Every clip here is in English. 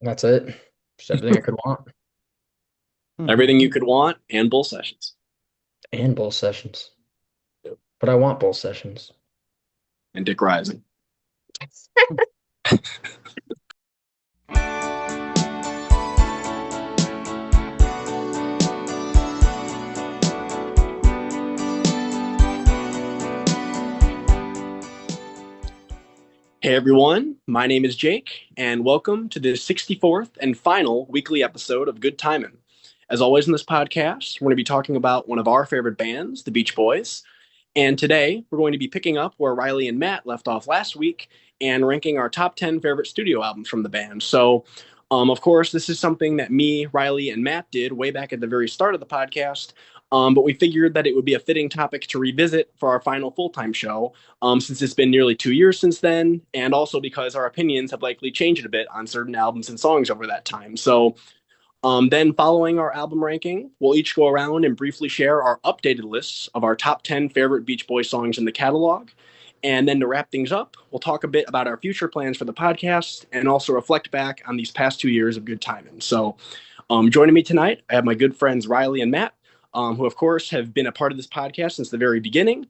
That's it. Just everything I could want. Everything you could want and bull sessions. And bowl sessions. But I want bowl sessions. And Dick Rising. Hey everyone, my name is Jake, and welcome to the 64th and final weekly episode of Good Timin. As always in this podcast, we're going to be talking about one of our favorite bands, the Beach Boys. And today, we're going to be picking up where Riley and Matt left off last week and ranking our top 10 favorite studio albums from the band. So, of course, this is something that me, Riley, and Matt did way back at the very start of the podcast. But we figured that it would be a fitting topic to revisit for our final full time show, since it's been nearly 2 years since then, and also because our opinions have likely changed a bit on certain albums and songs over that time. So, then, following our album ranking, we'll each go around and briefly share our updated lists of our top 10 favorite Beach Boys songs in the catalog. And then to wrap things up, we'll talk a bit about our future plans for the podcast and also reflect back on these past 2 years of good timing. So, joining me tonight, I have my good friends Riley and Matt, who, of course, have been a part of this podcast since the very beginning.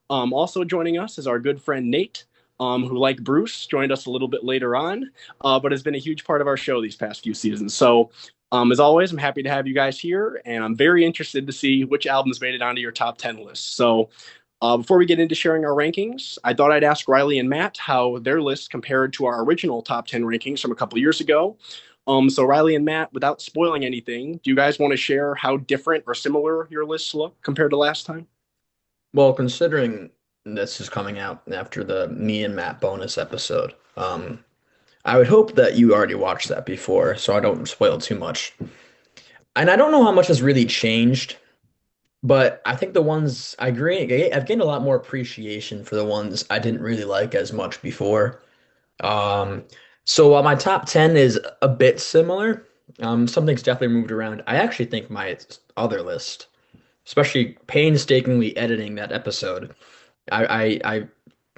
Also joining us is our good friend Nate, who, like Bruce, joined us a little bit later on, but has been a huge part of our show these past few seasons. So, as always, I'm happy to have you guys here, and I'm very interested to see which albums made it onto your top 10 list. So, before we get into sharing our rankings, I thought I'd ask Riley and Matt how their lists compared to our original top 10 rankings from a couple years ago. So, Riley and Matt, without spoiling anything, do you guys want to share how different or similar your lists look compared to last time? Well, considering this is coming out after the me and Matt bonus episode, I would hope that you already watched that before, so I don't spoil too much. And I don't know how much has really changed, but I think the ones I agree, I've gained a lot more appreciation for the ones I didn't really like as much before. Um, so while my top 10 is a bit similar, something's definitely moved around. I actually think my other list, especially painstakingly editing that episode, I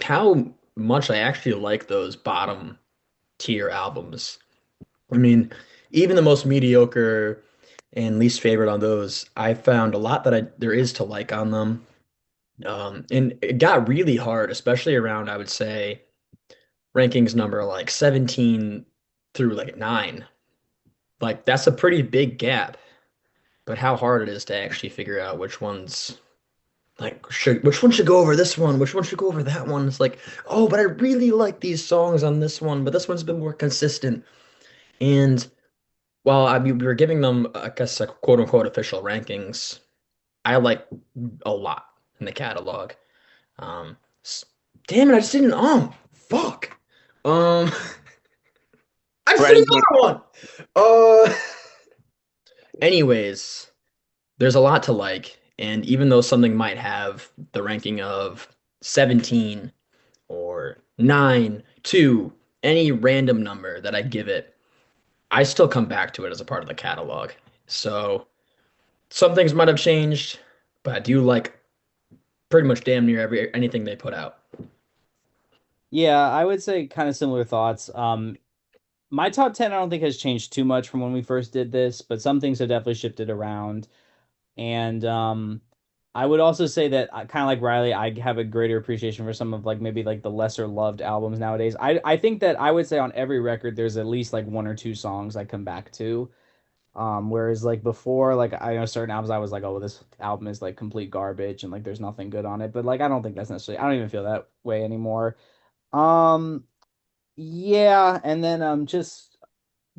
how much I actually like those bottom tier albums. I mean, even the most mediocre and least favorite on those, I found a lot that I there is to like on them. And it got really hard, especially around, I would say, rankings number like 17 through like 9. Like that's a pretty big gap, but how hard it is to actually figure out which one should go over this one, which one should go over that one. It's like, oh, but I really like these songs on this one, but this one's been more consistent. And while we were giving them, I guess, like quote unquote official rankings, I like a lot in the catalog. Um, s- Damn it, I just didn't. Fuck. Um, I just did Right. another one. Uh, Anyways, there's a lot to like, and even though something might have the ranking of 17 or 9, 2, any random number that I give it, I still come back to it as a part of the catalog. So some things might have changed, but I do like pretty much damn near anything they put out. Yeah, I would say kind of similar thoughts. My top 10 I don't think has changed too much from when we first did this, but some things have definitely shifted around. And I would also say that kind of like Riley, I have a greater appreciation for some of like maybe like the lesser loved albums nowadays. I think that I would say on every record there's at least like one or two songs I come back to. Whereas like before, like I know certain albums I was like, oh, this album is like complete garbage and like there's nothing good on it. But like I don't think that's necessarily I don't even feel that way anymore. Um yeah, and then just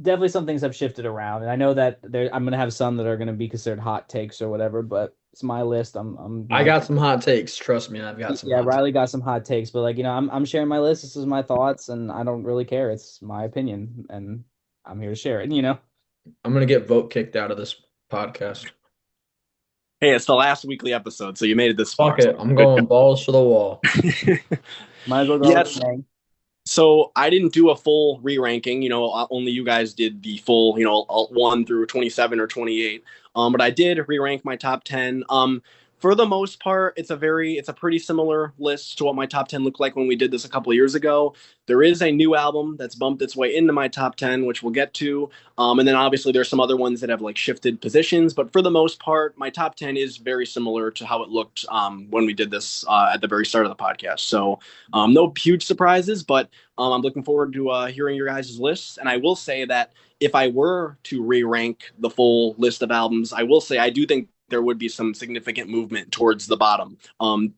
definitely some things have shifted around. And I know that I'm gonna have some that are gonna be considered hot takes or whatever, but it's my list. I'm I not got some hot takes. Trust me, I've got some Yeah, hot takes. Riley got some hot takes, but like, I'm sharing my list. This is my thoughts, and I don't really care. It's my opinion, and I'm here to share it. I'm gonna get vote kicked out of this podcast. Hey, it's the last weekly episode, so you made it this Fuck far. So it. I'm good going balls to the wall. job. Might as well go with Yes. the bang. So I didn't do a full re-ranking. Only you guys did the full, 1 through 27 or 28. But I did re-rank my top 10. For the most part, it's a pretty similar list to what my top 10 looked like when we did this a couple of years ago. There is a new album that's bumped its way into my top 10, which we'll get to. And then obviously there's some other ones that have like shifted positions, but for the most part, my top 10 is very similar to how it looked when we did this at the very start of the podcast. So no huge surprises, but I'm looking forward to hearing your guys' lists. And I will say that if I were to re-rank the full list of albums, I will say I do think there would be some significant movement towards the bottom.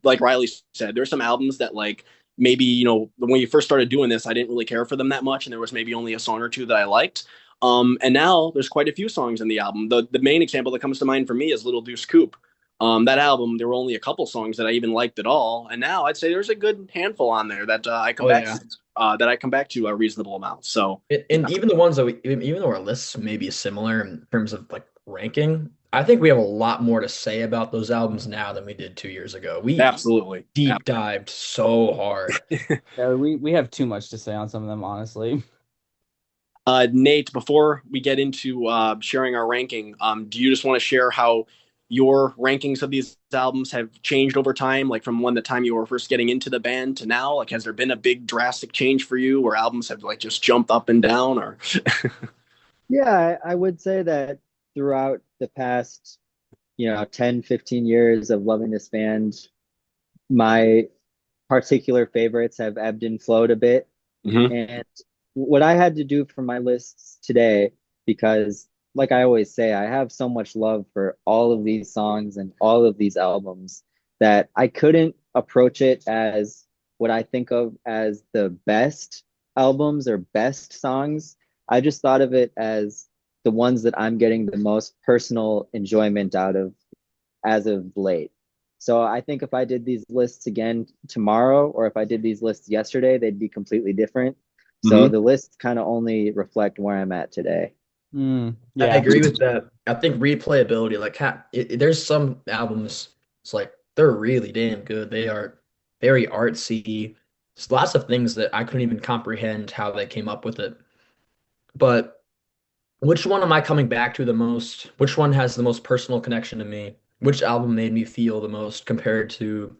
Like Riley said, there's some albums that like maybe, you know, when you first started doing this, I didn't really care for them that much, and there was maybe only a song or two that I liked. And now there's quite a few songs in the album. The main example that comes to mind for me is Little Deuce Coupe. That album, there were only a couple songs that I even liked at all, and now I'd say there's a good handful on there that I come Oh back yeah. that I come back to a reasonable amount. So And even the ones that even though our lists may be similar in terms of like ranking, I think we have a lot more to say about those albums now than we did 2 years ago. We absolutely. deep dived so hard. Yeah, we have too much to say on some of them, honestly. Nate, before we get into sharing our ranking, do you just want to share how your rankings of these albums have changed over time, like from when the time you were first getting into the band to now? Like, has there been a big drastic change for you where albums have like just jumped up and down or? Yeah, I would say that throughout the past, 10, 15 years of loving this band, my particular favorites have ebbed and flowed a bit. Mhm. And what I had to do for my lists today, because like I always say, I have so much love for all of these songs and all of these albums that I couldn't approach it as what I think of as the best albums or best songs. I just thought of it as the ones that I'm getting the most personal enjoyment out of as of late. So I think if I did these lists again tomorrow, or if I did these lists yesterday, they'd be completely different. So Mhm. the lists kind of only reflect where I'm at today. I Yeah. agree with that. I think replayability, like there's some albums, it's like they're really damn good. They are very artsy. There's lots of things that I couldn't even comprehend how they came up with it. But which one am I coming back to the most? Which one has the most personal connection to me? Which album made me feel the most compared to,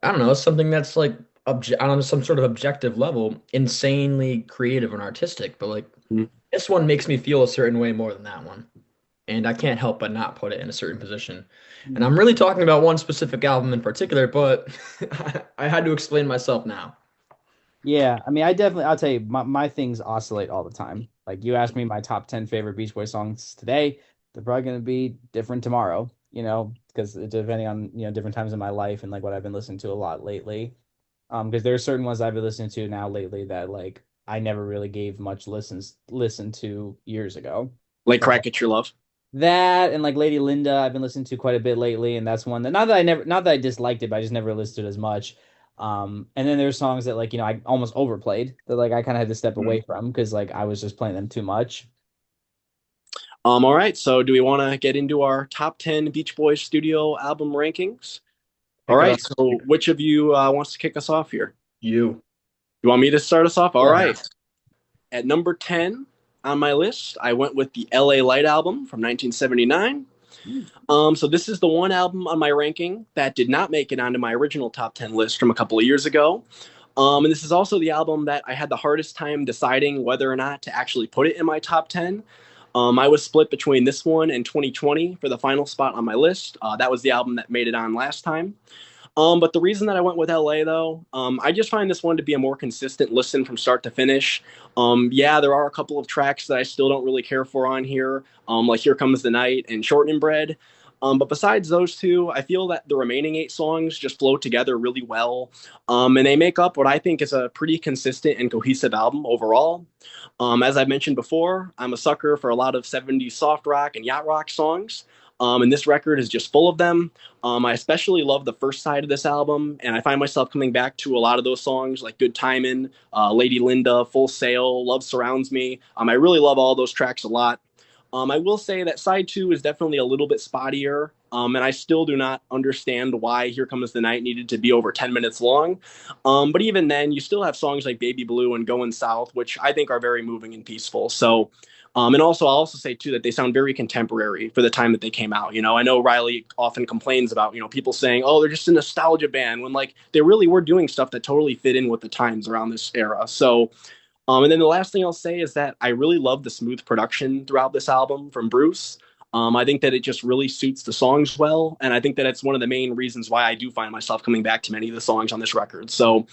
I don't know, something that's like on some sort of objective level, insanely creative and artistic, but like Mhm. this one makes me feel a certain way more than that one. And I can't help but not put it in a certain position. And I'm really talking about one specific album in particular, but I had to explain myself now. Yeah, I mean, I'll tell you, my things oscillate all the time. Like you asked me my top 10 favorite Beach Boys songs today, they're probably going to be different tomorrow, because depending on, different times in my life and like what I've been listening to a lot lately. Because there are certain ones I've been listening to now lately that like I never really gave much listen to years ago. Like Like Crack at Your Love. that and like Lady Linda, I've been listening to quite a bit lately, and that's one that not that I disliked it, but I just never listened to it as much. And then there's songs that like I almost overplayed that like I kind of had to step away Mhm. from because like I was just playing them too much. All right. So, do we want to get into our top 10 Beach Boys studio album rankings? All Pick it right. up. So, which of you wants to kick us off here? You. You want me to start us off? All Yeah. right. At number 10 on my list, I went with the LA Light album from 1979. So this is the one album on my ranking that did not make it onto my original top 10 list from a couple of years ago. And this is also the album that I had the hardest time deciding whether or not to actually put it in my top 10. I was split between this one and 2020 for the final spot on my list. That was the album that made it on last time. But the reason that I went with LA though, I just find this one to be a more consistent listen from start to finish. Yeah, there are a couple of tracks that I still don't really care for on here, like Here Comes the Night and Shortening Bread. But besides those two, I feel that the remaining 8 songs just flow together really well. And they make up what I think is a pretty consistent and cohesive album overall. As I mentioned before, I'm a sucker for a lot of 70s soft rock and yacht rock songs. And this record is just full of them. I especially love the first side of this album, and I find myself coming back to a lot of those songs like Good Timin', Lady Linda, Full Sail, Love Surrounds Me. I really love all those tracks a lot. I will say that side two is definitely a little bit spottier, and I still do not understand why Here Comes the Night needed to be over 10 minutes long. But even then, you still have songs like Baby Blue and Going South, which I think are very moving and peaceful. So, and also, I'll also say too that they sound very contemporary for the time that they came out. I know Riley often complains about people saying, "Oh, they're just a nostalgia band," when like they really were doing stuff that totally fit in with the times around this era. So, and then the last thing I'll say is that I really love the smooth production throughout this album from Bruce. I think that it just really suits the songs well, and I think that it's one of the main reasons why I do find myself coming back to many of the songs on this record. So,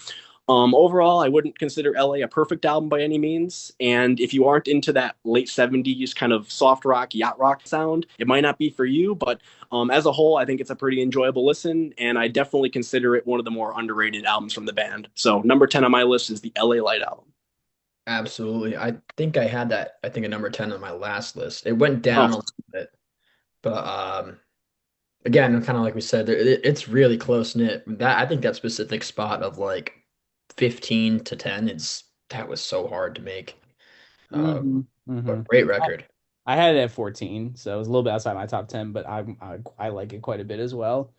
overall, I wouldn't consider LA a perfect album by any means. And if you aren't into that late 70s kind of soft rock, yacht rock sound, it might not be for you. But as a whole, I think it's a pretty enjoyable listen. And I definitely consider it one of the more underrated albums from the band. So number 10 on my list is the LA Light album. Absolutely. I think I had that, I think, a number 10 on my last list. It went down Oh, a little bit, but again, kind of like we said, it's really close knit. That I think that specific spot of like 15 to 10, that was so hard to make. Uh, Hmm. but Hmm. great record. I had it at 14, so it was a little bit outside my top 10, but I like it quite a bit as well.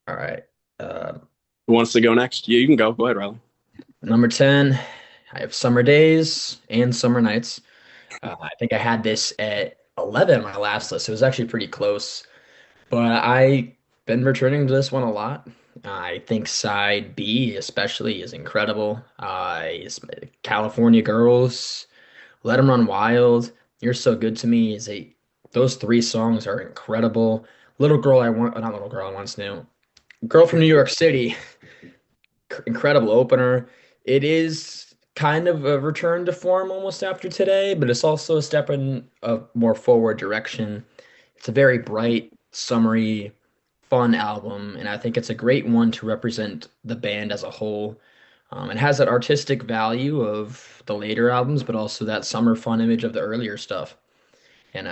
All right. Uh, who wants to go next? Yeah, you can go. Go ahead, Riley. Number 10, I have Summer Days and Summer Nights. I think I had this at 11 on my last list. It was actually pretty close, but I've been returning to this one a lot. I think side B especially is incredible. California Girls, Let 'Em Run Wild, You're So Good to Me those three songs are incredible. Little Girl I Want, not Little Girl I Once Knew. Girl from New York City, incredible opener. It is kind of a return to form almost after today, but it's also a step in a more forward direction. It's a very bright, summery, fun album, and I think it's a great one to represent the band as a whole. It has that artistic value of the later albums, but also that summer fun image of the earlier stuff. And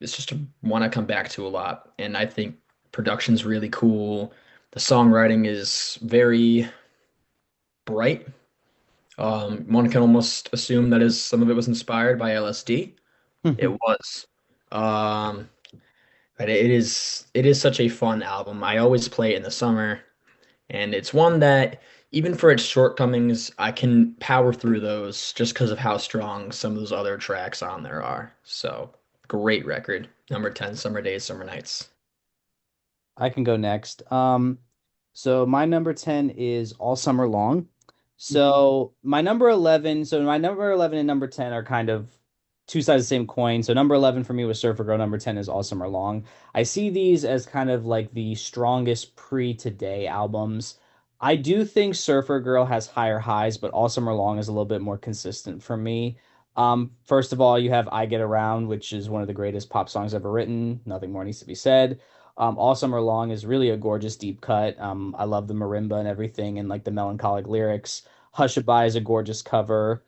it's just one I come back to a lot. And I think production's really cool. The songwriting is very bright. One can almost assume that is some of it was inspired by LSD. It was. Um, but it is such a fun album. I always play it in the summer, and it's one that even for its shortcomings, I can power through those just because of how strong some of those other tracks on there are. So great record. Number 10, Summer Days, Summer Nights. I can go next. So my number 10 is All Summer Long. So my number 11 and number 10 are kind of two sides of the same coin. So number 11 for me was Surfer Girl, number 10 is All Summer Long. I see these as kind of like the strongest pre-today albums. I do think Surfer Girl has higher highs, but All Summer Long is a little bit more consistent for me. First of all, you have I Get Around, which is one of the greatest pop songs ever written. Nothing more needs to be said. All Summer Long is really a gorgeous deep cut. I love the marimba and everything and like the melancholic lyrics. Hushabye is a gorgeous cover.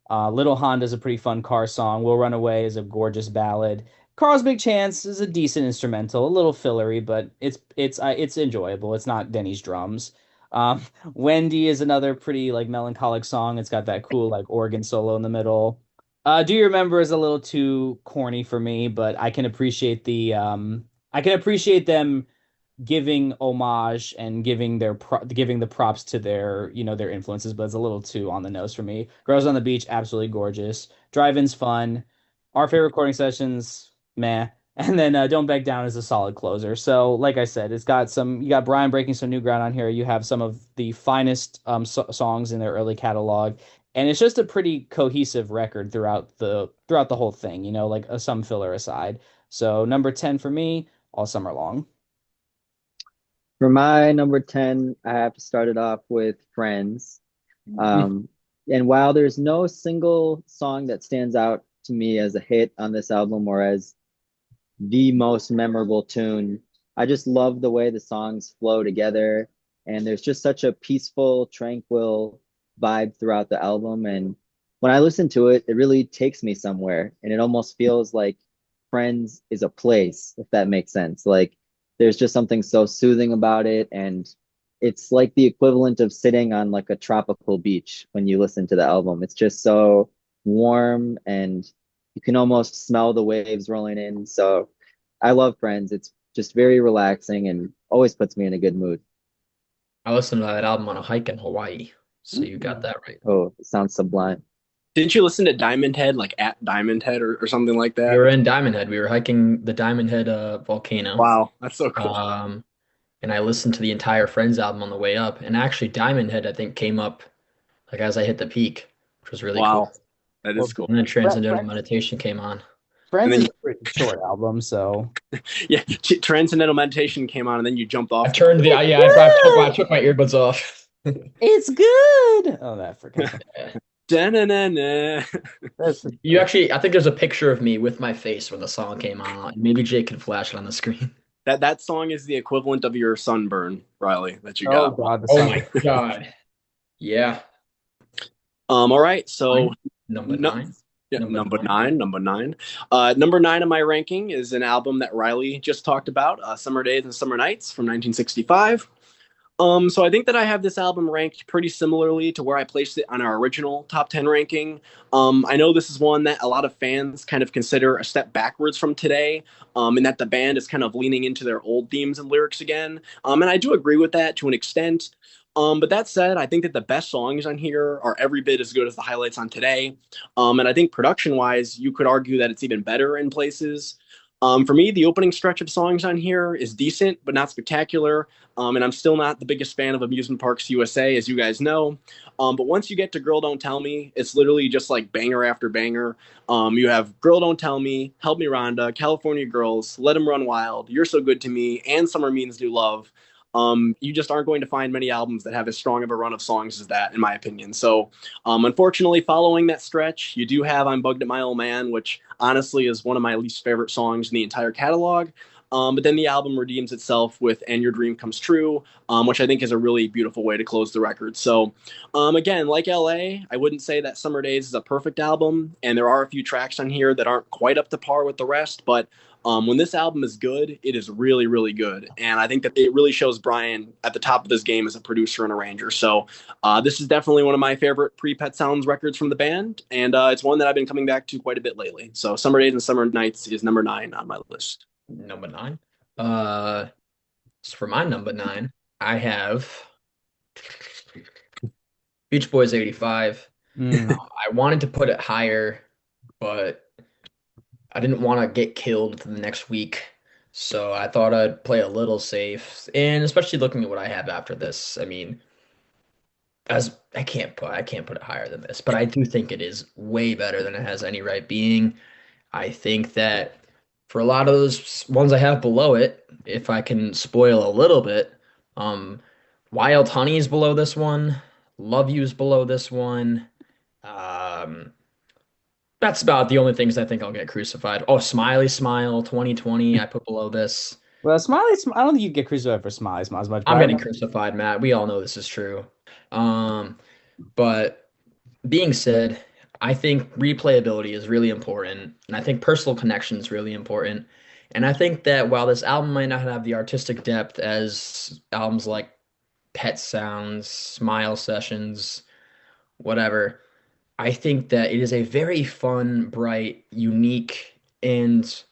Little Honda is a pretty fun car song. We'll Run Away is a gorgeous ballad. Carl's Big Chance is a decent instrumental, a little fillery, but it's enjoyable. It's not Denny's drums. Um, Wendy is another pretty like melancholic song. It's got that cool like organ solo in the middle. Do You Remember is a little too corny for me, but I can appreciate them giving homage and giving the props to their influences, but it's a little too on the nose for me. Girls on the Beach, absolutely gorgeous. Drive-in's fun. Our favorite recording sessions, meh. And then Don't Back Down is a solid closer. So, like I said, you got Brian breaking some new ground on here. You have some of the finest songs in their early catalog, and it's just a pretty cohesive record throughout the whole thing. Like some filler aside. So, number 10 for me, All Summer Long. For my number 10, I have to start it off with Friends. Um, and while there's no single song that stands out to me as a hit on this album or as the most memorable tune, I just love the way the songs flow together. And there's just such a peaceful, tranquil vibe throughout the album. And when I listen to it, it really takes me somewhere. And it almost feels like Friends is a place, if that makes sense. Like there's just something so soothing about it. And it's like the equivalent of sitting on like a tropical beach when you listen to the album. It's just so warm and You can almost smell the waves rolling in. So I love Friends. It's just very relaxing and always puts me in a good mood. I listened to that album on a hike in Hawaii, so you got Mm. that right. Oh, it sounds sublime. Didn't you listen to Diamond Head, like at Diamond Head or something like We that? were in Diamond Head. We were hiking the Diamond Head volcano. Wow, that's so cool. Um, and I listened to the entire Friends album on the way up. And actually, Diamond Head, I think, came up like as I hit the peak, which was really cool. Wow, that is Well, cool. And then Friends, Transcendental Meditation came on. And Friends then, is a pretty short album, so yeah, Transcendental Meditation came on, and then you jumped I off the turned the cliff. it's yeah, I good. took my earbuds off. It's good. Oh, that freaking song. Da-na-na-na. That's You actually, I think there's a picture of me with my face when the song came on. Maybe Jake could flash it on the screen. That song is the equivalent of your sunburn, Riley, that you oh got. god, the Oh song. my God. Yeah. All right, so Nine. Number no, nine. yeah, Number number nine. nine, number nine. Number nine on my ranking is an album that Riley just talked about, Summer Days and Summer Nights from 1965. So I think that I have this album ranked pretty similarly to where I placed it on our original top 10 ranking. I know this is one that a lot of fans kind of consider a step backwards from today, and that the band is kind of leaning into their old themes and lyrics again. And I do agree with that to an extent. But that said, I think that the best songs on here are every bit as good as the highlights on today. And I think production wise, you could argue that it's even better in places. For me, the opening stretch of songs on here is decent, but not spectacular. And I'm still not the biggest fan of Amusement Parks USA, as you guys know. But once you get to Girl Don't Tell Me, it's literally just like banger after banger. You have Girl Don't Tell Me, Help Me Rhonda, California Girls, Let 'Em Run Wild, You're So Good to Me, and Summer Means New Love. You just aren't going to find many albums that have as strong of a run of songs as that, in my opinion. So, unfortunately, following that stretch, you do have I'm Bugged at My Old Man, which honestly is one of my least favorite songs in the entire catalog. But then the album redeems itself with And Your Dream Comes True, which I think is a really beautiful way to close the record. So, again, like LA, I wouldn't say that Summer Days is a perfect album, and there are a few tracks on here that aren't quite up to par with the rest, but when this album is good, it is really, really good. And I think that it really shows Brian at the top of his game as a producer and arranger. So this is definitely one of my favorite pre-Pet Sounds records from the band. And it's one that I've been coming back to quite a bit lately. So Summer Days and Summer Nights is number 9 on my list. Number nine. Uh, so for my number nine, I have Beach Boys 85. Mm. I wanted to put it higher, but I didn't want to get killed the next week. So I thought I'd play a little safe. And especially looking at what I have after this, I mean, as I can't put it higher than this, but I do think it is way better than it has any right being. I think that for a lot of those ones I have below it, if I can spoil a little bit, um, Wild Honey is below this one, Love You is below this one. Um, that's about the only things I think I'll get crucified. Oh, Smiley Smile 2020, I put below this. Well, I don't think you get crucified for Smiley Smiles much, but I'm I getting remember. crucified, Matt. We all know this is true. Um, but being said, I think replayability is really important, and I think personal connection is really important. And I think that while this album might not have the artistic depth as albums like Pet Sounds, Smile Sessions, whatever, I think that it is a very fun, bright, unique, and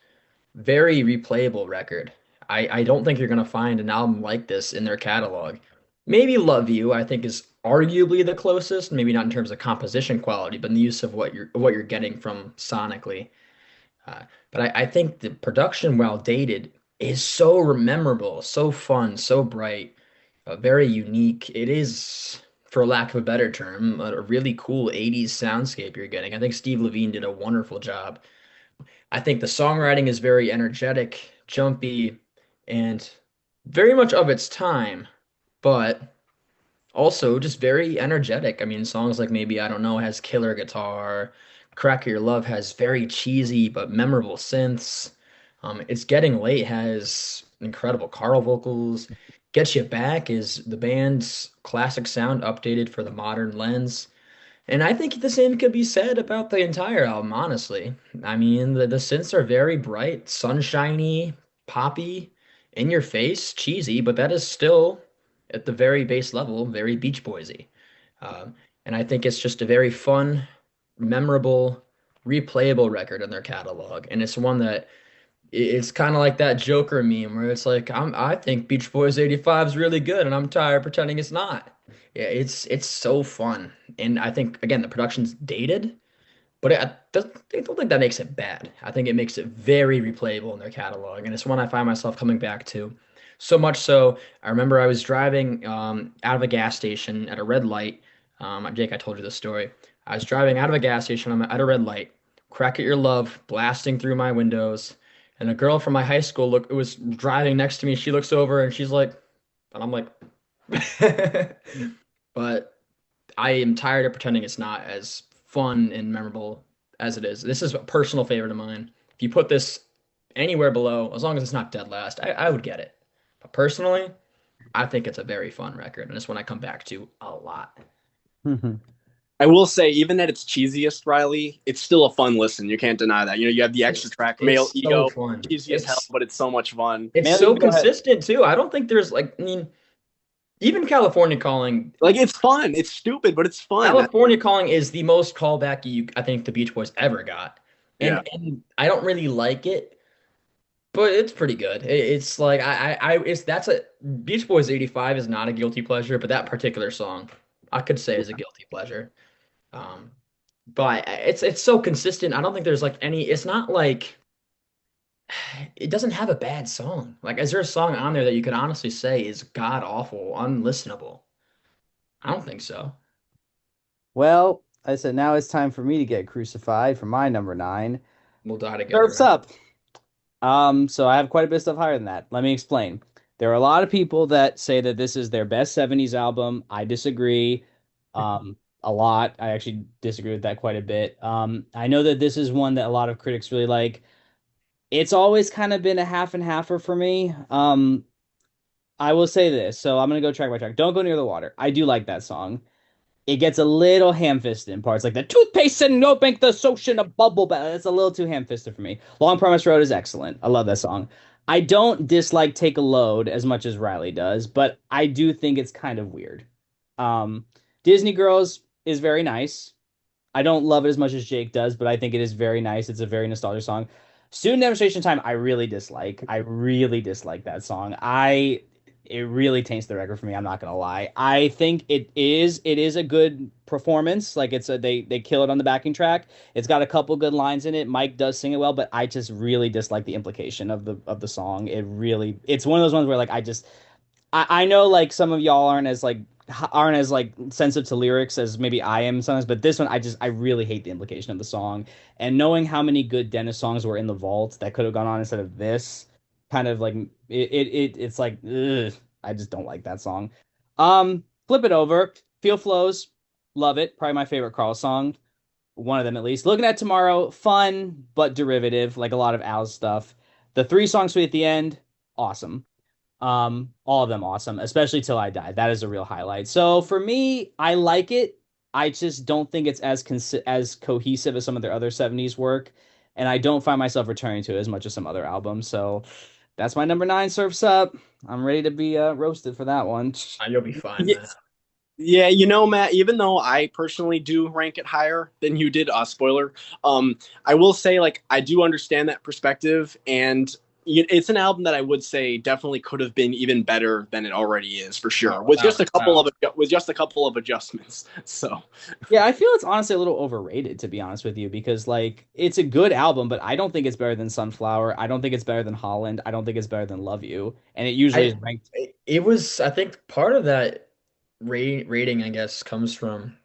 very replayable record. I don't think you're gonna find an album like this in their catalog. Maybe Love You, I think, is arguably the closest, maybe not in terms of composition quality, but in the use of what you're getting from sonically. But I think the production, while dated, is so memorable, so fun, so bright, very unique. It is, for lack of a better term, a really cool 80s soundscape you're getting. I think Steve Levine did a wonderful job. I think the songwriting is very energetic, jumpy, and very much of its time, but also just very energetic. I mean, songs like maybe I don't know has killer guitar. Crack Your Love has very cheesy but memorable synths. It's Getting Late has incredible Carl vocals. Get You Back is the band's classic sound updated for the modern lens. And I think the same could be said about the entire album, honestly. I mean, the synths are very bright, sunshiny, poppy, in your face, cheesy, but that is still, at the very base level, very Beach Boysy. Um, and I think it's just a very fun, memorable, replayable record in their catalog, and it's one that it's kind of like that Joker meme where it's like I think Beach Boys 85 is really good and I'm tired pretending it's not. Yeah, it's so fun. And I think again the production's dated, but I don't think that makes it bad. I think it makes it very replayable in their catalog, and it's one I find myself coming back to. So much so, I remember I was driving out of a gas station at a red light. Jake, I told you this story. I was driving out of a gas station. I'm at a red light. Crack at Your Love blasting through my windows, and a girl from my high school was driving next to me. She looks over and she's like, and I'm like, but I am tired of pretending it's not as fun and memorable as it is. This is a personal favorite of mine. If you put this anywhere below, as long as it's not dead last, I would get it. But personally, I think it's a very fun record, and it's one I come back to a lot. I will say, even at its cheesiest, Riley, it's still a fun listen. You can't deny that. You have the extra track, Male It's so Ego, fun. cheesy as hell, but it's so much fun. It's Male so Ego had, consistent too. I don't think there's like, I mean, even California Calling. Like, it's fun. It's stupid, but it's fun. California Calling is the most callbacky I think the Beach Boys ever got, Yeah. and I don't really like it, but it's pretty good. It's like it's that's a Beach Boys 85 is not a guilty pleasure, but that particular song I could say is a guilty pleasure. Um, but it's so consistent. I don't think there's like any. It's not like it doesn't have a bad song. Like, is there a song on there that you could honestly say is god awful, unlistenable? I don't think so. well, I said now it's time for me to get crucified for my number nine. We'll die together, Surf's man. Up. So I have quite a bit of stuff higher than that. Let me explain. There are a lot of people that say that this is their best 70s album. I disagree. A lot. I actually disagree with that quite a bit. I know that this is one that a lot of critics really like. It's always kind of been a half and halfer for me. I will say this. So I'm gonna go track by track. Don't Go Near the Water. I do like that song. It gets a little ham-fisted in parts, like the toothpaste and no bank the ocean a bubble bath. That's a little too ham-fisted for me. Long Promise Road is excellent. I love that song. I don't dislike Take a Load as much as Riley does, but I do think it's kind of weird. Um, Disney Girls is very nice. I don't love it as much as Jake does, but I think it is very nice. It's a very nostalgic song. Student Demonstration Time, I really dislike. I really dislike that song. It really taints the record for me. I'm not gonna lie. I think it is a good performance. Like they kill it on the backing track. It's got a couple good lines in it. Mike does sing it well, but I just really dislike the implication of the song. It's one of those ones where like I know like some of y'all aren't as sensitive to lyrics as maybe I am sometimes, but this one I really hate the implication of the song. And knowing how many good Dennis songs were in the vault that could have gone on instead of this, kind of like it's like ugh, I just don't like that song. Flip it over. Feel Flows, love it. Probably my favorite Carl song, one of them at least. Looking at Tomorrow, fun but derivative, like a lot of Al's stuff. The three songs we at the end, awesome. All of them awesome, especially Till I Die. That is a real highlight. So for me, I like it. I just don't think it's as cohesive as some of their other 70s work, and I don't find myself returning to it as much as some other albums. So that's my number nine, Surfs Up. I'm ready to be roasted for that one. You'll be fine, Yeah, man. yeah, Matt, even though I personally do rank it higher than you did, spoiler, I will say, like, I do understand that perspective, and it's an album that I would say definitely could have been even better than it already is, for sure, Oh, without a doubt. with just a couple of adjustments. So, Yeah, I feel it's honestly a little overrated, to be honest with you, because like it's a good album, but I don't think it's better than Sunflower. I don't think it's better than Holland. I don't think it's better than Love You, and it usually is I ranked. it was I think part of that rating I guess comes from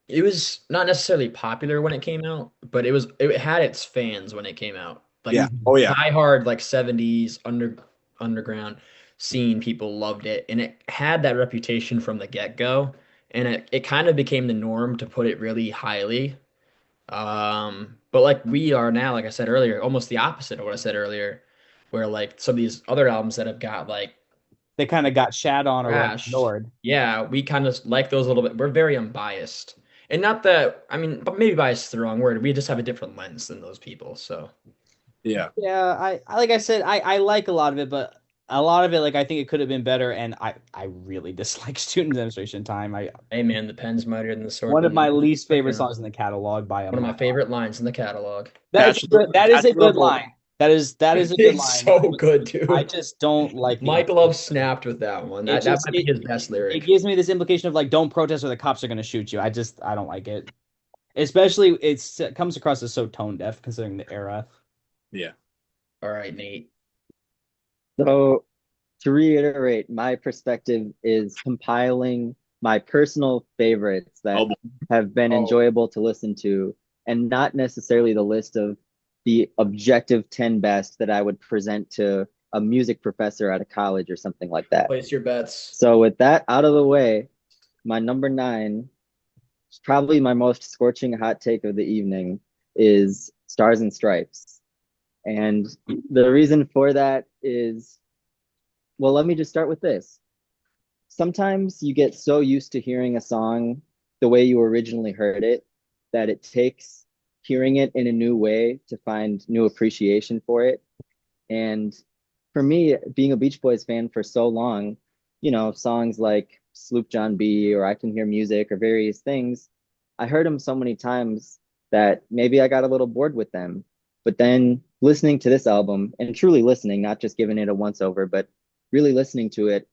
it was not necessarily popular when it came out, but it had its fans when it came out. Like yeah. Oh, yeah. diehard like 70s underground scene people loved it and it had that reputation from the get-go and it kind of became the norm to put it really highly. But like we are now, like I said earlier, almost the opposite of what I said earlier, where like some of these other albums that have got like They kind of got shat on or like trashed. ignored. Yeah, we kind of like those a little bit. We're very unbiased. And not that, I mean, but maybe biased is the wrong word. We just have a different lens than those people. So, Yeah. Yeah, I like I said, I like a lot of it, but a lot of it, like I think it could have been better, and I really dislike Student Demonstration Time. I Hey man, the pen's mightier than the sword. One of my least favorite Yeah. songs in the catalog by a One of my mile. favorite lines in the catalog. That is a Bachelor good vote. line. That is a good It's line. so good, I dude. just don't like the Mike Love implication. snapped with that one. It That just might be his best it lyric. gives me this implication of like don't protest or the cops are gonna shoot you. I don't like it. Especially it comes across as so tone deaf considering the era. Yeah. All right, Nate. So to reiterate, my perspective is compiling my personal favorites Oh that boy. have been Oh, enjoyable to listen to, and not necessarily the list of the objective 10 best that I would present to a music professor at a college or something like that. place your bets. So, with that out of the way, my number nine, probably my most scorching hot take of the evening, is Stars and Stripes. And the reason for that is, well, let me just start with this. Sometimes you get so used to hearing a song the way you originally heard it that it takes hearing it in a new way to find new appreciation for it. And for me, being a Beach Boys fan for so long, songs like Sloop John B or I Can Hear Music or various things, I heard them so many times that maybe I got a little bored with them. But then listening to this album and truly listening, not just giving it a once over, but really listening to it,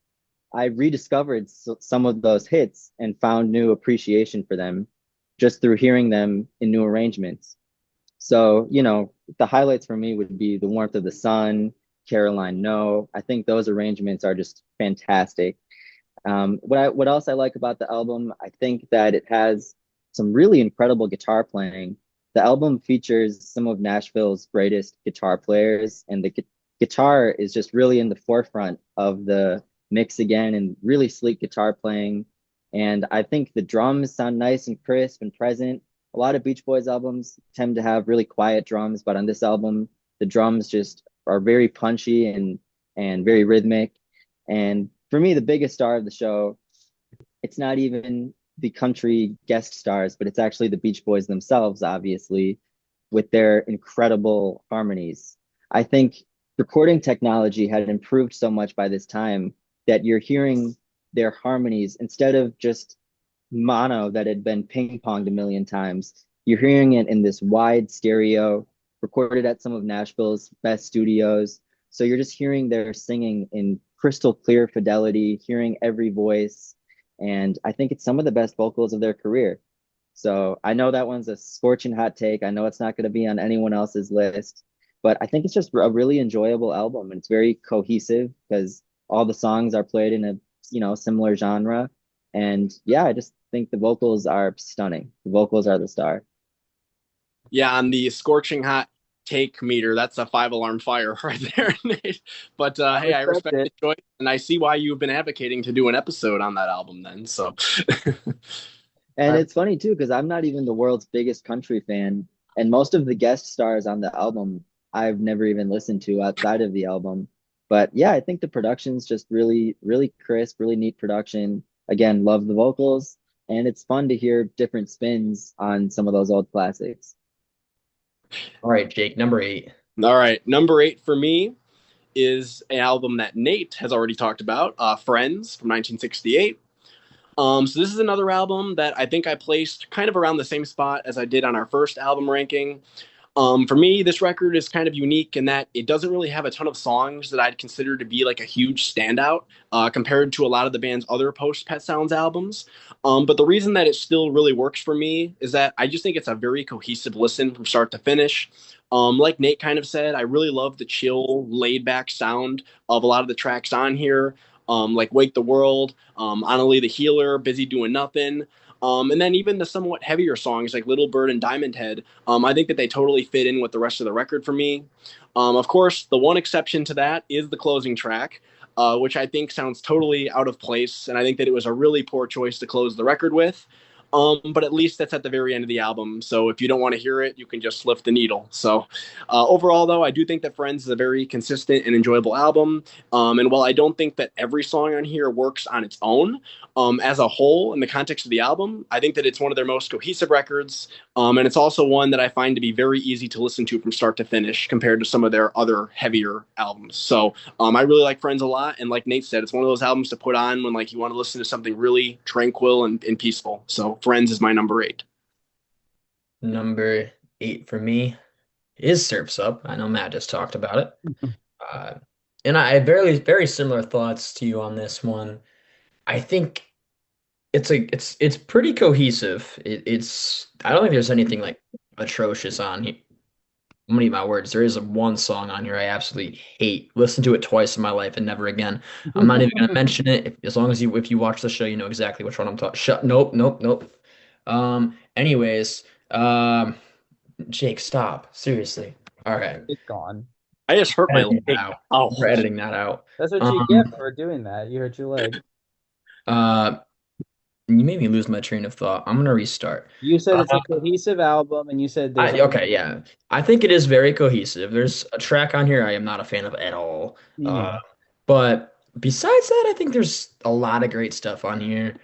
I rediscovered some of those hits and found new appreciation for them just through hearing them in new arrangements. So, the highlights for me would be The Warmth of the Sun, Caroline No. I think those arrangements are just fantastic. What else I like about the album? I think that it has some really incredible guitar playing. The album features some of Nashville's greatest guitar players, and the guitar is just really in the forefront of the mix again, and really sleek guitar playing. And I think the drums sound nice and crisp and present. A lot of Beach Boys albums tend to have really quiet drums, but on this album, the drums just are very punchy and very rhythmic. And for me, the biggest star of the show, it's not even the country guest stars, but it's actually the Beach Boys themselves, obviously, with their incredible harmonies. I think recording technology had improved so much by this time that you're hearing their harmonies instead of just mono that had been ping ponged a million times. You're hearing it in this wide stereo, recorded at some of Nashville's best studios. So you're just hearing their singing in crystal clear fidelity, hearing every voice. And I think it's some of the best vocals of their career. So I know that one's a scorching hot take. I know it's not going to be on anyone else's list, but I think it's just a really enjoyable album and it's very cohesive because all the songs are played in a similar genre. And yeah, I just think the vocals are stunning. The vocals are the star. Yeah, on the scorching hot take meter, that's a 5 alarm fire right there, Nate. But I hey, I respect respect the it. choice, and I see why you've been advocating to do an episode on that album. Then, so And I it's funny too, because I'm not even the world's biggest country fan. And most of the guest stars on the album, I've never even listened to outside of the album. But yeah, I think the production's just really, really crisp, really neat production. Again, love the vocals. And it's fun to hear different spins on some of those old classics. All right, Jake, number eight. all right, number 8 for me is an album that Nate has already talked about, Friends from 1968. So this is another album that I think I placed kind of around the same spot as I did on our first album ranking. For me, this record is kind of unique in that it doesn't really have a ton of songs that I'd consider to be like a huge standout compared to a lot of the band's other post Pet Sounds albums. But the reason that it still really works for me is that I just think it's a very cohesive listen from start to finish. Like Nate kind of said, I really love the chill, laid back sound of a lot of the tracks on here, like Wake the World, Annalie the Healer, Busy Doing Nothing. And then even the somewhat heavier songs like Little Bird and Diamond Head, I think that they totally fit in with the rest of the record for me. Of course, the one exception to that is the closing track, which I think sounds totally out of place. And I think that it was a really poor choice to close the record with. But at least that's at the very end of the album. So if you don't want to hear it, you can just lift the needle. So overall, though, I do think that Friends is a very consistent and enjoyable album. And while I don't think that every song on here works on its own, as a whole, in the context of the album, I think that it's one of their most cohesive records. And it's also one that I find to be very easy to listen to from start to finish compared to some of their other heavier albums. So I really like Friends a lot. And like Nate said, it's one of those albums to put on when like you want to listen to something really tranquil and peaceful. So Friends is my number 8. Number 8 for me is Surf's Up. I know Matt just talked about it. Uh, and I have very similar thoughts to you on this one. I think it's pretty cohesive. It's I don't think there's anything like atrocious on here. I'm gonna eat my words. There is one song on here I absolutely hate. Listen to it twice in my life and never again. I'm not even gonna mention it. As long as if you watch the show, you know exactly which one I'm talking. Shut. Nope. Nope. Nope. Anyways. Jake, stop. Seriously. All right. It's gone. I just hurt my Editing that leg. out. Oh, We're editing that out. That's what you get Um. for doing that. You hurt your leg. Uh. You made me lose my train of thought. I'm gonna restart. You said Uh, it's a cohesive album, and you said there's only. Okay, yeah. I think it is very cohesive. There's a track on here I am not a fan of at all. Mhm. But besides that, I think there's a lot of great stuff on here.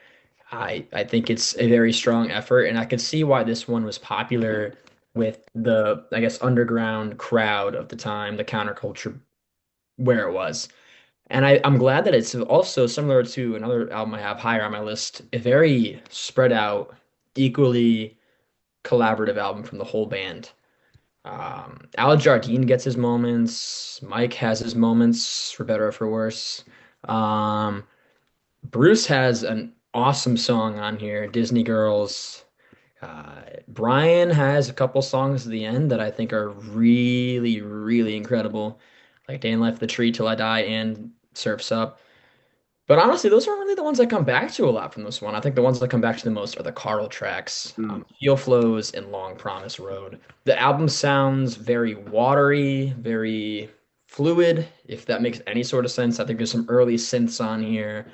I think it's a very strong effort, and I could see why this one was popular with the, I guess, underground crowd of the time, the counterculture where it was. And I'm glad that it's also similar to another album I have higher on my list, a very spread out, equally collaborative album from the whole band. Al Jardine gets his moments. Mike has his moments, for better or for worse. Um, Bruce has an awesome song on here, Disney Girls. Brian has a couple songs at the end that I think are really incredible, like Day in Life of the Tree Till I Die and Surf's Up. But honestly, those aren't really the ones I come back to a lot from this one. I think the ones that come back to the most are the Carl tracks, mm, Feel Flows and Long Promise Road. The album sounds very watery, very fluid, if that makes any sort of sense. I think there's some early synths on here.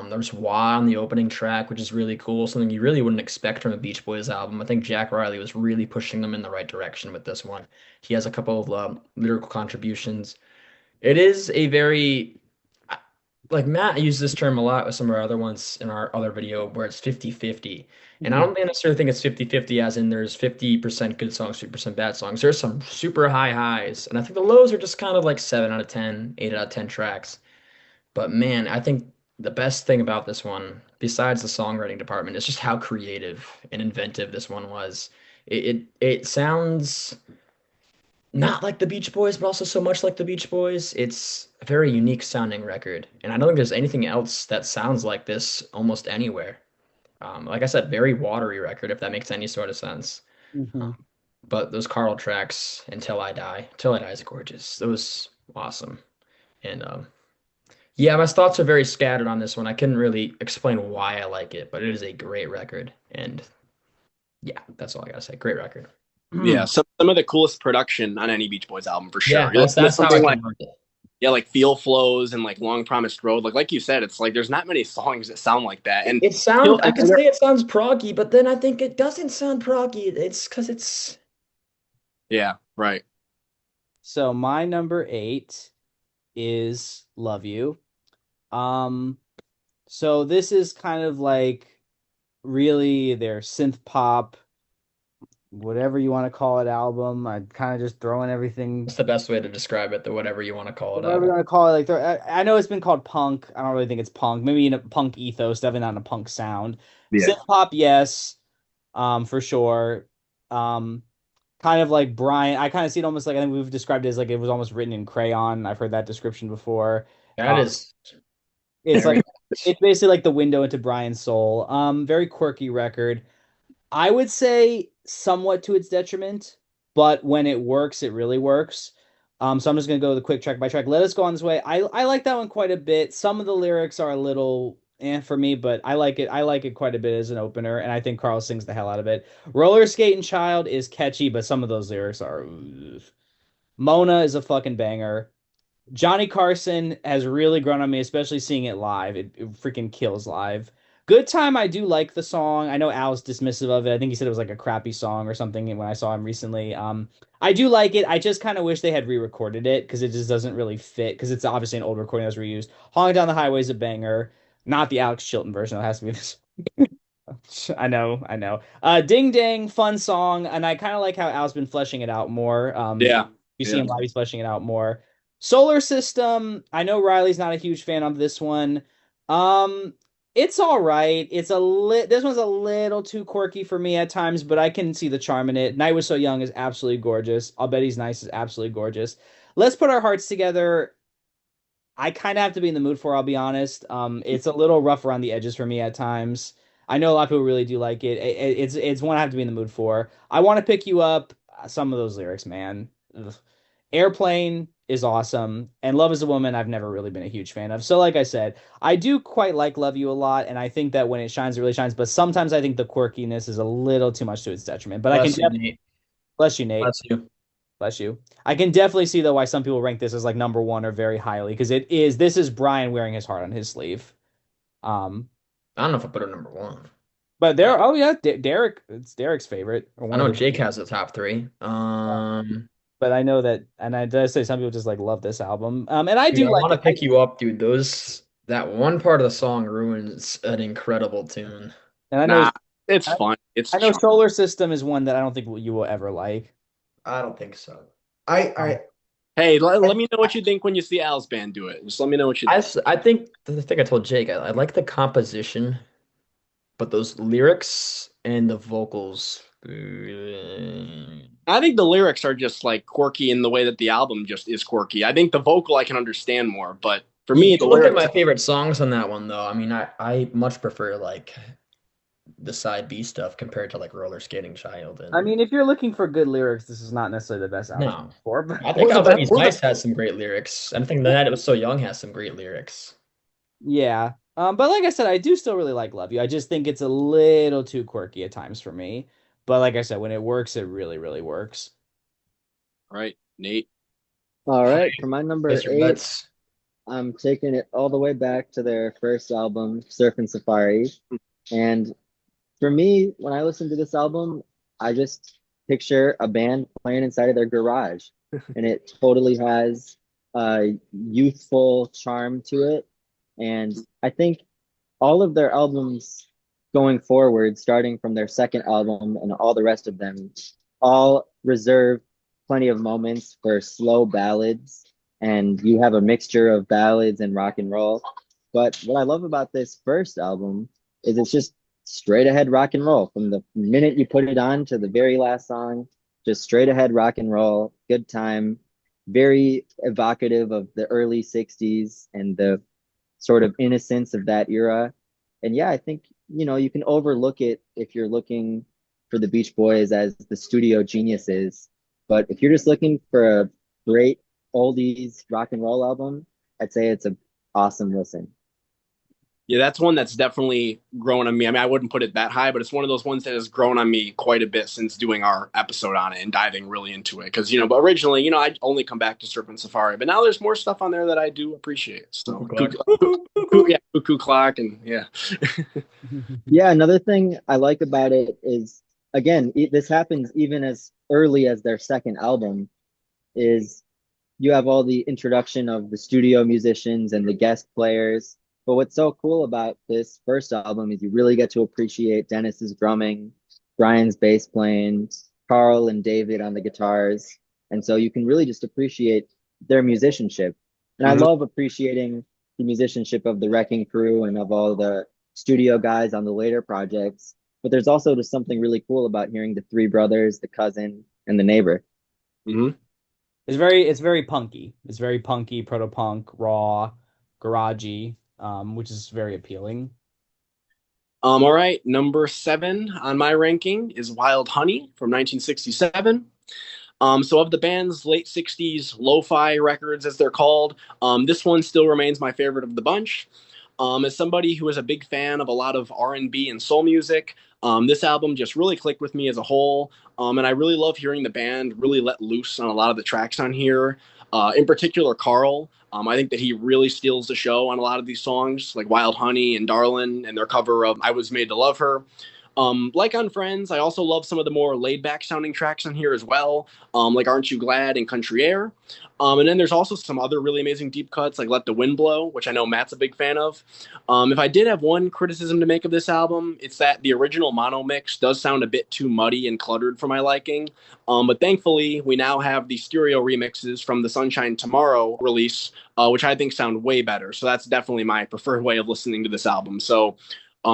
There's Wah on the opening track, which is really cool, something you really wouldn't expect from a Beach Boys album. I think Jack Riley was really pushing them in the right direction with this one. He has a couple of lyrical contributions. It is a very like Matt used this term a lot with some of our other ones in our other video where it's 50-50. And I Mhm. don't necessarily think it's 50-50 as in there's 50% good songs, 50% bad songs. There's some super high highs. And I think the lows are just kind of like 7 out of 10, 8 out of 10 tracks. But man, I think the best thing about this one, besides the songwriting department, is just how creative and inventive this one was. It sounds not like the Beach Boys, but also so much like the Beach Boys. It's a very unique sounding record, and I don't think there's anything else that sounds like this almost anywhere. Like I said, very watery record, if that makes any sort of sense. Mhm. But those Carl tracks, Till I Die is gorgeous. It was awesome, and yeah, my thoughts are very scattered on this one. I couldn't really explain why I like it, but it is a great record, and yeah, that's all I gotta say. Great record. yeah, some of the coolest production on any Beach Boys album for Yeah, sure. You listen to that's how I something like can word it. yeah, like Feel Flows and like Long Promised Road. Like you said, it's like there's not many songs that sound like that. And It sounds, still, I could say it sounds proggy, but then I think it doesn't sound proggy. It's because it's yeah, right. So my number 8 is Love You. Um, so this is kind of like really their synth pop, whatever you want to call it, album. I kind of just throwing everything, the best way to describe it, the whatever you want to call it whatever you album. want to call it. Like I know it's been called punk. I don't really think it's punk. Maybe in a punk ethos, definitely not in a punk sound. Yeah. Synth pop, yes, for sure. Um, kind of like Brian. I kind of see it almost like I think we've described it as like it was almost written in crayon. I've heard that description before. That Um, is it's very like much. it's basically like the window into Brian's soul. Very quirky record. I would say somewhat to its detriment, but when it works, it really works. So I'm just gonna go the quick track by track. Let Us Go On This Way. I like that one quite a bit. Some of the lyrics are a little for me, but I like it. I like it quite a bit as an opener, and I think Carl sings the hell out of it. Roller Skating Child is catchy, but some of those lyrics are. Ugh. Mona is a fucking banger. Johnny Carson has really grown on me, especially seeing it live. It freaking kills live. Good Time, I do like the song. I know Al's dismissive of it. I think he said it was like a crappy song or something when I saw him recently. I do like it. I just kind of wish they had re-recorded it because it just doesn't really fit because it's obviously an old recording that was reused. Hauling Down the Highway is a banger, not the Alex Chilton version. It has to be this. I know, I know. Ding Dang, fun song, and I kind of like how Al's been fleshing it out more. Yeah. You see Yeah. him live, he's fleshing it out more. Solar System, I know Riley's not a huge fan of this one. Um, it's all right. This one's a little too quirky for me at times, but I can see the charm in it. Night Was So Young is absolutely gorgeous. I'll Bet He's Nice is absolutely gorgeous. Let's Put Our Hearts Together. I kind of have to be in the mood for, I'll be honest. It's a little rough around the edges for me at times. I know a lot of people really do like it. It's one I have to be in the mood for. I Want to Pick You Up. Some of those lyrics, man. Ugh. Airplane is awesome, and Love Is a Woman I've never really been a huge fan of. So like I said, I do quite like Love You a lot, and I think that when it shines, it really shines. But sometimes I think the quirkiness is a little too much to its detriment. But I can Bless you, definitely Nate. bless you, Nate. Bless you. Bless you. I can definitely see though why some people rank this as like number one or very highly because this is Brian wearing his heart on his sleeve. Um, I don't know if I put it number one. but there, oh yeah, Derek, it's Derek's favorite or I one of know his. Jake has the top three. But I know that, and I did say some people just like love this album. And I Dude, do I like want to it. pick you up, dude. That one part of the song ruins an incredible tune. And I know, Nah, it's fun. It's I know charm. Solar System is one that I don't think you will ever like. I don't think so. I Um, I Hey, let me know what you think when you see Al's band do it. Just let me know what you think. I think the thing I told Jake, I like the composition, but those lyrics and the vocals. I think the lyrics are just like quirky in the way that the album just is quirky. I think the vocal I can understand more, but for me, You the look at lyrics. my favorite songs on that one, though. I mean, I much prefer like the side B stuff compared to like Roller Skating Child I and mean, if you're looking for good lyrics, this is not necessarily the best album no. for, but I think Or the I'll Bet best, He's or the Nice has some great lyrics. I think The Night It Was So Young has some great lyrics. yeah. But like I said, I do still really like Love You. I just think it's a little too quirky at times for me. But like I said, when it works, it really, really works. right, Nate. All right, for my Place number your eight, bets. I'm taking it all the way back to their first album, Surf and Safari. And for me, when I listen to this album, I just picture a band playing inside of their garage, and it totally has a youthful charm to it. And I think all of their albums going forward, starting from their second album and all the rest of them, all reserve plenty of moments for slow ballads. And you have a mixture of ballads and rock and roll. But what I love about this first album is it's just straight ahead rock and roll from the minute you put it on to the very last song, just straight ahead rock and roll, good time, very evocative of the early 60s and the sort of innocence of that era. And yeah, I think, you can overlook it if you're looking for the Beach Boys as the studio geniuses. But if you're just looking for a great oldies rock and roll album, I'd say it's a awesome listen. Yeah, that's one that's definitely grown on me. I mean, I wouldn't put it that high, but it's one of those ones that has grown on me quite a bit since doing our episode on it and diving really into it. Because, but originally, I'd only come back to Serpent Safari, but now there's more stuff on there that I do appreciate. So, Cuckoo Clock. yeah, Cuckoo Clock, and yeah. Yeah, another thing I like about it is, again, this happens even as early as their second album, is you have all the introduction of the studio musicians and the guest players. But what's so cool about this first album is you really get to appreciate Dennis's drumming, Brian's bass playing, Carl and David on the guitars. And so you can really just appreciate their musicianship. And I Mhm. love appreciating the musicianship of the Wrecking Crew and of all the studio guys on the later projects. But there's also just something really cool about hearing the three brothers, the cousin, and the neighbor. Mhm. It's very punky. It's very punky, proto-punk, raw, garagey, which is very appealing. All right, number 7 on my ranking is Wild Honey from 1967. So of the band's late 60s lo-fi records, as they're called, this one still remains my favorite of the bunch. As somebody who is a big fan of a lot of R&B and soul music, this album just really clicked with me as a whole. And I really love hearing the band really let loose on a lot of the tracks on here. In particular, Carl. I think that he really steals the show on a lot of these songs, like Wild Honey and Darlin', and their cover of I Was Made to Love Her. Like on Friends, I also love some of the more laid back sounding tracks on here as well, like Aren't You Glad and Country Air. And then there's also some other really amazing deep cuts like Let the Wind Blow, which I know Matt's a big fan of. If I did have one criticism to make of this album, it's that the original mono mix does sound a bit too muddy and cluttered for my liking. But thankfully, we now have the stereo remixes from the Sunshine Tomorrow release, which I think sound way better. So that's definitely my preferred way of listening to this album. So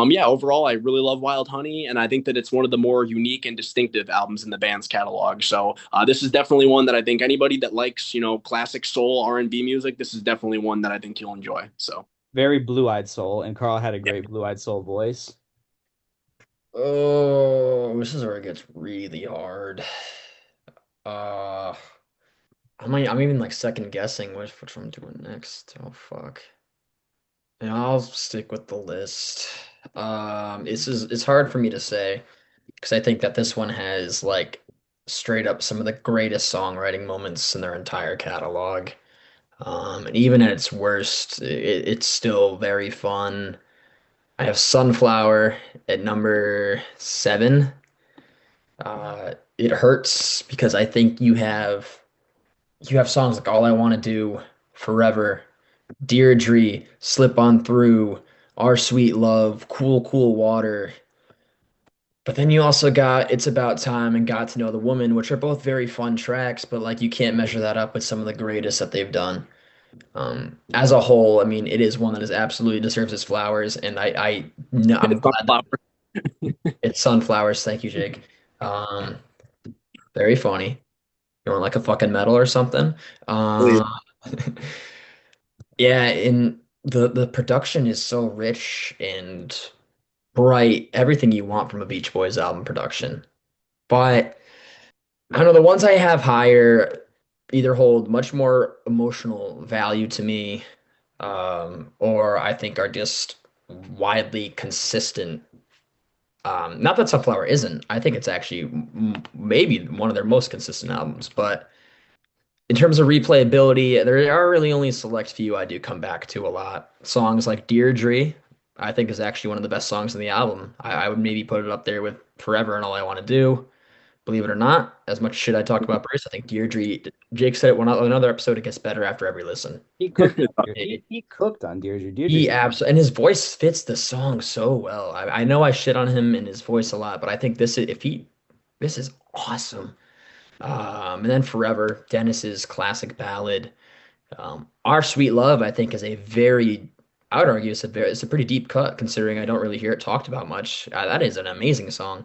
yeah, overall, I really love Wild Honey, and I think that it's one of the more unique and distinctive albums in the band's catalog. So this is definitely one that I think anybody that likes, classic soul R&B music, this is definitely one that I think you'll enjoy. So Very blue-eyed soul, and Carl had a great blue-eyed soul voice. Oh, this is where it gets really hard. Uh, I'm even like second guessing which one I'm doing next. Oh fuck. Yeah, I'll stick with the list. It's hard for me to say because I think that this one has like straight up some of the greatest songwriting moments in their entire catalog. And even at its worst, it's still very fun. I have Sunflower at number 7. It hurts because I think you have songs like All I Want to Do, Forever, Deirdre, Slip On Through, Our Sweet Love, Cool Cool Water. But then you also got It's About Time and Got to Know the Woman, which are both very fun tracks, but like you can't measure that up with some of the greatest that they've done. As a whole, I mean, it is one that is absolutely deserves its flowers, and no, I'm it's glad that it's Sunflowers. Thank you, Jake. Um, very funny. You want like a fucking medal or something? Uh, yeah, and the production is so rich and bright, everything you want from a Beach Boys album production. But I don't know, the ones I have higher either hold much more emotional value to me, or I think are just widely consistent. Not that Sunflower isn't. I think it's actually maybe one of their most consistent albums, but in terms of replayability, there are really only a select few I do come back to a lot. Songs like Deirdre, I think is actually one of the best songs in the album. I would maybe put it up there with Forever and All I Want to Do. Believe it or not, as much shit I talk about Bruce, I think Deirdre, Jake said it one another episode, it gets better after every listen. He cooked on It- he cooked on Deirdre. Deirdre's He absolutely, and his voice fits the song so well. I know I shit on him and his voice a lot, but I think this is awesome. And then Forever, Dennis's classic ballad. Our Sweet Love, I think, is a very, I would argue, it's a pretty deep cut considering I don't really hear it talked about much. That is an amazing song.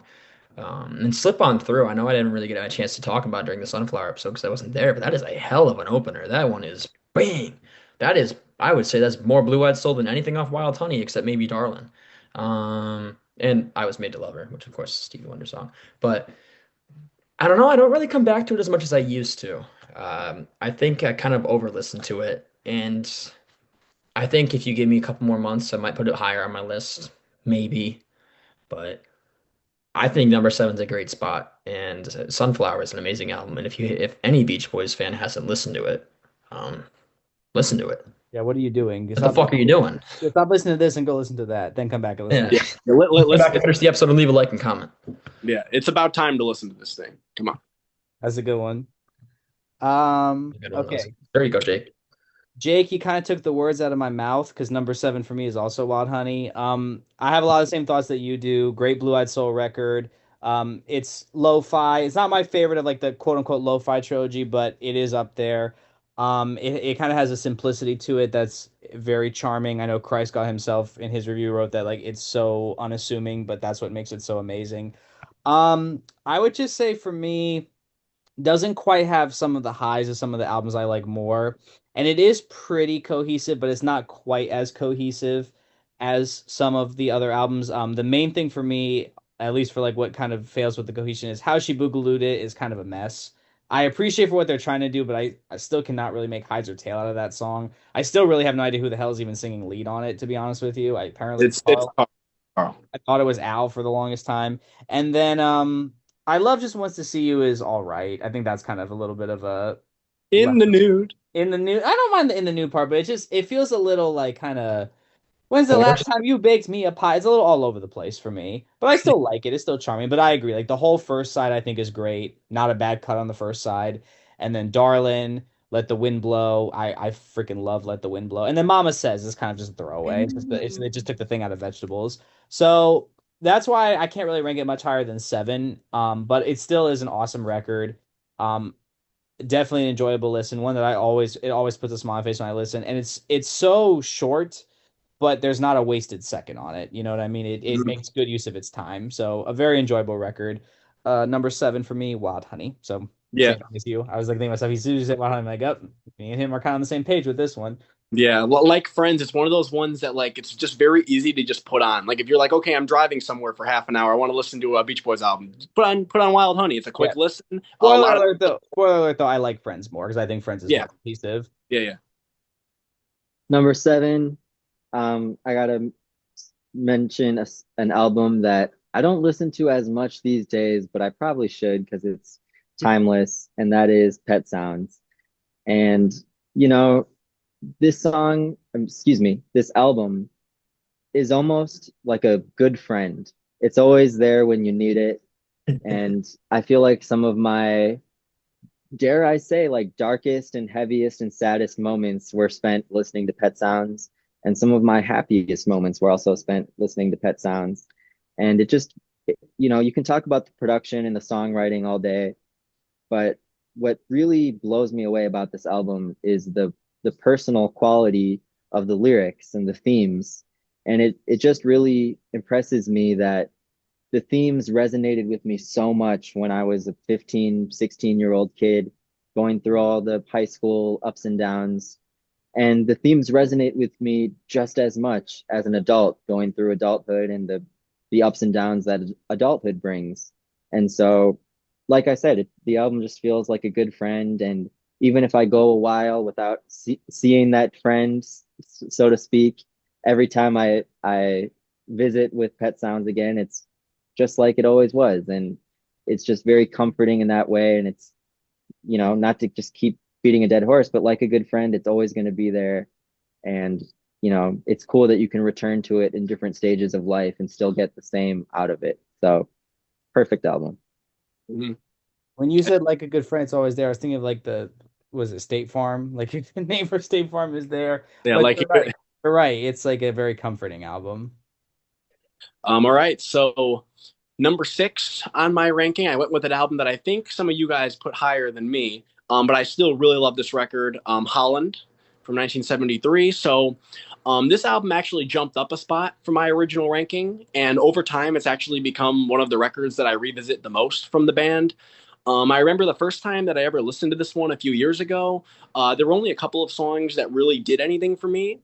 And Slip On Through, I know I didn't really get a chance to talk about during the Sunflower episode because I wasn't there, but that is a hell of an opener. That one is bang. That is, I would say that's more Blue Eyed Soul than anything off Wild Honey except maybe Darlin'. And I Was Made to Love Her, which of course is a Stevie Wonder song. But I don't know, I don't really come back to it as much as I used to. I think I kind of over listened to it, and I think if you give me a couple more months, I might put it higher on my list, maybe. But I think number 7's a great spot, and Sunflower is an amazing album. And if any Beach Boys fan hasn't listened to it, um, listen to it. Yeah, what are you doing? What the fuck are you doing? Stop listening to this and go listen to that. Then come back and listen Yeah. to Yeah, it. Come back to finish the episode and leave a like and comment. yeah, it's about time to listen to this thing. Come on. That's a good one. Good one, Liz. Okay. There you go, Jake. Jake, you kind of took the words out of my mouth because number 7 for me is also Wild Honey. I have a lot of the same thoughts that you do. Great Blue Eyed Soul record. It's lo-fi. It's not my favorite of like the quote unquote lo-fi trilogy, but it is up there. It kind of has a simplicity to it that's very charming. I know Christ God himself in his review wrote that like it's so unassuming, but that's what makes it so amazing. I would just say for me doesn't quite have some of the highs of some of the albums I like more. And it is pretty cohesive, but it's not quite as cohesive as some of the other albums. The main thing for me, at least for like what kind of fails with the cohesion, is How She Boogalooed It is kind of a mess. I appreciate for what they're trying to do, but I still cannot really make heads or tail out of that song. I still really have no idea who the hell is even singing lead on it, to be honest with you. I apparently It's Carl. I thought it was Al for the longest time. And then I Love Just Wants to See You is all right. I think that's kind of a little bit of a In the nude. in the new. I don't mind the in the new part, but it feels a little like kind of. When's the last Forced. time you baked me a pie? It's a little all over the place for me, but I still like it. It's still charming. But I agree. Like the whole first side, I think is great. Not a bad cut on the first side, and then Darlin', Let the Wind Blow. I freaking love Let the Wind Blow. And then Mama Says is kind of just a throwaway. It just took the thing out of vegetables. So that's why I can't really rank it much higher than seven. But it still is an awesome record. Um, definitely an enjoyable listen. One that it always puts a smile on my face when I listen, and it's so short but there's not a wasted second on it. You know what I mean? It Mhm. makes good use of its time. So a very enjoyable record. Number seven for me, Wild Honey. So Yeah. same as you. I was like thinking to myself, he's usually said Wild Honey. I'm like, up, me and him are kind of on the same page with this one. Yeah, like Friends, it's one of those ones that like it's just very easy to just put on. Like if you're like, okay, I'm driving somewhere for half an hour, I want to listen to a Beach Boys album. Just put on Wild Honey. It's a Yeah. quick listen. A Spoiler lot of alert though. Spoiler alert though. I like Friends more because I think Friends is yeah, more cohesive. yeah, yeah. Number seven, I gotta mention an album that I don't listen to as much these days, but I probably should because it's timeless, and that is Pet Sounds. And you know, this song, excuse me, this album is almost like a good friend. It's always there when you need it. And I feel like some of my, dare I say, like darkest and heaviest and saddest moments were spent listening to Pet Sounds. And some of my happiest moments were also spent listening to Pet Sounds. And it just, you can talk about the production and the songwriting all day, but what really blows me away about this album is the personal quality of the lyrics and the themes. And it just really impresses me that the themes resonated with me so much when I was a 15, 16-year-old kid going through all the high school ups and downs. And the themes resonate with me just as much as an adult going through adulthood and the ups and downs that adulthood brings. And so, like I said, the album just feels like a good friend. And even if I go a while without seeing that friend, so to speak, every time I visit with Pet Sounds again, it's just like it always was. And it's just very comforting in that way. And it's, not to just keep beating a dead horse, but like a good friend, it's always going to be there. And, it's cool that you can return to it in different stages of life and still get the same out of it. So, perfect album. Mhm. When you said like a good friend, it's always there. I was thinking of like was it State Farm? Like the name for State Farm is there. Yeah, But like you're right. You're right. It's like a very comforting album. all right. So number six on my ranking, I went with an album that I think some of you guys put higher than me. But I still really love this record, Holland from 1973. So this album actually jumped up a spot from my original ranking, and over time, it's actually become one of the records that I revisit the most from the band. I remember the first time that I ever listened to this one a few years ago. There were only a couple of songs that really did anything for me.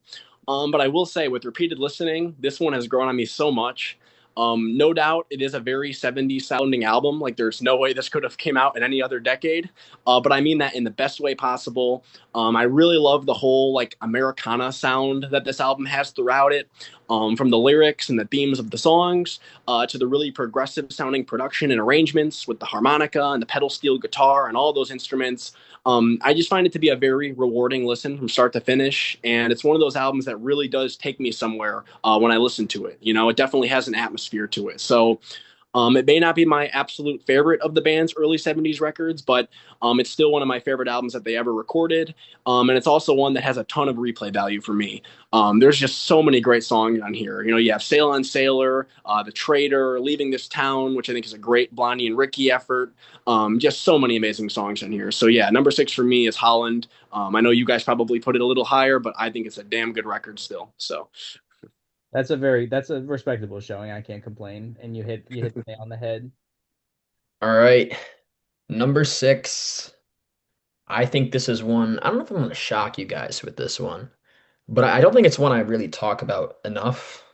But I will say, with repeated listening, this one has grown on me so much. No doubt, it is a very 70s sounding album. Like, there's no way this could have came out in any other decade. But I mean that in the best way possible. I really love the whole like Americana sound that this album has throughout it, from the lyrics and the themes of the songs to the really progressive sounding production and arrangements with the harmonica and the pedal steel guitar and all those instruments. I just find it to be a very rewarding listen from start to finish, and it's one of those albums that really does take me somewhere when I listen to it. It definitely has an atmosphere to it. So it may not be my absolute favorite of the band's early 70s records, but it's still one of my favorite albums that they ever recorded. And it's also one that has a ton of replay value for me. There's just so many great songs on here. You have Sail on Sailor, The Traitor, Leaving This Town, which I think is a great Blondie and Ricky effort. Just so many amazing songs on here. So yeah, number six for me is Holland. I know you guys probably put it a little higher, but I think it's a damn good record still. So That's a respectable showing. I can't complain. And you hit the nail on the head. All right. Number six. I think this is one. I don't know if I'm going to shock you guys with this one, but I don't think it's one I really talk about enough.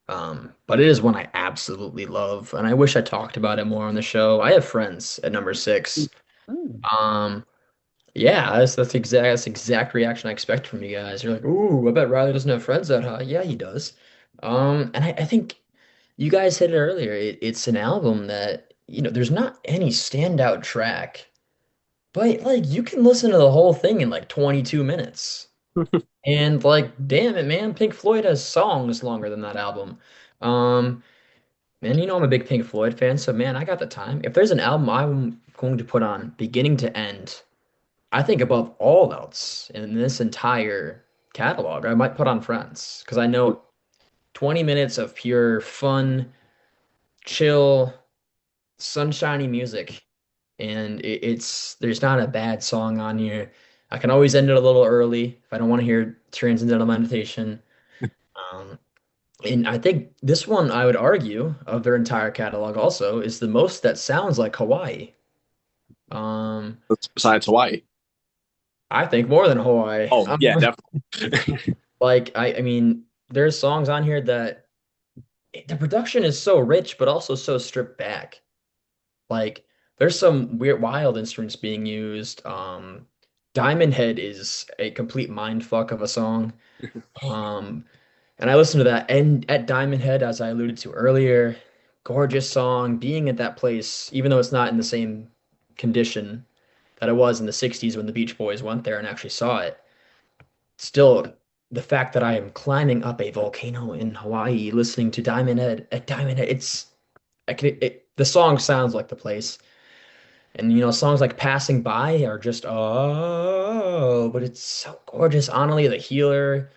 But it is one I absolutely love, and I wish I talked about it more on the show. I have friends at number six. Mm. Um, yeah, that's the exact reaction I expect from you guys. You're like, ooh, I bet Riley doesn't have friends that high. Yeah, he does. And I think you guys said it earlier. It's an album that, there's not any standout track but like you can listen to the whole thing in like 22 minutes. And like, damn it, man, Pink Floyd has songs longer than that album. Um, Man, you know I'm a big Pink Floyd fan, so man, I got the time. If there's an album I'm going to put on beginning to end, I think above all else in this entire catalog, I might put on Friends because I know 20 minutes of pure fun, chill, sunshiny music, and it's there's not a bad song on here. I can always end it a little early if I don't want to hear Transcendental Meditation. Um, And I think this one, I would argue, of their entire catalog also is the most that sounds like Hawaii. Um, Besides Hawaii. I think more than Hawaii. Oh, yeah, definitely. Like I mean, there's songs on here that the production is so rich, but also so stripped back. Like there's some weird, wild instruments being used. Diamond Head is a complete mind fuck of a song. Um, And I listened to that and at Diamond Head, as I alluded to earlier, gorgeous song, being at that place, even though it's not in the same condition that it was in the 60s when the Beach Boys went there and actually saw it. Still, the fact that I am climbing up a volcano in Hawaii, listening to Diamond Head at Diamond Head, the song sounds like the place. And songs like Passing By are just but it's so gorgeous. Honestly, the Healer.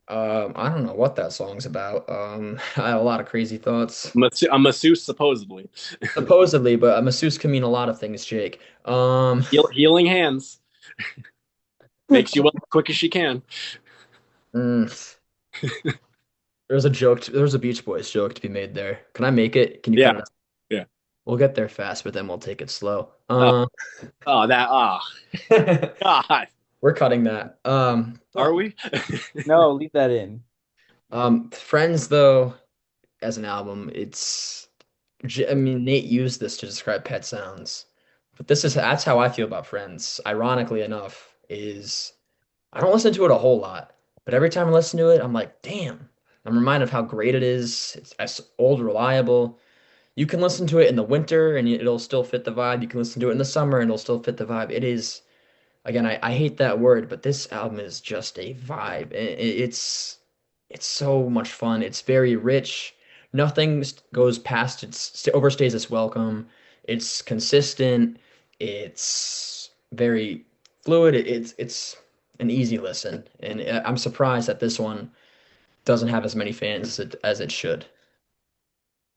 I don't know what that song's about. I have a lot of crazy thoughts. A masseuse, supposedly. Supposedly, but a masseuse can mean a lot of things, Jake. Healing hands makes you well as quick as she can. mm, there's a Beach Boys joke to be made there. Can I make it? Can you cut Yeah, it out? yeah. We'll get there fast, but then we'll take it slow. Oh, God. We're cutting that. Are we? No, leave that in. Friends, though, as an album, I mean, Nate used this to describe Pet Sounds, but that's how I feel about Friends. Ironically enough, is I don't listen to it a whole lot, but every time I listen to it, I'm like, damn. I'm reminded of how great it is. It's old, reliable. You can listen to it in the winter and it'll still fit the vibe. You can listen to it in the summer and it'll still fit the vibe. It is, again, I hate that word, but this album is just a vibe. It's so much fun. It's very rich. Nothing goes past overstays its welcome. It's consistent. It's very fluid. It's an easy listen, and I'm surprised that this one doesn't have as many fans as it should.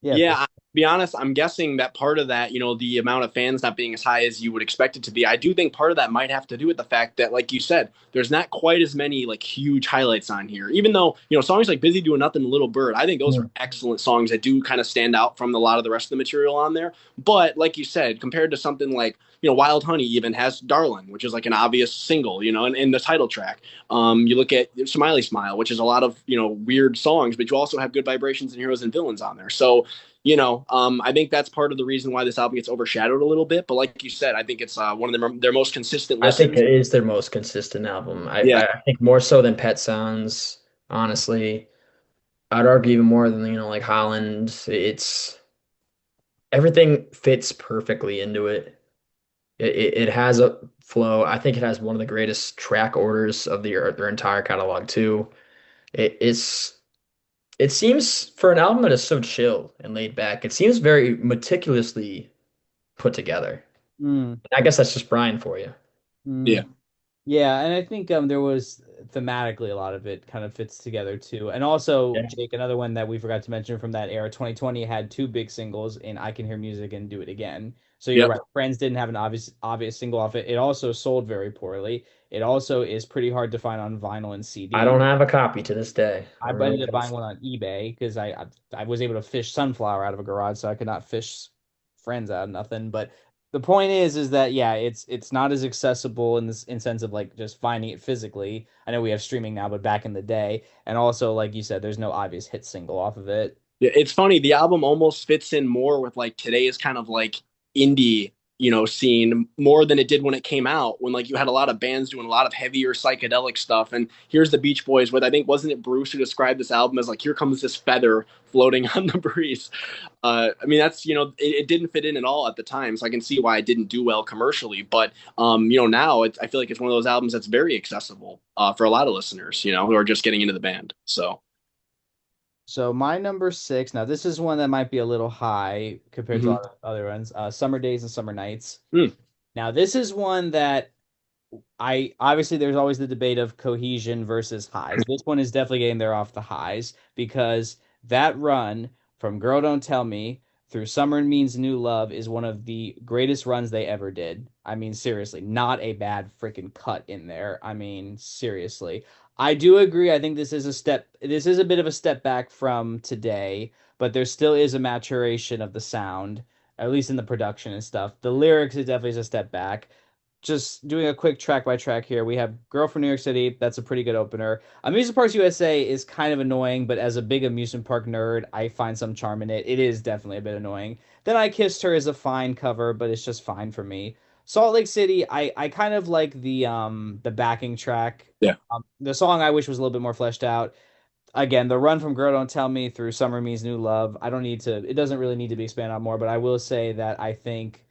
Yeah, Yeah, to be honest, I'm guessing that part of that, the amount of fans not being as high as you would expect it to be, I do think part of that might have to do with the fact that, like you said, there's not quite as many like huge highlights on here. Even though, songs like Busy Doing Nothing, Little Bird, I think those are Mm. excellent songs that do kind of stand out from a lot of the rest of the material on there. But like you said, compared to something like, Wild Honey even has Darlin', which is like an obvious single, in the title track. You look at Smiley Smile, which is a lot of, weird songs, but you also have Good Vibrations and Heroes and Villains on there. So, I think that's part of the reason why this album gets overshadowed a little bit. But like you said, I think it's one of their most consistent I think listens. it is their most consistent album. I, Yeah, I think more so than Pet Sounds, honestly. I'd argue even more than, like Holland. It's everything fits perfectly into it. It has a flow. I think it has one of the greatest track orders of their entire catalog too. It seems for an album that is so chill and laid back, it seems very meticulously put together. mm, I guess that's just Brian for you. yeah, mm. Yeah, and I think there was thematically a lot of it kind of fits together too. And also, Yeah. Jake, another one that we forgot to mention from that era, 2020 had two big singles in I Can Hear Music and Do It Again. So you're yep. right. Friends didn't have an obvious single off it. It also sold very poorly. It also is pretty hard to find on vinyl and I CD. don't have a copy to this day. I I really ended up buying don't. one on eBay because I was able to fish Sunflower out of a garage, so I could not fish Friends out of nothing. But the point is that yeah, it's not as accessible in sense of like just finding it physically. I know we have streaming now, but back in the day, and also like you said, there's no obvious hit single off of it. Yeah, it's funny. The album almost fits in more with like today's kind of like indie scene more than it did when it came out, when like you had a lot of bands doing a lot of heavier psychedelic stuff. And here's the Beach Boys with, I think, wasn't it Bruce who described this album as like, here comes this feather floating on the breeze. I mean, that's, it didn't fit in at all at the time. So I can see why it didn't do well commercially. But, now I feel like it's one of those albums that's very accessible for a lot of listeners, who are just getting into the band. So my number six, now this is one that might be a little high compared to a Mhm. lot of other ones. Summer Days and Summer Nights. Hmm. Now this is one that I obviously there's always the debate of cohesion versus highs. This one is definitely getting there off the highs because that run from Girl Don't Tell Me through Summer Means New Love is one of the greatest runs they ever did. I mean, seriously, not a bad freaking cut in there. I mean, seriously. I do agree. I think this is a bit of a step back from today, but there still is a maturation of the sound, at least in the production and stuff. The lyrics is definitely a step back. Just doing a quick track by track here. We have Girl from New York City. That's a pretty good opener. Amusement Parks USA is kind of annoying, but as a big amusement park nerd, I find some charm in it. It is definitely a bit annoying. Then I Kissed Her is a fine cover, but it's just fine for me. Salt Lake City, I kind of like the backing track. Yeah. The song I wish was a little bit more fleshed out. Again, the run from Girl Don't Tell Me through Summer Means New Love. I don't need to. It doesn't really need to be expanded on more, but I will say that I think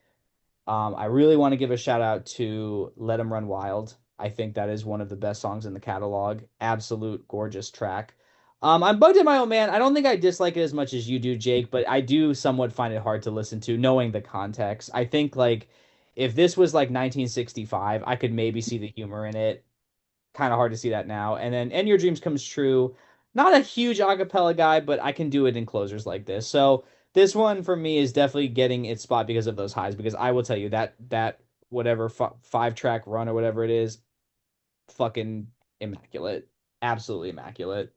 I really want to give a shout out to Let 'Em Run Wild. I think that is one of the best songs in the catalog. Absolute gorgeous track. I'm bugged at my own man. I don't think I dislike it as much as you do, Jake, but I do somewhat find it hard to listen to, knowing the context. I think like if this was like 1965, I could maybe see the humor in it. Kind of hard to see that now. And then And Your Dreams Comes True. Not a huge acapella guy, but I can do it in closers like this. So this one for me is definitely getting its spot because of those highs. Because I will tell you that whatever five track run or whatever it is, fucking immaculate, absolutely immaculate.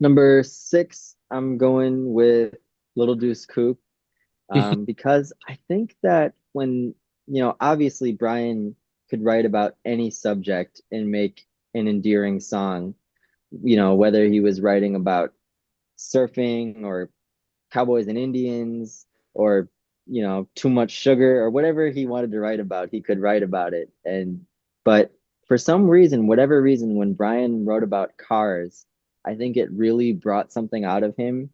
Number six, I'm going with Little Deuce Coupe, because I think that when, obviously Brian could write about any subject and make an endearing song, whether he was writing about surfing or cowboys and Indians or, too much sugar or whatever he wanted to write about, he could write about it. But for some reason, whatever reason, when Brian wrote about cars, I think it really brought something out of him.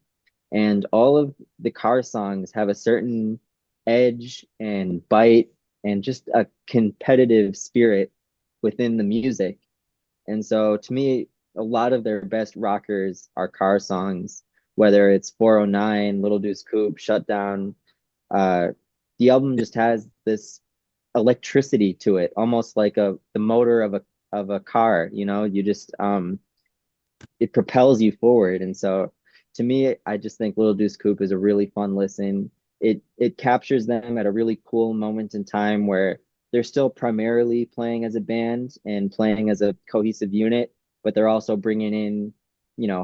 And all of the car songs have a certain edge and bite and just a competitive spirit within the music. And so to me, a lot of their best rockers are car songs, whether it's 409, Little Deuce Coupe, Shutdown. Uh, the album just has this electricity to it, almost like the motor of a car, you just it propels you forward. And so to me, I just think Little Deuce Coupe is a really fun listen. It captures them at a really cool moment in time where they're still primarily playing as a band and playing as a cohesive unit, but they're also bringing in,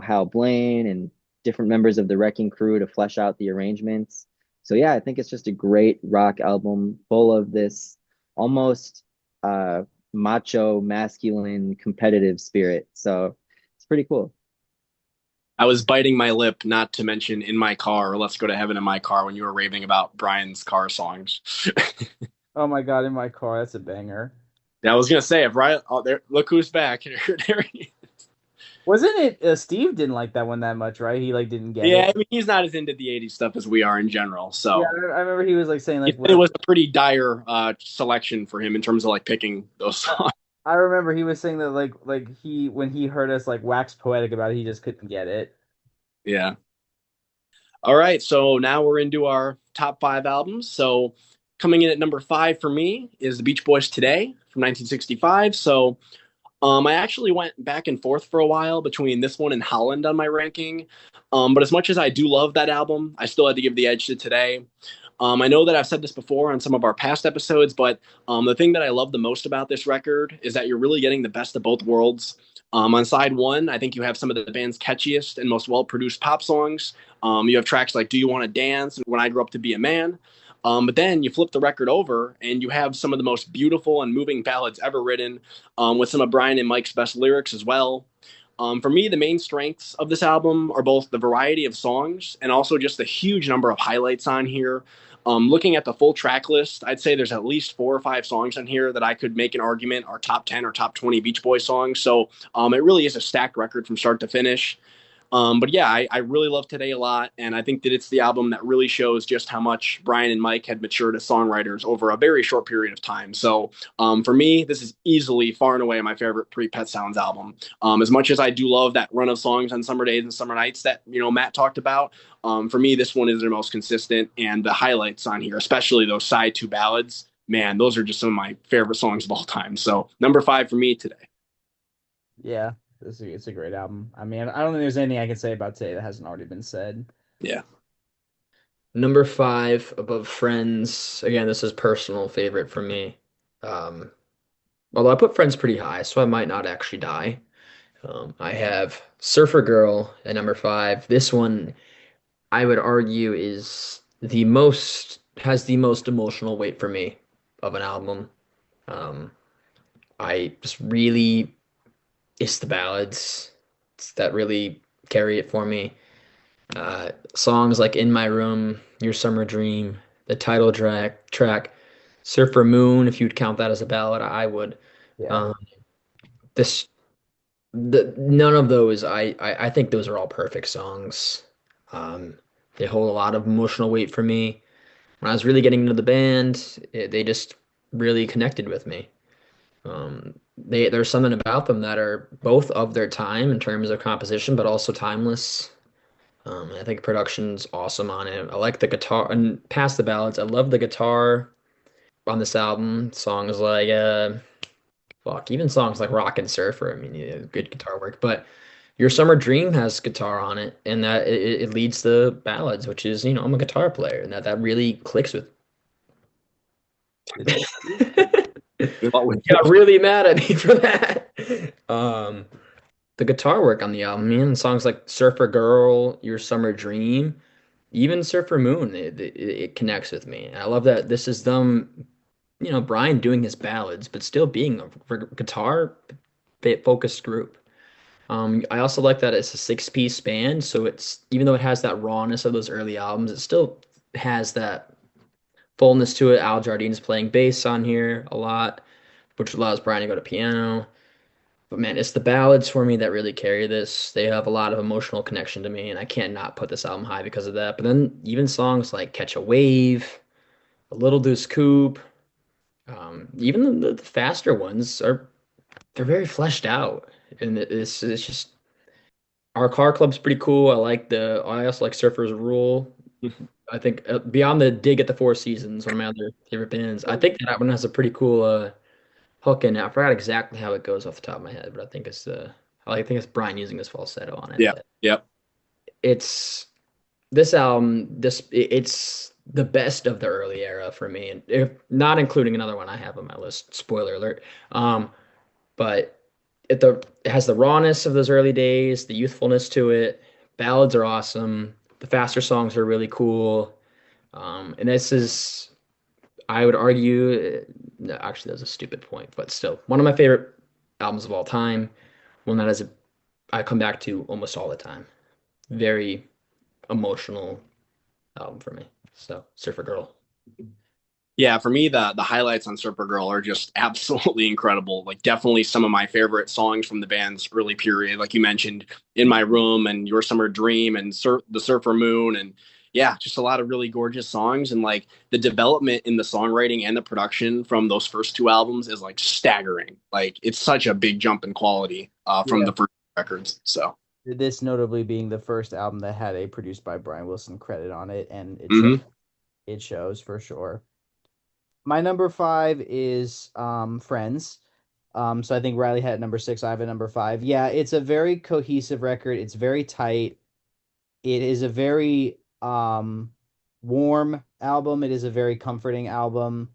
Hal Blaine and different members of the Wrecking Crew to flesh out the arrangements. So yeah, I think it's just a great rock album full of this almost macho, masculine, competitive spirit. So it's pretty cool. I was biting my lip not to mention In My Car or Let's Go to Heaven in My Car when you were raving about Brian's car songs. Oh my God, in my car, that's a banger. Yeah, I was gonna say, if Brian, oh, there, look who's back. There he is. Wasn't it? Steve didn't like that one that much, right? He like didn't get Yeah, it. I mean, he's not as into the '80s stuff as we are in general. Yeah, So I remember he was like saying like it what was a pretty dire selection for him in terms of like picking those songs. I remember he was saying that like he when he heard us like wax poetic about it, he just couldn't get it. Yeah. All right, so now we're into our top five albums. So coming in at number five for me is the Beach Boys Today from 1965. So I actually went back and forth for a while between this one and Holland on my ranking. But as much as I do love that album, I still had to give the edge to Today. I know that I've said this before on some of our past episodes, but the thing that I love the most about this record is that you're really getting the best of both worlds. On side one, I think you have some of the band's catchiest and most well produced pop songs. You have tracks like Do You Want to Dance and When I Grew Up to Be a Man. But then you flip the record over and you have some of the most beautiful and moving ballads ever written, with some of Brian and Mike's best lyrics as well. For me, the main strengths of this album are both the variety of songs and also just the huge number of highlights on here. Looking at the full track list, I'd say there's at least 4 or 5 songs on here that I could make an argument are top 10 or top 20 Beach Boys songs. So it really is a stacked record from start to finish. But yeah, I really love Today a lot, and I think that it's the album that really shows just how much Brian and Mike had matured as songwriters over a very short period of time. So for me, this is easily far and away my favorite pre-Pet Sounds album. As much as I do love that run of songs on summer days and summer nights that Matt talked about, for me this one is the most consistent, and the highlights on here, especially those side 2 ballads, man, those are just some of my favorite songs of all time. So number 5 for me today. Yeah, it's a great album. I mean, I don't think there's anything I can say about today that hasn't already been said. Yeah. Number five above Friends. Again, this is personal favorite for me. Um, Although I put Friends pretty high, so I might not actually die. I have Surfer Girl at number five. This one, I would argue, has the most emotional weight for me of an album. Um, I just really, it's the ballads that really carry it for me. Songs like In My Room, Your Summer Dream, the title track, Surfer Moon, if you'd count that as a ballad, I would. Yeah. Um, this none of those I think those are all perfect songs. Um, they hold a lot of emotional weight for me. When I was really getting into the band, they just really connected with me. There's something about them that are both of their time in terms of composition, but also timeless. I think production's awesome on it. I like the guitar and past the ballads. I love the guitar on this album. Songs like even songs like Rock and Surfer. I mean, yeah, good guitar work. But Your Summer Dream has guitar on it, and that it leads the ballads, which is, I'm a guitar player, and that really clicks with. Got really mad at me for that. Um, the guitar work on the album, man, songs like Surfer Girl, Your Summer Dream, even Surfer Moon, it connects with me. I love that this is them, Brian doing his ballads, but still being a guitar focused group. I also like that it's a six-piece band, so it's even though it has that rawness of those early albums, it still has that fullness to it. Al Jardine's playing bass on here a lot, which allows Brian to go to piano. But man, it's the ballads for me that really carry this. They have a lot of emotional connection to me, and I can't not put this album high because of that. But then even songs like Catch a Wave, A Little Deuce Coupe, even the faster ones they're very fleshed out. And it's just our car club's pretty cool. I also like Surfer's Rule. I think beyond the dig at the Four Seasons, one of my other favorite bands. I think that one has a pretty cool hook in it. I forgot exactly how it goes off the top of my head, but I think it's Brian using his falsetto on it. Yeah. But Yep. it's this album, it's the best of the early era for me, and if not including another one I have on my list. Spoiler alert. But it has the rawness of those early days, the youthfulness to it. Ballads are awesome. The faster songs are really cool. And this is, I would argue, no, actually, that's a stupid point, but still, one of my favorite albums of all time. One that I come back to almost all the time. Very emotional album for me. So, Surfer Girl. Yeah, for me, the highlights on Supergirl are just absolutely incredible. Like, definitely some of my favorite songs from the band's early period. Like you mentioned, "In My Room" and "Your Summer Dream" and "The Surfer Moon," and yeah, just a lot of really gorgeous songs. And like the development in the songwriting and the production from those first 2 albums is like staggering. Like, it's such a big jump in quality from Yeah. the first records. So, This notably being the first album that had a produced by Brian Wilson credit on it, and mhm. it shows for sure. My number five is Friends. So I think Riley had number six. I have a number five. Yeah, it's a very cohesive record. It's very tight. It is a very warm album. It is a very comforting album.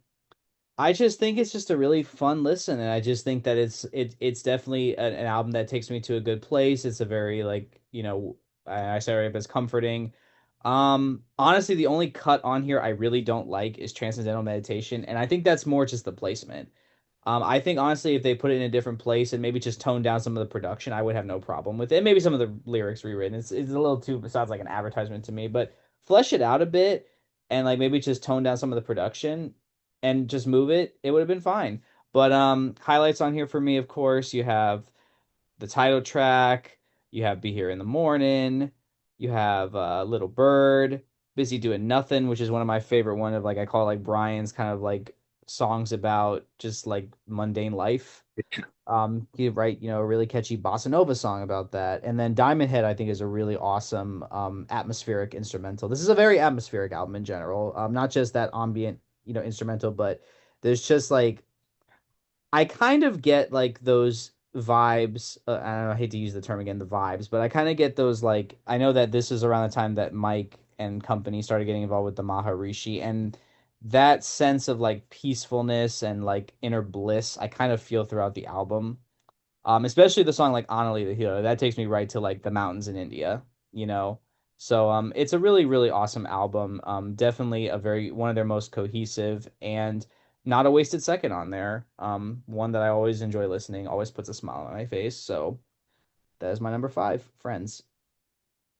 I just think it's just a really fun listen, and I just think that it's definitely an album that takes me to a good place. It's a very like I say it, but it's comforting. Honestly, the only cut on here I really don't like is Transcendental Meditation, and I think that's more just the placement. I think honestly, if they put it in a different place and maybe just tone down some of the production, I would have no problem with it. Maybe some of the lyrics rewritten. It's a little too, it sounds like an advertisement to me, but flesh it out a bit. and like maybe just tone down some of the production and just move it, it would have been fine. But highlights on here for me, of course, you have the title track, you have Be Here in the Morning, you have Little Bird, Busy Doing Nothing, which is one of my favorite one of like I call it like Brian's kind of like songs about just like mundane life. He write, a really catchy bossa nova song about that. And then Diamond Head, I think, is a really awesome atmospheric instrumental. This is a very atmospheric album in general. Not just that ambient, instrumental, but there's just like I kind of get like those vibes. I don't know, I hate to use the term again, the vibes, but I kind of get those like I know that this is around the time that Mike and company started getting involved with the Maharishi, and that sense of like peacefulness and like inner bliss I kind of feel throughout the album. Especially the song like Anali the Hero, that takes me right to like the mountains in India, you know. So it's a really, really awesome album. Definitely a very one of their most cohesive and not a wasted second on there. One that I always enjoy listening, always puts a smile on my face. So that is my number five, Friends.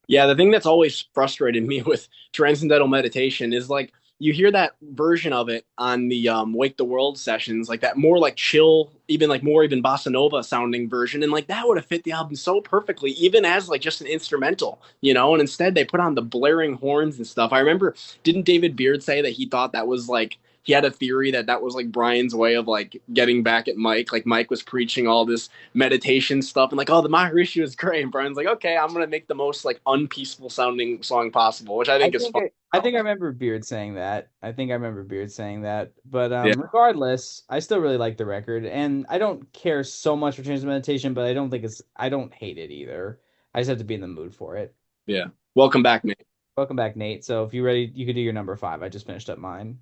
Yeah, the thing that's always frustrated me with transcendental meditation is like you hear that version of it on the Wake the World sessions, like that more like chill, even like more even bossa nova sounding version, and like that would have fit the album so perfectly, even as like just an instrumental, you know. And instead they put on the blaring horns and stuff. I remember, didn't David Beard say that he thought that was like he had a theory that that was like Brian's way of like getting back at Mike, like Mike was preaching all this meditation stuff and like, oh, the Maharishi is great. And Brian's like, okay, I'm gonna make the most like unpeaceful sounding song possible, which I I think is think fun. I think I remember Beard saying that. I think I remember Beard saying that. But Yeah, regardless, I still really like the record, and I don't care so much for Change Meditation, but I don't hate it either. I just have to be in the mood for it. yeah. Welcome back, Nate. Welcome back, Nate. So if you're ready, you could do your number five. I just finished up mine.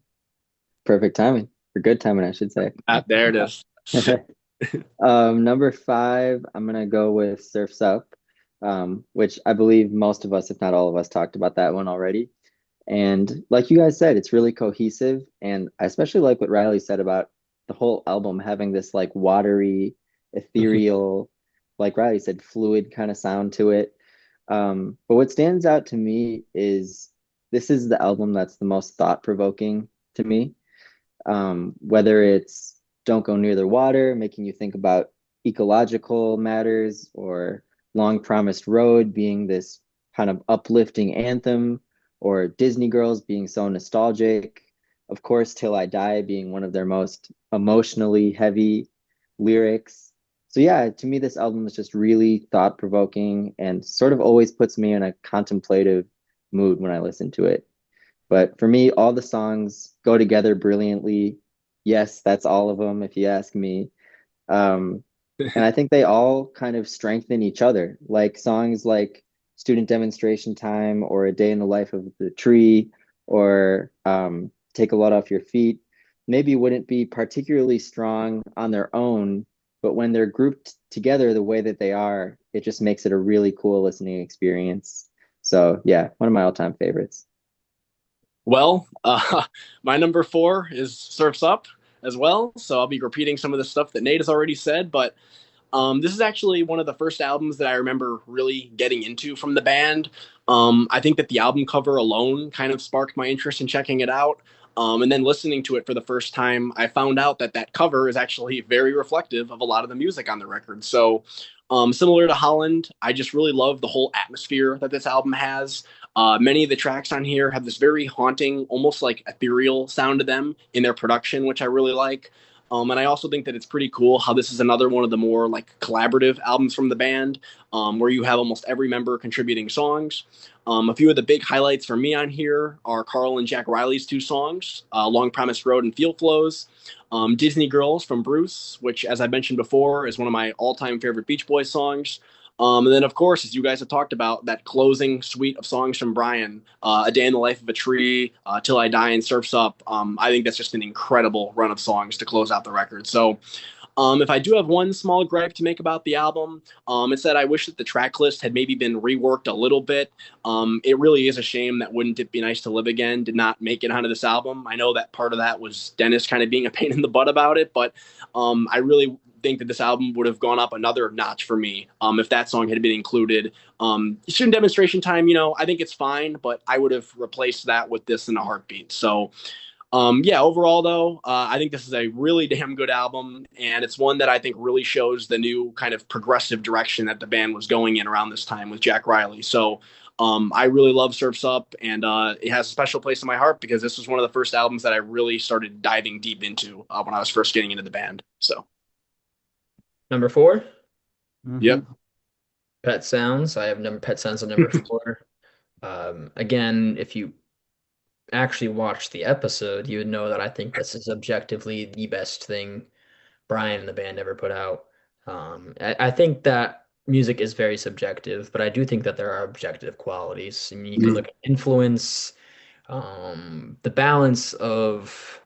Perfect timing, or good timing, I should say. Ah, there it is. Number five, I'm gonna go with Surf's Up, which I believe most of us, if not all of us, talked about that one already. And like you guys said, it's really cohesive. And I especially like what Riley said about the whole album having this like watery, ethereal, like Riley said, fluid kind of sound to it. But what stands out to me is this is the album that's the most thought-provoking to me. Whether it's Don't Go Near the Water, making you think about ecological matters, or Long Promised Road being this kind of uplifting anthem, or Disney Girls being so nostalgic. Of course, Till I Die being one of their most emotionally heavy lyrics. So, yeah, to me, this album is just really thought provoking and sort of always puts me in a contemplative mood when I listen to it. But for me, all the songs go together brilliantly. Yes, that's all of them, if you ask me. Um, and I think they all kind of strengthen each other. Like songs like Student Demonstration Time, or A Day in the Life of the Tree, or Take a Load Off Your Feet, maybe wouldn't be particularly strong on their own, but when they're grouped together the way that they are, it just makes it a really cool listening experience. So yeah, one of my all-time favorites. Well, my number four is Surfs Up as well. So I'll be repeating some of the stuff that Nate has already said, but this is actually one of the first albums that I remember really getting into from the band. I think that the album cover alone kind of sparked my interest in checking it out. And then listening to it for the first time, I found out that that cover is actually very reflective of a lot of the music on the record. So, similar to Holland, I just really love the whole atmosphere that this album has. Many of the tracks on here have this very haunting, almost like ethereal sound to them in their production, which I really like. And I also think that it's pretty cool how this is another one of the more like collaborative albums from the band, where you have almost every member contributing songs. A few of the big highlights for me on here are Carl and Jack Riley's two songs, Long Promised Road and Field Flows. Disney Girls from Bruce, which, as I mentioned before, is one of my all-time favorite Beach Boys songs. And then, of course, as you guys have talked about, that closing suite of songs from Brian, A Day in the Life of a Tree, Till I Die, and Surfs Up. I think that's just an incredible run of songs to close out the record. So, if I do have one small gripe to make about the album, it's that I wish that the track list had maybe been reworked a little bit. It really is a shame that Wouldn't It Be Nice to Live Again did not make it onto this album. I know that part of that was Dennis kind of being a pain in the butt about it, but I really think that this album would have gone up another notch for me if that song had been included. Student Demonstration Time, I think it's fine, but I would have replaced that with this in a heartbeat. So yeah, overall though, I think this is a really damn good album, and it's one that I think really shows the new kind of progressive direction that the band was going in around this time with Jack Riley. So I really love Surfs Up, and it has a special place in my heart because this was one of the first albums that I really started diving deep into when I was first getting into the band. So, Number four, yep. Mhm. Pet Sounds. I have number Pet Sounds at number four. Again, if you actually watched the episode, you would know that I think this is objectively the best thing Brian and the band ever put out. I think that music is very subjective, but I do think that there are objective qualities. I mean, you could look at influence, the balance of,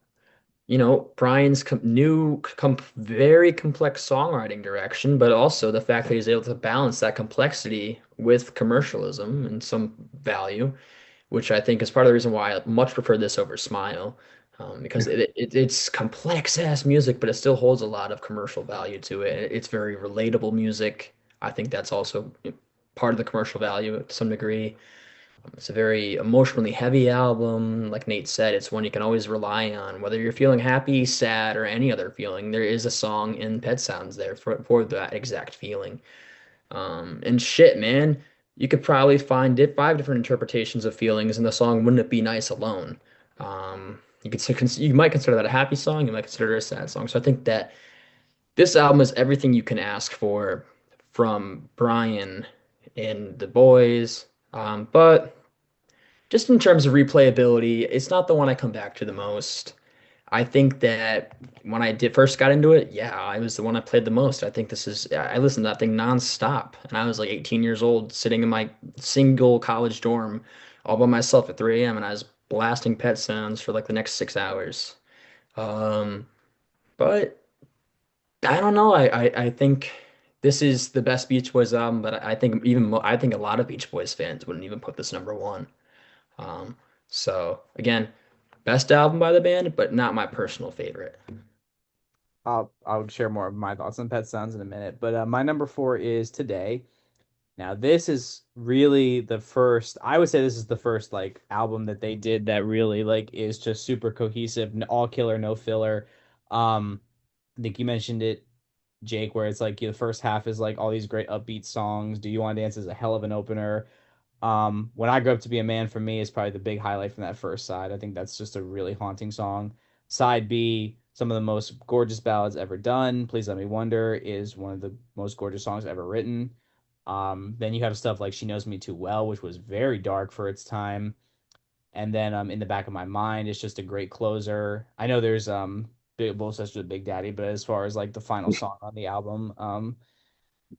Brian's very complex songwriting direction, but also the fact that he's able to balance that complexity with commercialism and some value, which I think is part of the reason why I much prefer this over Smile, because it's complex ass music, but it still holds a lot of commercial value to it. It's very relatable music. I think that's also part of the commercial value to some degree. It's a very emotionally heavy album. Like Nate said, it's one you can always rely on, whether you're feeling happy, sad, or any other feeling. There is a song in Pet Sounds there for that exact feeling. And shit, man, you could probably find it five different interpretations of feelings in the song "Wouldn't It Be Nice Alone." You might consider that a happy song, you might consider it a sad song. So I think that this album is everything you can ask for from Brian and the boys. But just in terms of replayability, it's not the one I come back to the most. I think that when I did first got into it, yeah, I was the one I played the most. I listened to that thing nonstop, and I was like 18 years old, sitting in my single college dorm all by myself at 3 a.m. and I was blasting Pet Sounds for like the next 6 hours. Um, but I don't know. I think this is the best Beach Boys album, but I think I think a lot of Beach Boys fans wouldn't even put this number one. Um, so again, best album by the band, but not my personal favorite. I'll share more of my thoughts on Pet Sounds in a minute, but my number four is Today. Now, this is really the first, I would say this is the first like album that they did that really like is just super cohesive, all killer, no filler. I think you mentioned it, Jake, where it's like the first half is like all these great upbeat songs. Do You Want to Dance is a hell of an opener. When I Grew Up to Be a Man for me is probably the big highlight from that first side. I think that's just a really haunting song. Side B, some of the most gorgeous ballads ever done. Please Let Me Wonder is one of the most gorgeous songs ever written. Then you have stuff like She Knows Me Too Well, which was very dark for its time. And then In the Back of My Mind, it's just a great closer. I know there's Big Bull Such a Big Daddy, but as far as like the final song on the album,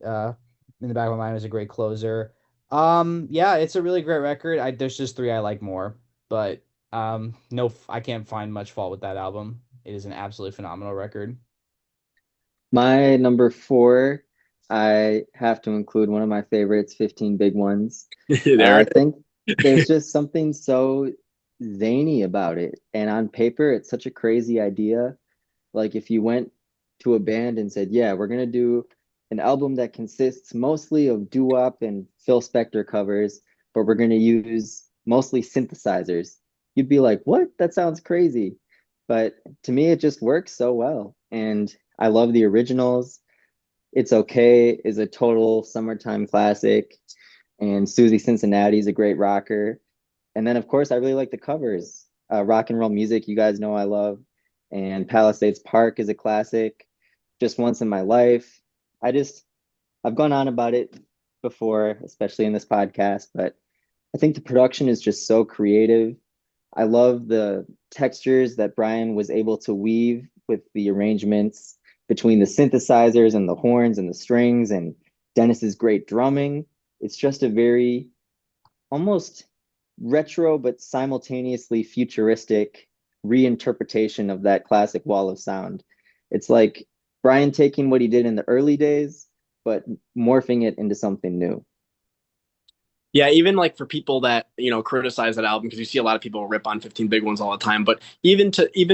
uh In the Back of My Mind is a great closer. Yeah, it's a really great record. There's just three I like more, but no, I can't find much fault with that album. It is an absolutely phenomenal record. My number four, I have to include one of my favorites, 15 Big Ones. There I it think there's is. just something so zany about it. And on paper, it's such a crazy idea. Like if you went to a band and said, "Yeah, we're gonna do an album that consists mostly of doo-wop and Phil Spector covers, but we're gonna use mostly synthesizers," you'd be like, "What? That sounds crazy." But to me, it just works so well. And I love the originals. It's Okay is a total summertime classic, and Susie Cincinnati is a great rocker. And then, of course, I really like the covers. Rock and roll music, you guys know I love. And Palisades Park is a classic. Just Once in My Life. I just, I've gone on about it before, especially in this podcast, but I think the production is just so creative. I love the textures that Brian was able to weave with the arrangements between the synthesizers and the horns and the strings and Dennis's great drumming. It's just a very almost retro but simultaneously futuristic reinterpretation of that classic wall of sound. It's like Brian taking what he did in the early days, but morphing it into something new. Yeah, even like for people that, criticize that album, because you see a lot of people rip on 15 Big Ones all the time, but even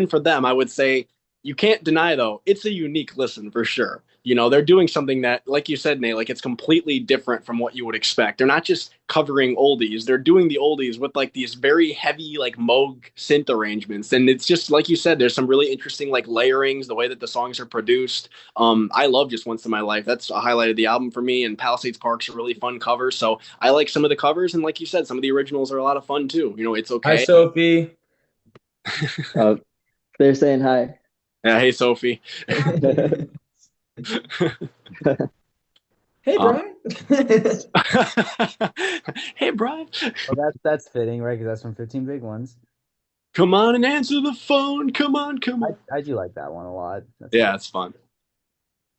for them, I would say you can't deny though, it's a unique listen for sure. You know, they're doing something that, like you said, Nate, like it's completely different from what you would expect. They're not just covering oldies; they're doing the oldies with like these very heavy, like Moog synth arrangements, and it's just like you said. There's some really interesting like layerings, the way that the songs are produced. I love Just Once in My Life. That's a highlight of the album for me. And Palisades Park's a really fun cover. So I like some of the covers, and like you said, some of the originals are a lot of fun too. You know, It's Hi, Okay. Sophie. Oh, they're saying hi. Yeah, hey Sophie. Hey, Um, Brian. hey Brian, Well, that's fitting, right? Because that's from 15 Big Ones. come on and answer the phone. Come on, come I on. I do like that one a lot. That's a Yeah, good. it's fun.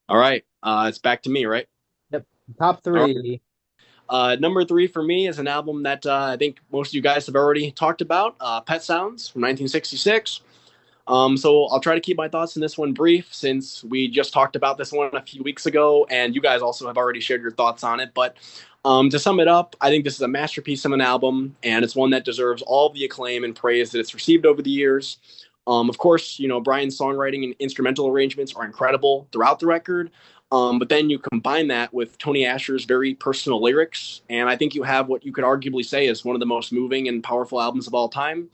All right, it's back to me, right? Yep. Top All right. three. Number three for me is an album that I think most of you guys have already talked about. Pet Sounds from 1966. So I'll try to keep my thoughts in this one brief since we just talked about this one a few weeks ago, and you guys also have already shared your thoughts on it. But to sum it up, I think this is a masterpiece of an album, and it's one that deserves all the acclaim and praise that it's received over the years. Of course, you know, Brian's songwriting and instrumental arrangements are incredible throughout the record. But then you combine that with Tony Asher's very personal lyrics, and I think you have what you could arguably say is one of the most moving and powerful albums of all time.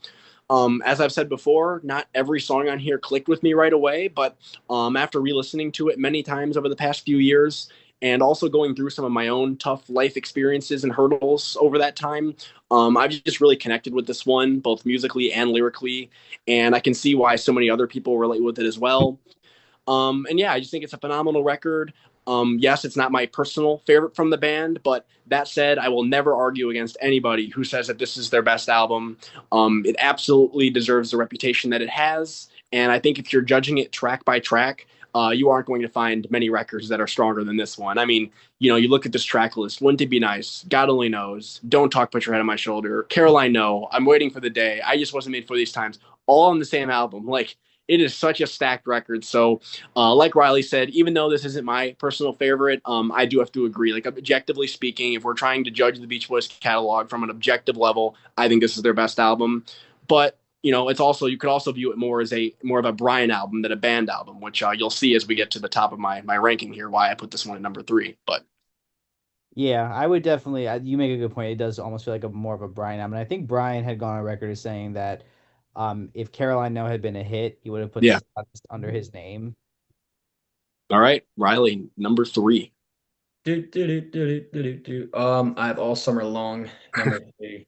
As I've said before, not every song on here clicked with me right away, but after re-listening to it many times over the past few years, and also going through some of my own tough life experiences and hurdles over that time, I've just really connected with this one, both musically and lyrically, and I can see why so many other people relate with it as well. And yeah, I just think it's a phenomenal record. Yes, it's not my personal favorite from the band, but that said, I will never argue against anybody who says that this is their best album. It absolutely deserves the reputation that it has. And I think if you're judging it track by track, you aren't going to find many records that are stronger than this one. I mean, you know, you look at this track list, Wouldn't It Be Nice, God Only Knows, Don't Talk, Put Your Head on My Shoulder, Caroline No, I'm Waiting for the Day, I Just Wasn't Made for These Times, all on the same album. Like, it is such a stacked record. So like Riley said, even though this isn't my personal favorite, I do have to agree. Like objectively speaking, if we're trying to judge the Beach Boys catalog from an objective level, I think this is their best album. But you know, it's also you could also view it more as a more of a Brian album than a band album, which you'll see as we get to the top of my ranking here. Why I put this one at number three, but Yeah, I would definitely. You make a good point. It does almost feel like a more of a Brian album. And I think Brian had gone on record as saying that if Caroline No had been a hit, he would have put yeah. this artist under his name. All right, Riley, number three. Do, do, do, do, do, do, do. I have All Summer Long, number three.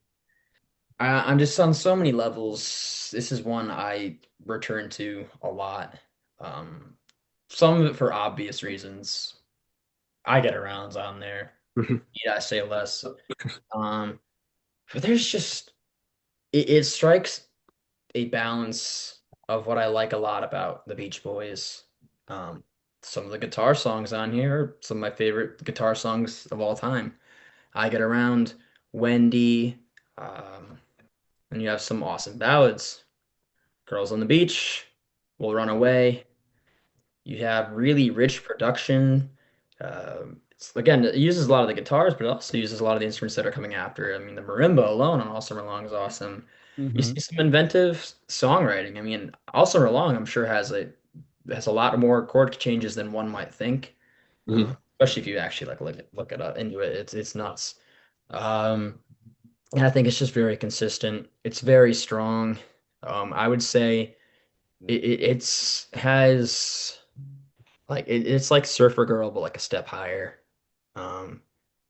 I'm just on so many levels. This is one I return to a lot. Um, some of it for obvious reasons. I get arounds on there. Need I say less? Um, but there's just it strikes a balance of what I like a lot about the Beach Boys. Um, some of the guitar songs on here are some of my favorite guitar songs of all time. I Get Around, Wendy, and you have some awesome ballads. Girls on the Beach, We'll Run Away. You have really rich production. Again, it uses a lot of the guitars, but it also uses a lot of the instruments that are coming after. I mean, the marimba alone on All Summer Long is awesome. You Hmm. see some inventive songwriting. I mean, All Summer Long, I'm sure has a lot more chord changes than one might think. Mhm. Especially if you actually like look it up into it. It's nuts. Um, and I think it's just very consistent. It's very strong. I would say it's has it's like Surfer Girl, but like a step higher, um,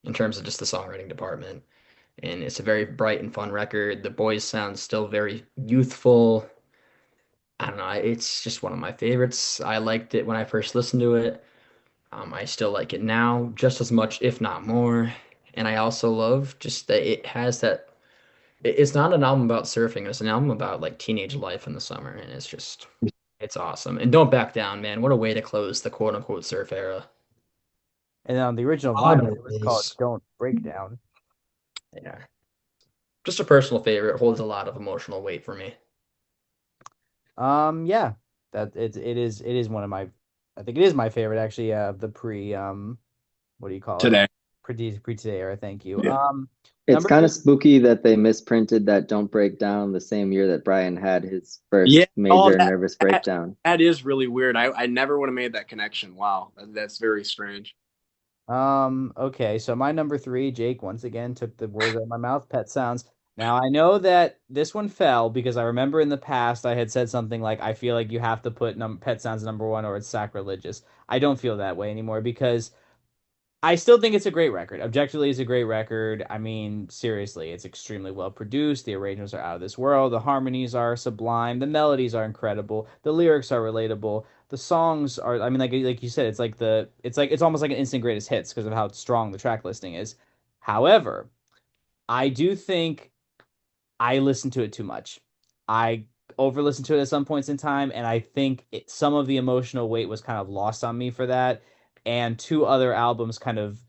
in terms of just the songwriting department. And it's a very bright and fun record. The boys sound still very youthful. I don't know. It's just one of my favorites. I liked it when I first listened to it. I still like it now just as much, if not more. And I also love just that it has that. It's not an album about surfing. It's an album about like teenage life in the summer, and it's awesome. And don't back down, man. What a way to close the quote unquote surf era. And on the original God vinyl, it was called knows. "Don't Break Down." Yeah. Just a personal favorite. It holds a lot of emotional weight for me. Yeah, that it is one of my. I think it is my favorite actually. Of the pre what do you call it? Today. Pre today era. Thank you. Yeah. It's Number kind two. of spooky that they misprinted that "Don't Break Down" the same year that Brian had his Yeah. first Oh, major nervous that breakdown. that is really weird. I never would have made that connection. Wow, that's very strange. Okay, so my number three, Jake once again took the words out of my mouth, Pet Sounds. Now I know that this one fell because I remember in the past I had said something like, I feel like you have to put Pet Sounds number one or it's sacrilegious. I don't feel that way anymore because I still think it's a great record. Objectively, it's a great record. I mean, seriously, it's extremely well produced. The arrangements are out of this world. The harmonies are sublime. The melodies are incredible. The lyrics are relatable. The songs are, I mean, like you said, it's almost like an instant greatest hits because of how strong the track listing is. However, I do think I listen to it too much. I over listened to it at some points in time, and I think some of the emotional weight was kind of lost on me for that. And two other albums kind of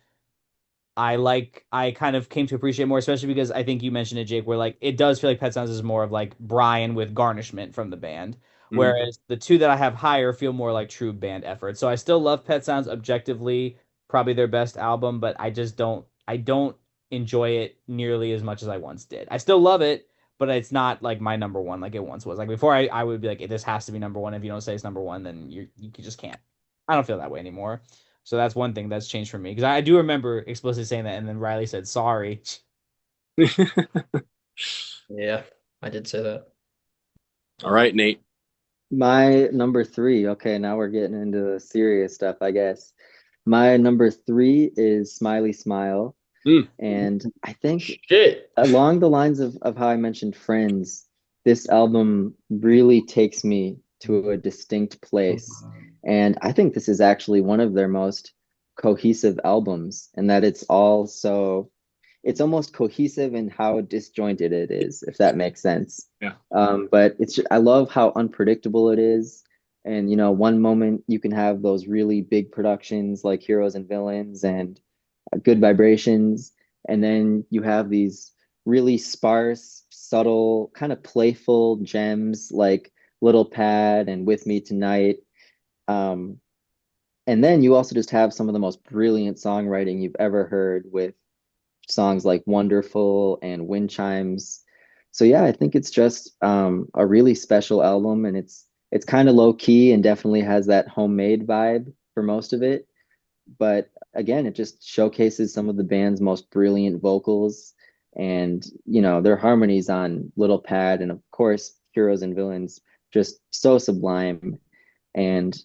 I kind of came to appreciate more, especially because I think you mentioned it, Jake, where like it does feel like Pet Sounds is more of like Brian with garnishment from the band, Mm. whereas the two that I have higher feel more like true band effort. So I still love Pet Sounds objectively, probably their best album, but I don't enjoy it nearly as much as I once did. I still love it, but it's not like my number one like it once was. Like before I would be like, this has to be number one. If you don't say it's number one, then you just can't. I don't feel that way anymore. So that's one thing that's changed for me because I do remember explicitly saying that, and then Riley said sorry. Yeah, I did say that. All right, Nate. My number three, okay, now we're getting into the serious stuff, I guess. My number three is Smiley Smile. Mm. And I think Shit. along the lines of how I mentioned Friends, this album really takes me to a distinct place. And I think this is actually one of their most cohesive albums, and that it's almost cohesive in how disjointed it is, if that makes sense. Yeah. But I love how unpredictable it is. And one moment you can have those really big productions like Heroes and Villains and Good Vibrations, and then you have these really sparse, subtle, kind of playful gems like Little Pad and With Me Tonight. Um, and then you also just have some of the most brilliant songwriting you've ever heard with songs like Wonderful and Wind Chimes. So yeah, I think it's just a really special album, and it's kind of low key and definitely has that homemade vibe for most of it. But again, it just showcases some of the band's most brilliant vocals and their harmonies on Little Pad, and of course Heroes and Villains, just so sublime. And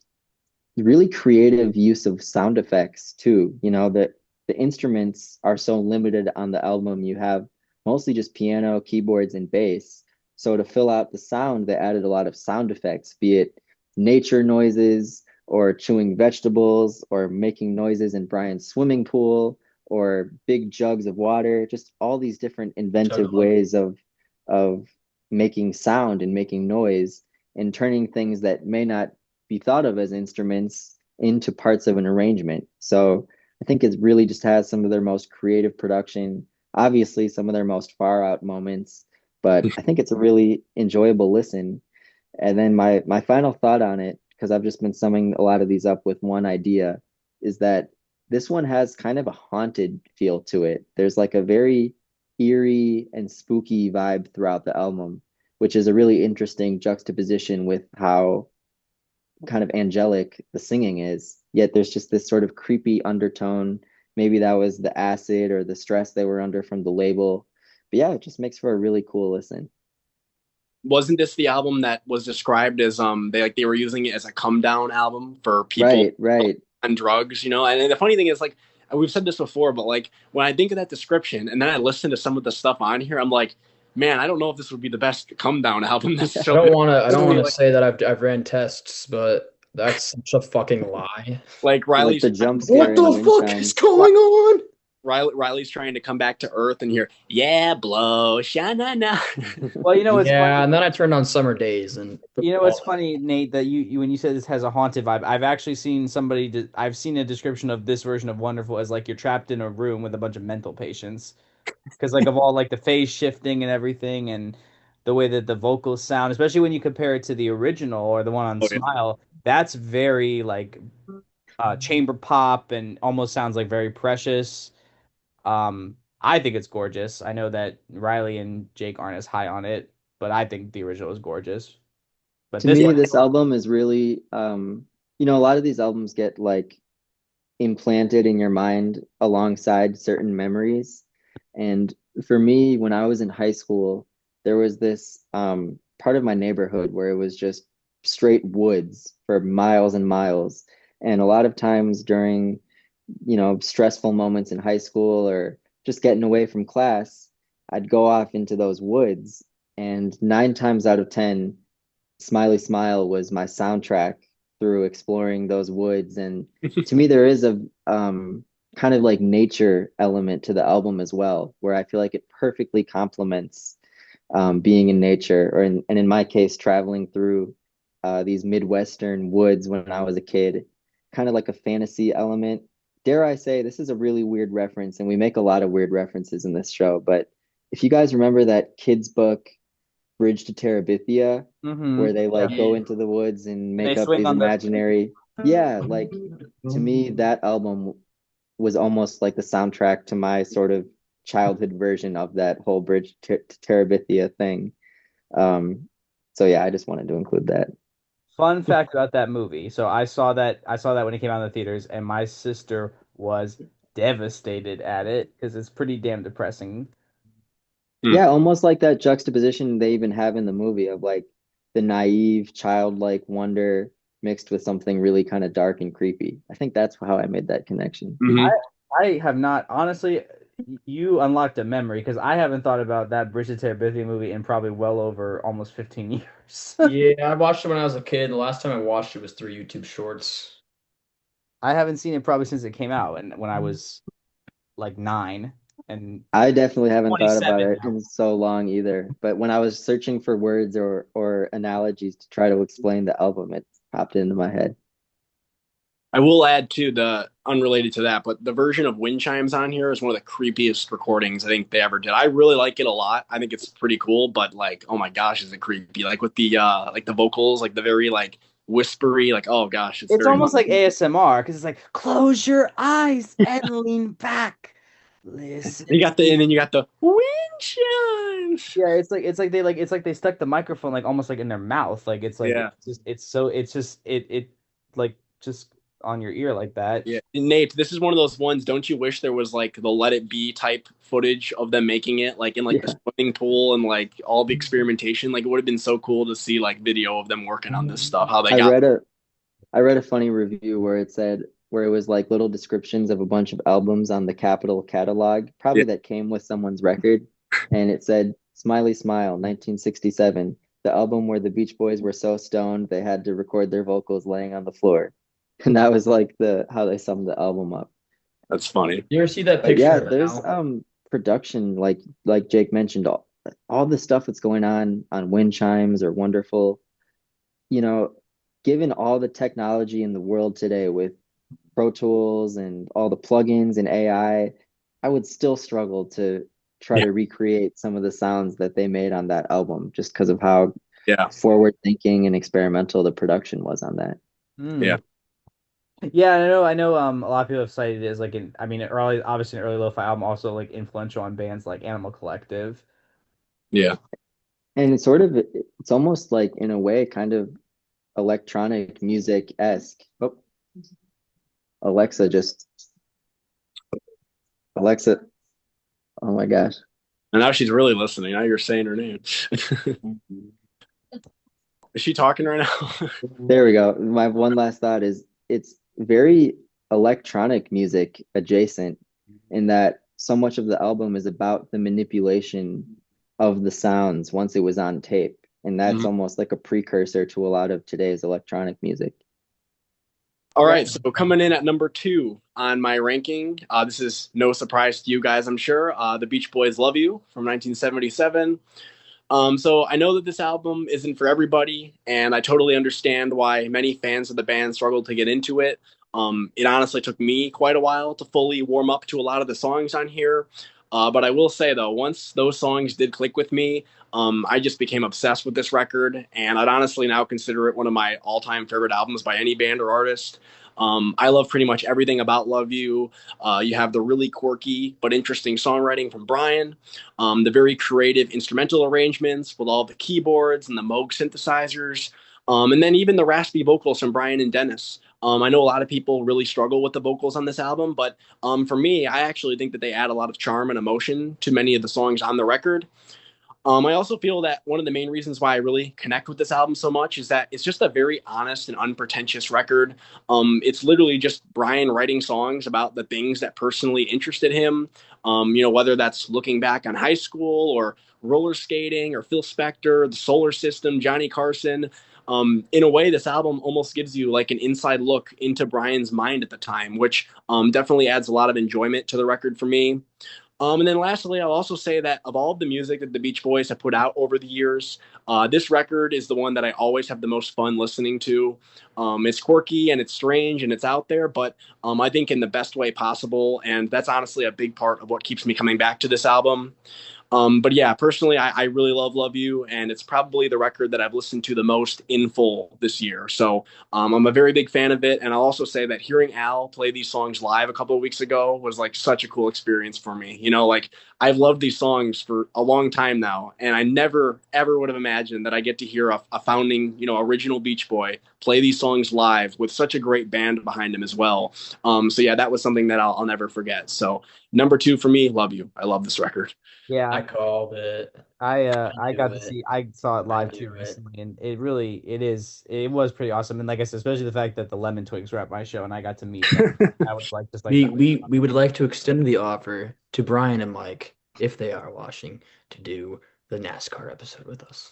really creative use of sound effects too. The instruments are so limited on the album. You have mostly just piano, keyboards, and bass. So to fill out the sound, they added a lot of sound effects, be it nature noises or chewing vegetables or making noises in Brian's swimming pool or big jugs of water, just all these different inventive Juggalo. ways of making sound and making noise and turning things that may not be thought of as instruments into parts of an arrangement. So I think it really just has some of their most creative production, obviously some of their most far out moments, but I think it's a really enjoyable listen. And then my final thought on it, because I've just been summing a lot of these up with one idea, is that this one has kind of a haunted feel to it. There's like a very eerie and spooky vibe throughout the album, which is a really interesting juxtaposition with how kind of angelic the singing is. Yet there's just this sort of creepy undertone. Maybe that was the acid or the stress they were under from the label. But yeah, it just makes for a really cool listen. Wasn't this the album that was described as they were using it as a come down album for people Right, right. on drugs, you know? And the funny thing is like we've said this before, but like when I think of that description and then I listen to some of the stuff on here, I'm like, man, I don't know if this would be the best come down album I necessarily. don't want to. I don't want to Like, say that I've ran tests, but that's such a fucking lie. like Like Riley's the jump scare What in the wind fuck is chimes. going on? Riley's trying to come back to Earth and hear, yeah, blow, sha na na. Well, you know what's Yeah, funny? and then I turned on Summer Days and You know what's funny, Nate, that you when you said this has a haunted vibe, I've actually seen I've seen a description of this version of Wonderful as like you're trapped in a room with a bunch of mental patients because like of all like the phase shifting and everything and the way that the vocals sound, especially when you compare it to the original or the one on Oh, yeah. Smile, that's very like chamber pop and almost sounds like very precious. I think it's gorgeous. I know that Riley and Jake aren't as high on it, but I think the original is gorgeous. But To this me, one, this album is really, a lot of these albums get like implanted in your mind alongside certain memories. And for me, when I was in high school, there was this part of my neighborhood where it was just straight woods for miles and miles. And a lot of times during, stressful moments in high school or just getting away from class, I'd go off into those woods. And 9 times out of 10, Smiley Smile was my soundtrack through exploring those woods. And to me, there is a kind of like nature element to the album as well, where I feel like it perfectly complements being in nature, and in my case, traveling through these Midwestern woods when I was a kid, kind of like a fantasy element. Dare I say, this is a really weird reference, and we make a lot of weird references in this show. But if you guys remember that kids' book, Bridge to Terabithia, hmm, where they yeah, like go into the woods and they make up swing these on the. imaginary, yeah, like to me, that album was almost like the soundtrack to my sort of childhood version of that whole to Terabithia thing. Um, so yeah, I just wanted to include that. Fun fact about that movie. So I saw that when it came out in the theaters, and my sister was devastated at it because it's pretty damn depressing. Hmm. Yeah, almost like that juxtaposition they even have in the movie of like the naive, childlike wonder mixed with something really kind of dark and creepy. I think that's how I made that connection. I Hmm. I have not honestly. You unlocked a memory because I haven't thought about that Bridge to Terabithia movie in probably well over almost 15 years. Yeah, I watched it when I was a kid. The last time I watched it was through YouTube Shorts. I haven't seen it probably since it came out, and when I was like 9 and I definitely haven't thought about 27 it now. in so long either. But when I was searching for words or analogies to try to explain the album, it popped into my head. I will add to the unrelated to that, but the version of wind chimes on here is one of the creepiest recordings I think they ever did. I really like it a lot. I think it's pretty cool, but like, oh my gosh, is it creepy? Like with the vocals, like the very like whispery, like oh gosh, it's It's very almost like ASMR because it's like close your eyes and lean back. you Listen. got the and then you got the wind chimes. Yeah, it's like they stuck the microphone like almost like in their mouth. Like Yeah. it's just it like just on your ear like that. Yeah, Nate, this is one of those ones. Don't you wish there was like the Let It Be type footage of them making it, like in like the Yeah. swimming pool and like all the experimentation? Like it would have been so cool to see like video of them working on this stuff, how they I got. read a I read a funny review where it was like little descriptions of a bunch of albums on the Capitol catalog, Yeah, probably that came with someone's record, and it said Smiley Smile, 1967, the album where the Beach Boys were so stoned they had to record their vocals laying on the floor. And that was like the how they summed the album up. that's funny. You ever see that But picture yeah, of it there's now? production like Jake mentioned, all the stuff that's going on Wind Chimes are wonderful. You know, given all the technology in the world today with Pro Tools and all the plugins and I would still struggle to try Yeah, to recreate some of the sounds that they made on that album just because of how yeah, forward thinking and experimental the production was on that. Hmm. yeah, Yeah, I know a lot of people have cited it as like I mean early obviously an early lo-fi album also like influential on bands like Animal Collective. yeah. And it's almost like in a way kind of electronic music-esque. Oh, Alexa just Alexa, oh my gosh. And now she's really listening. Now you're saying her name. Is she talking right now? There we go. My one last thought is it's very electronic music adjacent in that so much of the album is about the manipulation of the sounds once it was on tape. And that's Mhm. almost like a precursor to a lot of today's electronic music. All Yeah. right, so coming in at number two on my ranking, this is no surprise to you guys, I'm sure. The Beach Boys "Love You" from 1977. So I know that this album isn't for everybody, and I totally understand why many fans of the band struggled to get into it. It honestly took me quite a while to fully warm up to a lot of the songs on here. But I will say though, once those songs did click with me, I just became obsessed with this record, and I'd honestly now consider it one of my all-time favorite albums by any band or artist. I love pretty much everything about Love You. You have the really quirky but interesting songwriting from Brian, the very creative instrumental arrangements with all the keyboards and the Moog synthesizers, and then even the raspy vocals from Brian and Dennis. I know a lot of people really struggle with the vocals on this album, but for me, I actually think that they add a lot of charm and emotion to many of the songs on the record. I also feel that one of the main reasons why I really connect with this album so much is that it's just a very honest and unpretentious record. It's literally just Brian writing songs about the things that personally interested him. Whether that's looking back on high school or roller skating or Phil Spector, the solar system, Johnny Carson. In a way, this album almost gives you like an inside look into Brian's mind at the time, which definitely adds a lot of enjoyment to the record for me. And then lastly, I'll also say that of all of the music that the Beach Boys have put out over the years, this record is the one that I always have the most fun listening to. It's quirky and it's strange and it's out there, but I think in the best way possible. And that's honestly a big part of what keeps me coming back to this album. But yeah, personally, I really love You, and it's probably the record that I've listened to the most in full this year. So I'm a very big fan of it, and I'll also say that hearing Al play these songs live a couple of weeks ago was like such a cool experience for me. Like I've loved these songs for a long time now, and I never ever would have imagined that I get to hear a founding, original Beach Boy play these songs live with such a great band behind him as well. So yeah, that was something that I'll never forget. So number two for me, Love You. I love this record. Yeah, I called it. I I knew got to it. see I saw it I live too knew it. recently, and it was pretty awesome. And like I said, especially the fact that the Lemon Twigs were at my show and I got to meet them. I was like just like We that. we we would like to extend the offer to Brian and Mike, if they are watching, to do the NASCAR episode with us.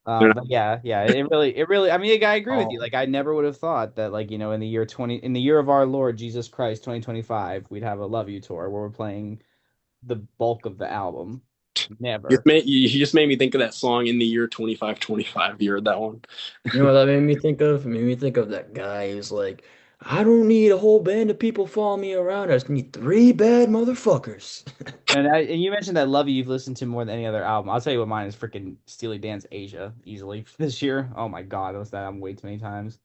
But yeah, it really. I mean, I agree with you. Oh, Like, I never would have thought that, like, in the year of our Lord Jesus Christ, 2025, we'd have a Love You tour where we're playing the bulk of the album. Never. You just made me think of that song in the year 2525. You heard that one? you know what that made me think of? It made me think of that guy who's like, I don't need a whole band of people following me around. I just need three bad motherfuckers. And you mentioned that Love You you've listened to more than any other album. I'll tell you what mine is freaking Steely Dan's Asia easily this year. Oh my God, I listened to that album way too many times.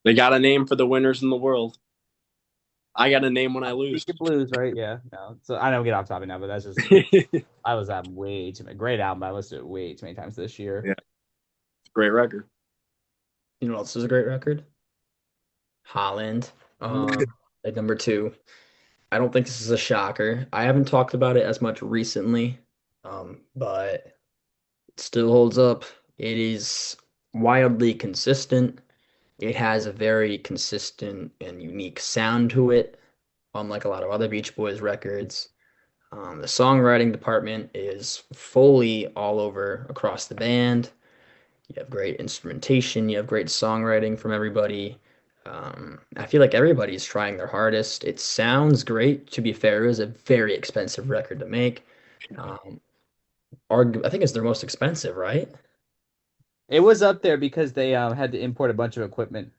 They got a name for the winners in the world. I got a name when I lose. Speaking blues, right? Yeah. No. So I know we get off topic now, but that's just Yeah, I was that way too many great album. I listened to it way too many times this year. it's a great record. You know what else is a great record? Holland. At number two. I don't think this is a shocker. I haven't talked about it as much recently, but it still holds up. It is wildly consistent. It has a very consistent and unique sound to it, unlike a lot of other Beach Boys records. The songwriting department is fully all over across the band. You have great instrumentation, you have great songwriting from everybody. I feel like everybody's trying their hardest. It sounds great. To be fair, it was a very expensive record to make. Um, I think it's their most expensive, right? It was up there because they had to import a bunch of equipment.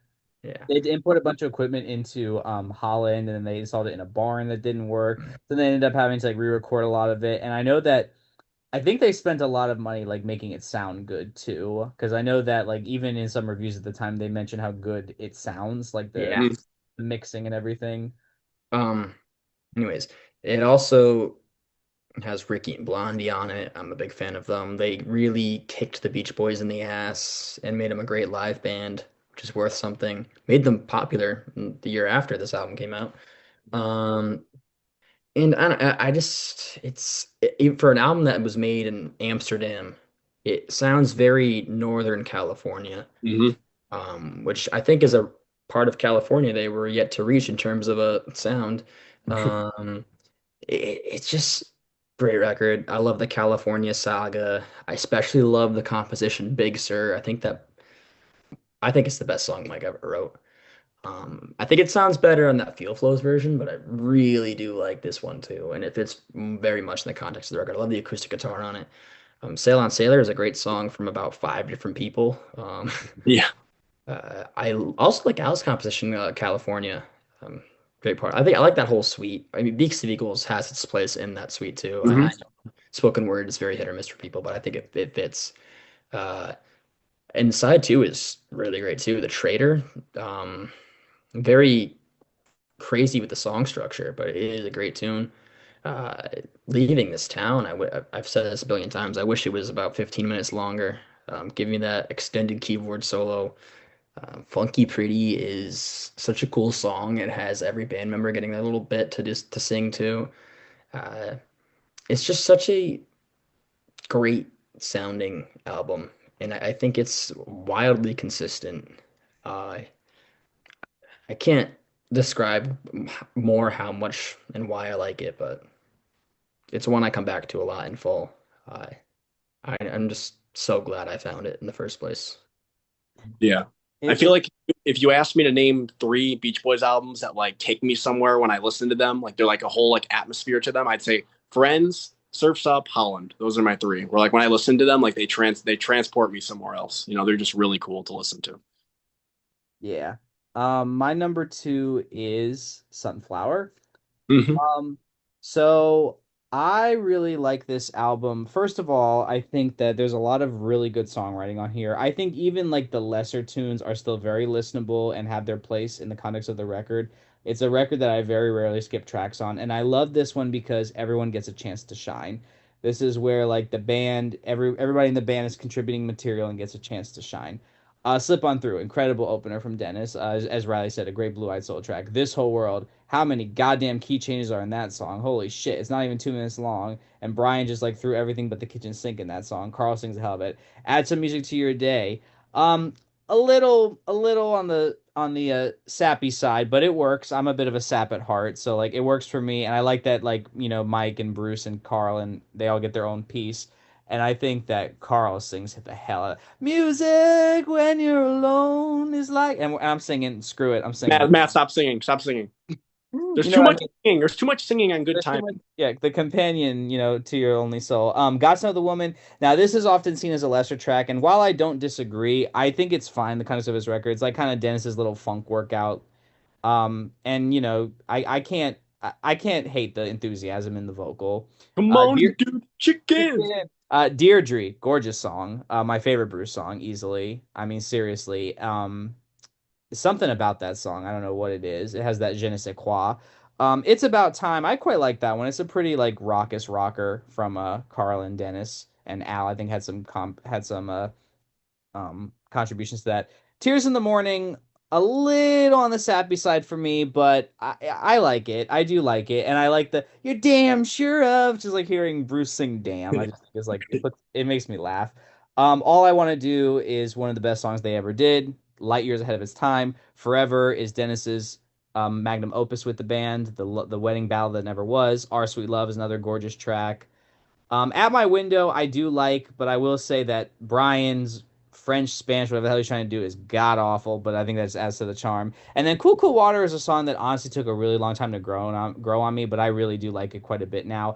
Yeah. They had to import a bunch of equipment into Holland, and then they installed it in a barn that didn't work. Then they ended up having to like re-record a lot of it. And I think they spent a lot of money like making it sound good too, because I know that like even in some reviews at the time they mentioned how good it sounds, like Yeah. the mixing and everything. Um, anyways, it also has Ricky and Blondie on it. I'm a big fan of them. They really kicked the Beach Boys in the ass and made them a great live band, which is worth something. Made them popular the year after this album came out. Um, and I just, for an album that was made in Amsterdam, it sounds very Northern California, Mm-hmm. which I think is a part of California they were yet to reach in terms of a sound. Um, it's just great record. I love the California Saga. I especially love the composition Big Sur. I think it's the best song Mike ever wrote. I think it sounds better on that Feel Flows version, but I really do like this one too, and it fits very much in the context of the record. I love the acoustic guitar on it. Sail on Sailor is a great song from about five different people. Yeah. I also like Al's composition, California. Um, Great part. I think I like that whole suite. I mean, Beaks of Eagles has its place in that suite too. I Mm-hmm. know spoken word is very hit or miss for people, but I think it fits. Uh, and side two is really great too. The Trader. Um, very crazy with the song structure, but it is a great tune. Uh, Leaving this town, I've said this a billion times. I wish it was about 15 minutes longer. Give me that extended keyboard solo. Funky Pretty is such a cool song. It has every band member getting a little bit to just to sing to. Uh, it's just such a great sounding album, and I think it's wildly consistent. Uh, I can't describe more how much and why I like it, but it's one I come back to a lot in full. I'm just so glad I found it in the first place. Yeah. I feel It like if you asked me to name three Beach Boys albums that like take me somewhere when I listen to them, like they're like a whole like atmosphere to them, I'd say Friends, Surf's Up, Holland. Those are my three. Where like when I listen to them, like they transport me somewhere else. You know, they're just really cool to listen to. yeah. My number two is Sunflower. Hmm. Um, so I really like this album. First of all, I think that there's a lot of really good songwriting on here. I think even like the lesser tunes are still very listenable and have their place in the context of the record. It's a record that I very rarely skip tracks on, and I love this one because everyone gets a chance to shine. This is where like the band, everybody in the band is contributing material and gets a chance to shine. Slip on through, incredible opener from Dennis. As Riley said, a great Blue Eyed Soul track. This Whole World, how many goddamn key changes are in that song? Holy shit, it's not even 2 minutes long. And Brian just like threw everything but the kitchen sink in that song. Carl sings the hell of it. Add some music to your day. Um, a little on the sappy side, but it works. I'm a bit of a sap at heart, so like it works for me, and I like that like Mike and Bruce and Carl and they all get their own piece. And I think that Carl sings the hell out. Music when you're alone is like, and I'm singing. Screw it, I'm singing. Matt, stop singing. Stop singing. There's You know too what I much mean? singing. There's too much singing on Good There's too Time. much, yeah, the companion, to your only soul. God Sent the Woman. Now, this is often seen as a lesser track, and while I don't disagree, I think it's fine. The context of his record, it's like kind of Dennis's little funk workout. And I can't hate the enthusiasm in the vocal. Come on, Dear dude, chickens. Deirdre, gorgeous song. My favorite Bruce song, easily. I mean, seriously. Something about that song. I don't know what it is. It has that je ne sais quoi. It's About Time. I quite like that one. It's a pretty like raucous rocker from Carl and Dennis and Al. I think had some contributions to that. Tears in the Morning, a little on the sappy side for me, but I like it. I do like it, and I like the "You're damn sure of." Just like hearing Bruce sing "damn," I just think it's like it makes me laugh. All I want to do is one of the best songs they ever did. Light years ahead of its time. Forever is Dennis's magnum opus with the band. The wedding ballad that never was. Our Sweet Love is another gorgeous track. At My Window, I do like, but I will say that Brian's French, Spanish, whatever the hell he's trying to do is god awful, but I think that's adds to the charm. And then Cool Cool Water is a song that honestly took a really long time to grow on me, but I really do like it quite a bit now.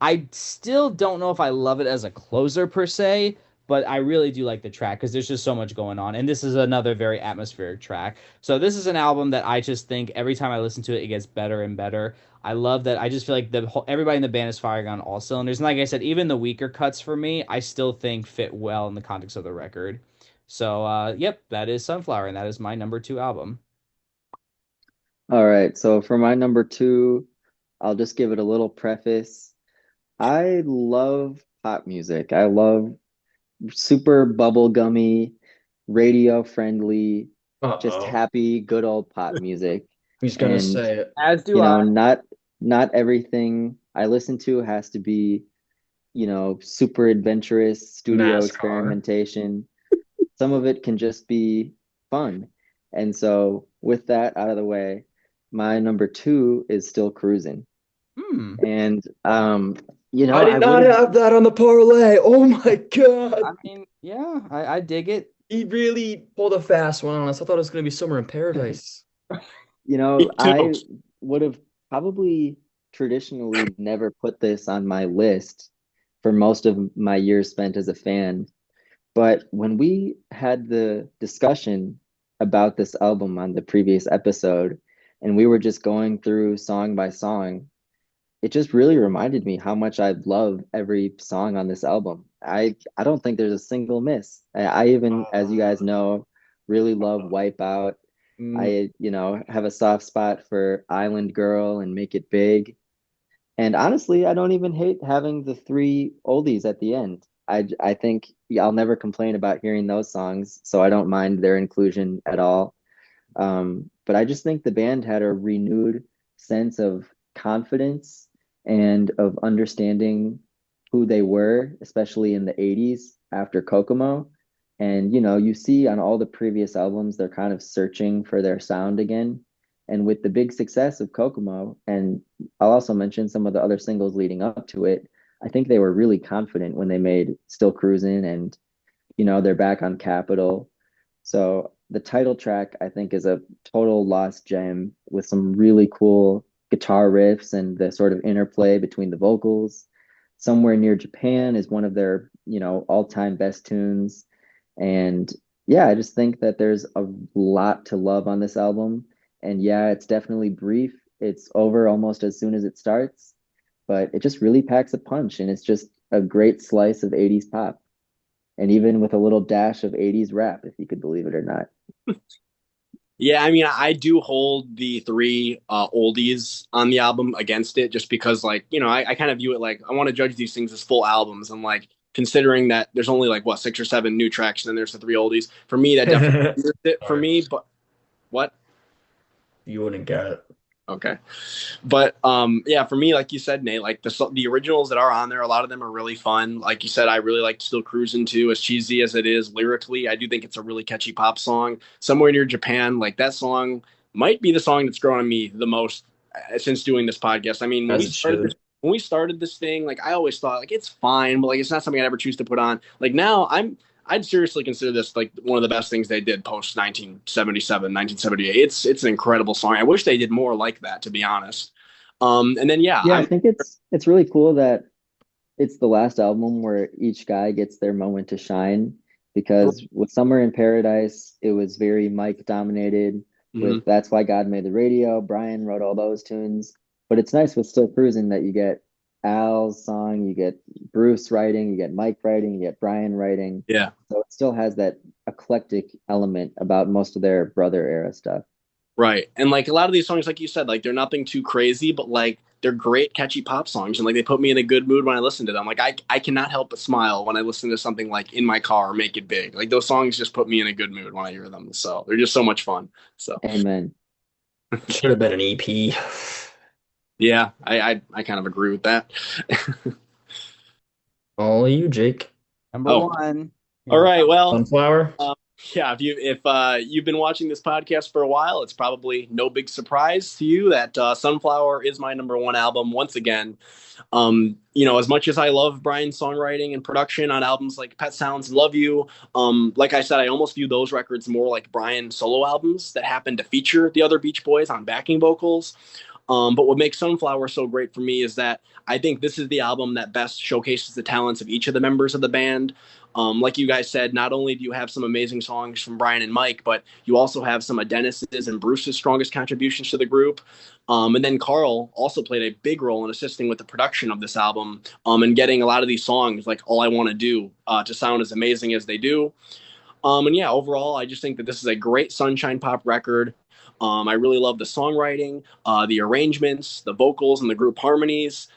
I still don't know if I love it as a closer per se, but I really do like the track because there's just so much going on. And this is another very atmospheric track. So this is an album that I just think every time I listen to it, it gets better and better. I love that. I just feel like everybody in the band is firing on all cylinders. And like I said, even the weaker cuts for me, I still think fit well in the context of the record. So, yep, that is Sunflower, and that is my number two album. All right, so for my number two, I'll just give it a little preface. I love pop music. I love super bubblegummy, radio friendly, just Uh-oh. happy, good old pop music. He's gonna And say it. As do I. not everything I listen to has to be, super adventurous studio NASCAR. experimentation. Some of it can just be fun. And so with that out of the way, my number two is Still Cruising. Hmm. And I I did would not have have that on the parlay. Oh my I God. mean, yeah, I dig it. He really pulled a fast one on us. I thought it was gonna be Summer in Paradise. Me too. I would have probably traditionally never put this on my list for most of my years spent as a fan. But when we had the discussion about this album on the previous episode, and we were just going through song by song, it just really reminded me how much I love every song on this album. I don't think there's a single miss. I even, as you Uh, guys know, really love Wipeout. Mm, I have a soft spot for Island Girl and Make It Big. And honestly, I don't even hate having the three oldies at the end. I think I'll never complain about hearing those songs, so I don't mind their inclusion at all. But I just think the band had a renewed sense of confidence and of understanding who they were, especially in the 80s after Kokomo. And you see on all the previous albums, they're kind of searching for their sound again. And with the big success of Kokomo, and I'll also mention some of the other singles leading up to it, I think they were really confident when they made Still Cruising and they're back on Capitol. So the title track, I think, is a total lost gem with some really cool guitar riffs and the sort of interplay between the vocals. Somewhere Near Japan is one of their, all-time best tunes. And yeah, I just think that there's a lot to love on this album. And yeah, it's definitely brief. It's over almost as soon as it starts, but it just really packs a punch and it's just a great slice of 80s pop and even with a little dash of 80s rap, if you could believe it or not. yeah, I mean, I do hold the three oldies on the album against it just because, like, I kind of view it like I want to judge these things as full albums. And, like, considering that there's only, like, what, six or seven new tracks and then there's the three oldies, for me, that definitely is it for Sorry, me. But what? you wouldn't get it. Okay. But yeah, for me, like you said, Nate, like the originals that are on there, a lot of them are really fun. Like you said, I really like Still Cruising too, as cheesy as it is lyrically. I do think it's a really catchy pop song. Somewhere Near Japan, like that song might be the song that's grown on me the most since doing this podcast. I mean, As it should. when we started this thing, like I always thought like it's fine, but like it's not something I'd ever choose to put on. Like now I'd seriously consider this like one of the best things they did post 1977, 1978. It's an incredible song. I wish they did more like that, to be honest. And then yeah, Yeah, I I'm think it's really cool that it's the last album where each guy gets their moment to shine because with Summer in Paradise, it was very Mike dominated mhm. with That's Why God Made the Radio. Brian wrote all those tunes. But it's nice with Still Cruising that you get Al's song, you get Bruce writing, you get Mike writing, you get Brian writing. Yeah. So it still has that eclectic element about most of their brother era stuff. Right. And like a lot of these songs, like you said, like they're nothing too crazy, but like they're great, catchy pop songs. And like they put me in a good mood when I listen to them. Like I cannot help but smile when I listen to something like In My Car or Make It Big. Like those songs just put me in a good mood when I hear them. So they're just so much fun. So Amen. Should have been an EP. yeah, I kind of agree with that. All you, Jake. Number Oh, one. all Here we right. go. Well, Sunflower. Um, yeah, if you've been watching this podcast for a while, it's probably no big surprise to you that Sunflower is my number one album once again. As much as I love Brian's songwriting and production on albums like Pet Sounds and Love You, like I said, I almost view those records more like Brian solo albums that happen to feature the other Beach Boys on backing vocals. But what makes Sunflower so great for me is that I think this is the album that best showcases the talents of each of the members of the band. Like you guys said, not only do you have some amazing songs from Brian and Mike, but you also have some of Dennis's and Bruce's strongest contributions to the group. And then Carl also played a big role in assisting with the production of this album and getting a lot of these songs, like All I Want to Do, to sound as amazing as they do. And yeah, overall, I just think that this is a great sunshine pop record. I really love the songwriting, the arrangements, the vocals, and the group harmonies.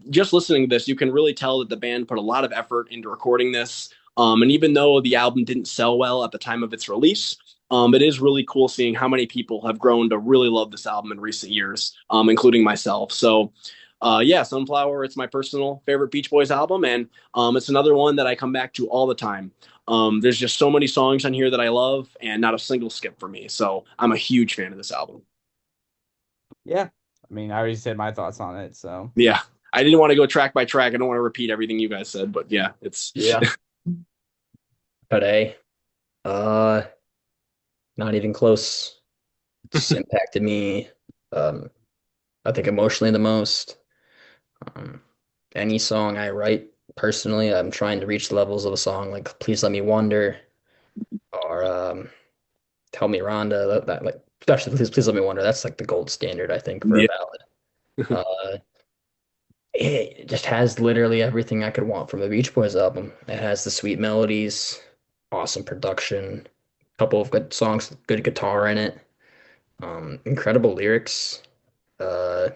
Just listening to this, you can really tell that the band put a lot of effort into recording this. And even though the album didn't sell well at the time of its release, it is really cool seeing how many people have grown to really love this album in recent years, including myself. So, yeah, Sunflower, it's my personal favorite Beach Boys album, and it's another one that I come back to all the time. There's just so many songs on here that I love, and not a single skip for me. So I'm a huge fan of this album. Yeah. I mean, I already said my thoughts on it, so Yeah, I didn't want to go track by track. I don't want to repeat everything you guys said, but yeah, it's Yeah. But A. Uh, Not even close. It's impacted me, um, I think emotionally the most. Um, any song I write personally, I'm trying to reach the levels of a song like Please Let Me Wonder or Tell Me Rhonda. That like especially Please Let Me Wonder. That's like the gold standard, I think, for a yeah, ballad. Uh, it just has literally everything I could want from a Beach Boys album. It has the sweet melodies, awesome production, couple of good songs, good guitar in it. Incredible lyrics. Uh,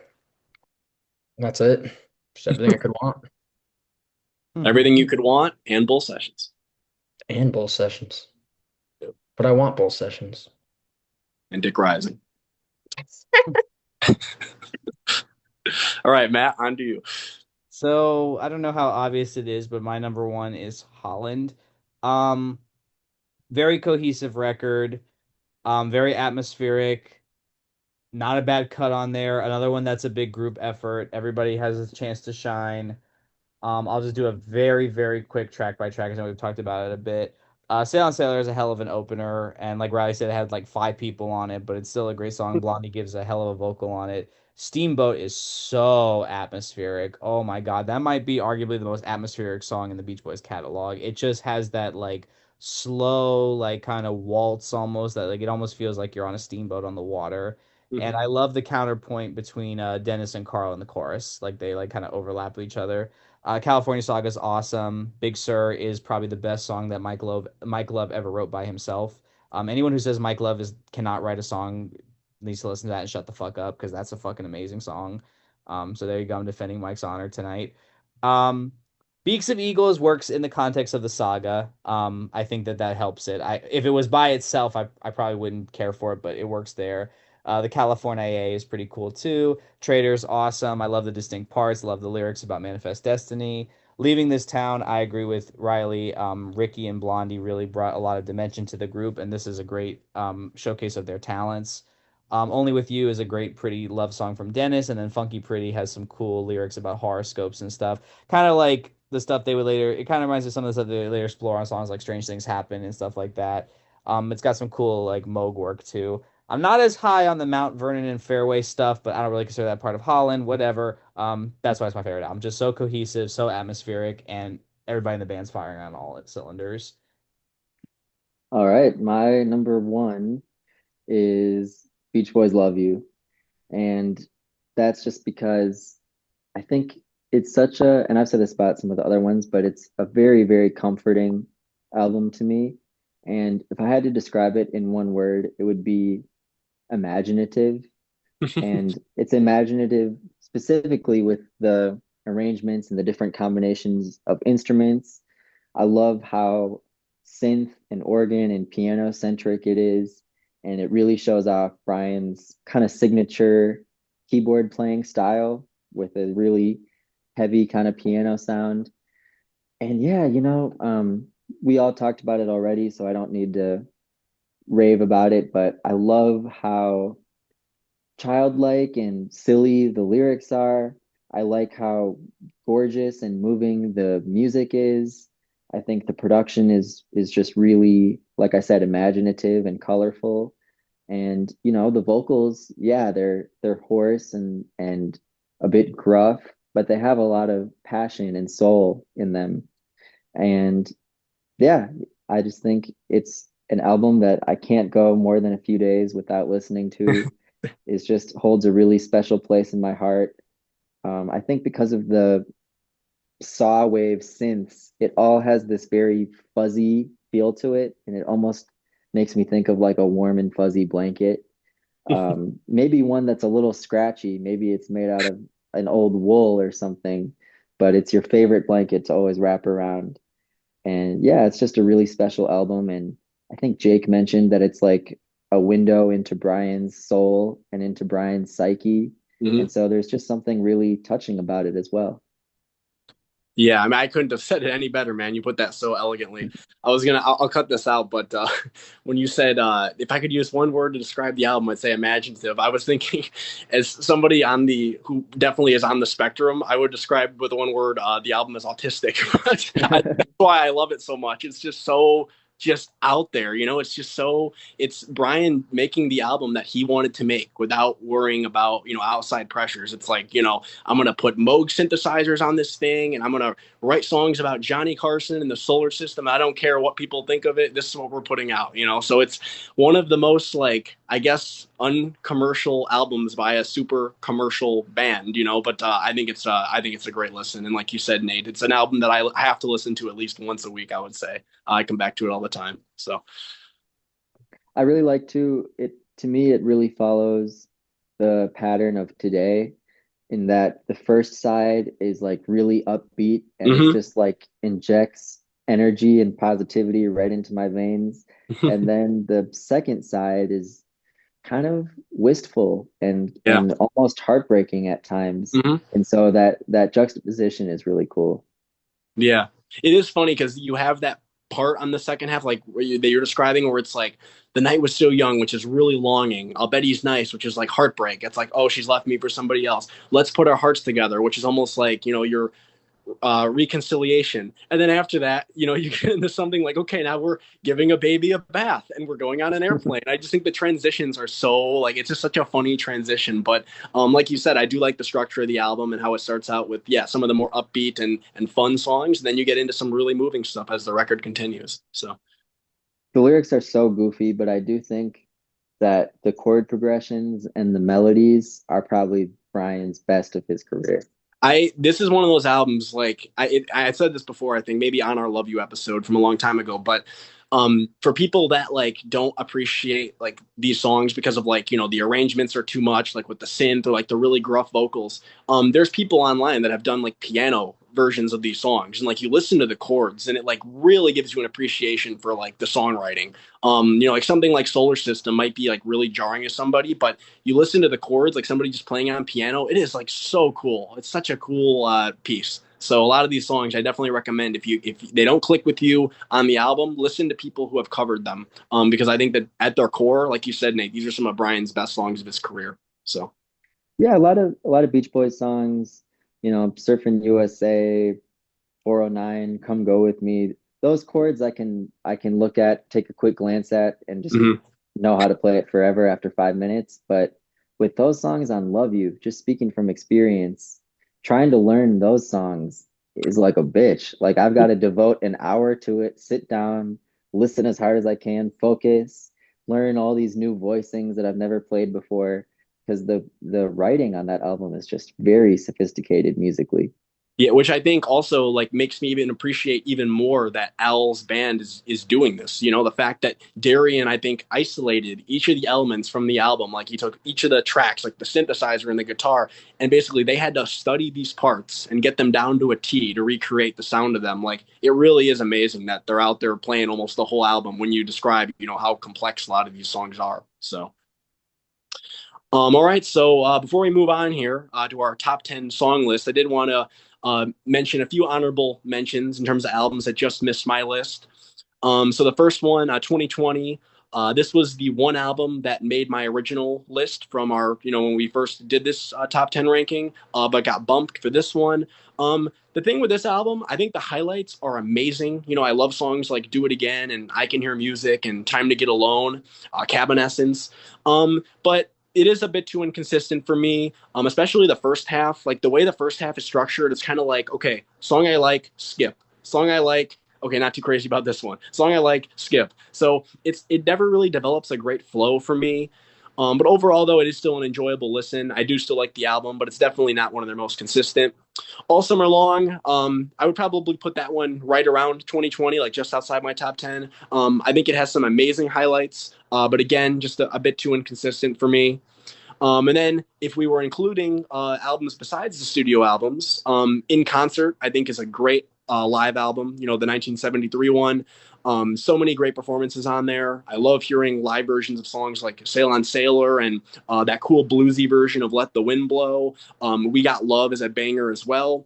that's it. Just everything I could want. Everything you could want and bull sessions. And bowl sessions. But I want bowl sessions. And Dick Rising. All right, Matt, on to you. So I don't know how obvious it is, but my number one is Holland. Um, very cohesive record. Very atmospheric. Not a bad cut on there. Another one that's a big group effort. Everybody has a chance to shine. I'll just do a very, very quick track by track. I know we've talked about it a bit. Sail on Sailor is a hell of an opener, and like Riley said, it had like five people on it, but it's still a great song. Blondie gives a hell of a vocal on it. Steamboat is so atmospheric. Oh my God, that might be arguably the most atmospheric song in the Beach Boys catalog. It just has that like slow, like kind of waltz almost that like it almost feels like you're on a steamboat on the water. And Mhm. I love the counterpoint between Dennis and Carl in the chorus. Like they like kind of overlap with each other. California Saga is awesome. Big Sur is probably the best song that Mike Love ever wrote by himself. Anyone who says Mike Love is cannot write a song needs to listen to that and shut the fuck up because that's a fucking amazing song. So there you go. I'm defending Mike's honor tonight. Um, Beaks of Eagles works in the context of the saga. I think that that helps it. If it was by itself, I probably wouldn't care for it, but it works there. The California A is pretty cool too. Trader's awesome. I love the distinct parts. Love the lyrics about Manifest Destiny. Leaving this town, I agree with Riley. Ricky and Blondie really brought a lot of dimension to the group, and this is a great showcase of their talents. Only with You is a great, pretty love song from Dennis, and then Funky Pretty has some cool lyrics about horoscopes and stuff. Kind of like the stuff they would later. It kind of reminds me of some of the stuff they later explore on songs like Strange Things Happen and stuff like that. It's got some cool like Moog work too. I'm not as high on the Mount Vernon and Fairway stuff, but I don't really consider that part of Holland. Whatever. That's why it's my favorite album. Just so cohesive, so atmospheric, and everybody in the band's firing on all its cylinders. All right, my number one is Beach Boys Love You. And that's just because I think it's such a, and I've said this about some of the other ones, but it's a very, very comforting album to me. And if I had to describe it in one word, it would be imaginative. And it's imaginative specifically with the arrangements and the different combinations of instruments. I love how synth and organ and piano centric it is. And it really shows off Brian's kind of signature keyboard playing style with a really heavy kind of piano sound. And yeah, we all talked about it already, so I don't need to rave about it, but I love how childlike and silly the lyrics are. I like how gorgeous and moving the music is. I think the production is just really, like I said, imaginative and colorful. And the vocals, yeah, they're hoarse and a bit gruff, but they have a lot of passion and soul in them. And yeah, I just think it's an album that I can't go more than a few days without listening to. It just holds a really special place in my heart. I think because of the saw wave synths, it all has this very fuzzy feel to it, and it almost makes me think of like a warm and fuzzy blanket. Maybe one that's a little scratchy. Maybe it's made out of an old wool or something, but it's your favorite blanket to always wrap around. And yeah, it's just a really special album. And I think Jake mentioned that it's like a window into Brian's soul and into Brian's psyche. Mhm. And so there's just something really touching about it as well. Yeah, I mean, I couldn't have said it any better, man. You put that so elegantly. I'll cut this out, but when you said if I could use one word to describe the album, I'd say imaginative. I was thinking, as somebody on the who definitely is on the spectrum, I would describe with one word the album as autistic. That's why I love it so much. It's just so just out there, It's just so it's Brian making the album that he wanted to make without worrying about outside pressures. It's like I'm going to put Moog synthesizers on this thing and I'm going to write songs about Johnny Carson and the solar system. I don't care what people think of it. This is what we're putting out. So it's one of the most, like, I guess, uncommercial albums by a super commercial band, but I think it's a great listen. And like you said, Nate, it's an album that I have to listen to at least once a week, I would say. I come back to it all the time. So I really like to it to me, it really follows the pattern of today in that the first side is like really upbeat and it Hmm. just like injects energy and positivity right into my veins. And then the second side is kind of wistful Yeah. and almost heartbreaking at times. Hmm. And so that juxtaposition is really cool. Yeah. It is funny because you have that part on the second half, like that you're describing, where it's like the night was so young, which is really longing. I'll bet he's nice, which is like heartbreak. It's like, oh, she's left me for somebody else. Let's put our hearts together, which is almost like, your reconciliation. And then after that, you get into something like, okay, now we're giving a baby a bath and we're going on an airplane. I just think the transitions are so like it's just such a funny transition. But like you said, I do like the structure of the album and how it starts out with some of the more upbeat and fun songs. And then you get into some really moving stuff as the record continues. So The lyrics are so goofy, but I do think that the chord progressions and the melodies are probably Brian's best of his career. this is one of those albums like I said this before, I think maybe on our Love You episode from a long time ago, but for people that like don't appreciate like these songs because of like the arrangements are too much like with the synth or like the really gruff vocals, there's people online that have done like piano versions of these songs, and like you listen to the chords and it like really gives you an appreciation for like the songwriting. Like something like Solar System might be like really jarring to somebody, but you listen to the chords like somebody just playing on piano, it is like so cool. It's such a cool piece. So a lot of these songs I definitely recommend, if they don't click with you on the album, listen to people who have covered them, because I think that at their core, like you said, Nate, these are some of Brian's best songs of his career. So Yeah, a lot of Beach Boys songs, Surfing USA, 409, Come Go With Me. Those chords I can look at, take a quick glance at, and just mhm. know how to play it forever after 5 minutes. But with those songs on Love You, just speaking from experience, trying to learn those songs is like a bitch. Like I've got to devote an hour to it, sit down, listen as hard as I can, focus, learn all these new voicings that I've never played before. Because the writing on that album is just very sophisticated musically. Yeah, which I think also like makes me even appreciate even more that Al's band is doing this. The fact that Darian, I think, isolated each of the elements from the album. Like he took each of the tracks, like the synthesizer and the guitar, and basically they had to study these parts and get them down to a T to recreate the sound of them. Like it really is amazing that they're out there playing almost the whole album when you describe, how complex a lot of these songs are. So all right, so before we move on here to our top 10 song list, I did want to mention a few honorable mentions in terms of albums that just missed my list. So the first one, 2020, this was the one album that made my original list from our, when we first did this top 10 ranking, but got bumped for this one. The thing with this album, I think the highlights are amazing. I love songs like Do It Again and I Can Hear Music and Time to Get Alone, Cabin Essence. But it is a bit too inconsistent for me, especially the first half. Like the way the first half is structured, it's kind of like, okay, song I like, skip. Song I like, okay, not too crazy about this one. Song I like, skip. So it never really develops a great flow for me. But overall, though, it is still an enjoyable listen. I do still like the album, but it's definitely not one of their most consistent. All Summer Long, I would probably put that one right around 2020, like just outside my top 10. I think it has some amazing highlights, but again, just a bit too inconsistent for me. And then if we were including albums besides the studio albums, In Concert, I think is a great live album, the 1973 one. So many great performances on there. I love hearing live versions of songs like Sail on Sailor and that cool bluesy version of Let the Wind Blow. We Got Love is a banger as well.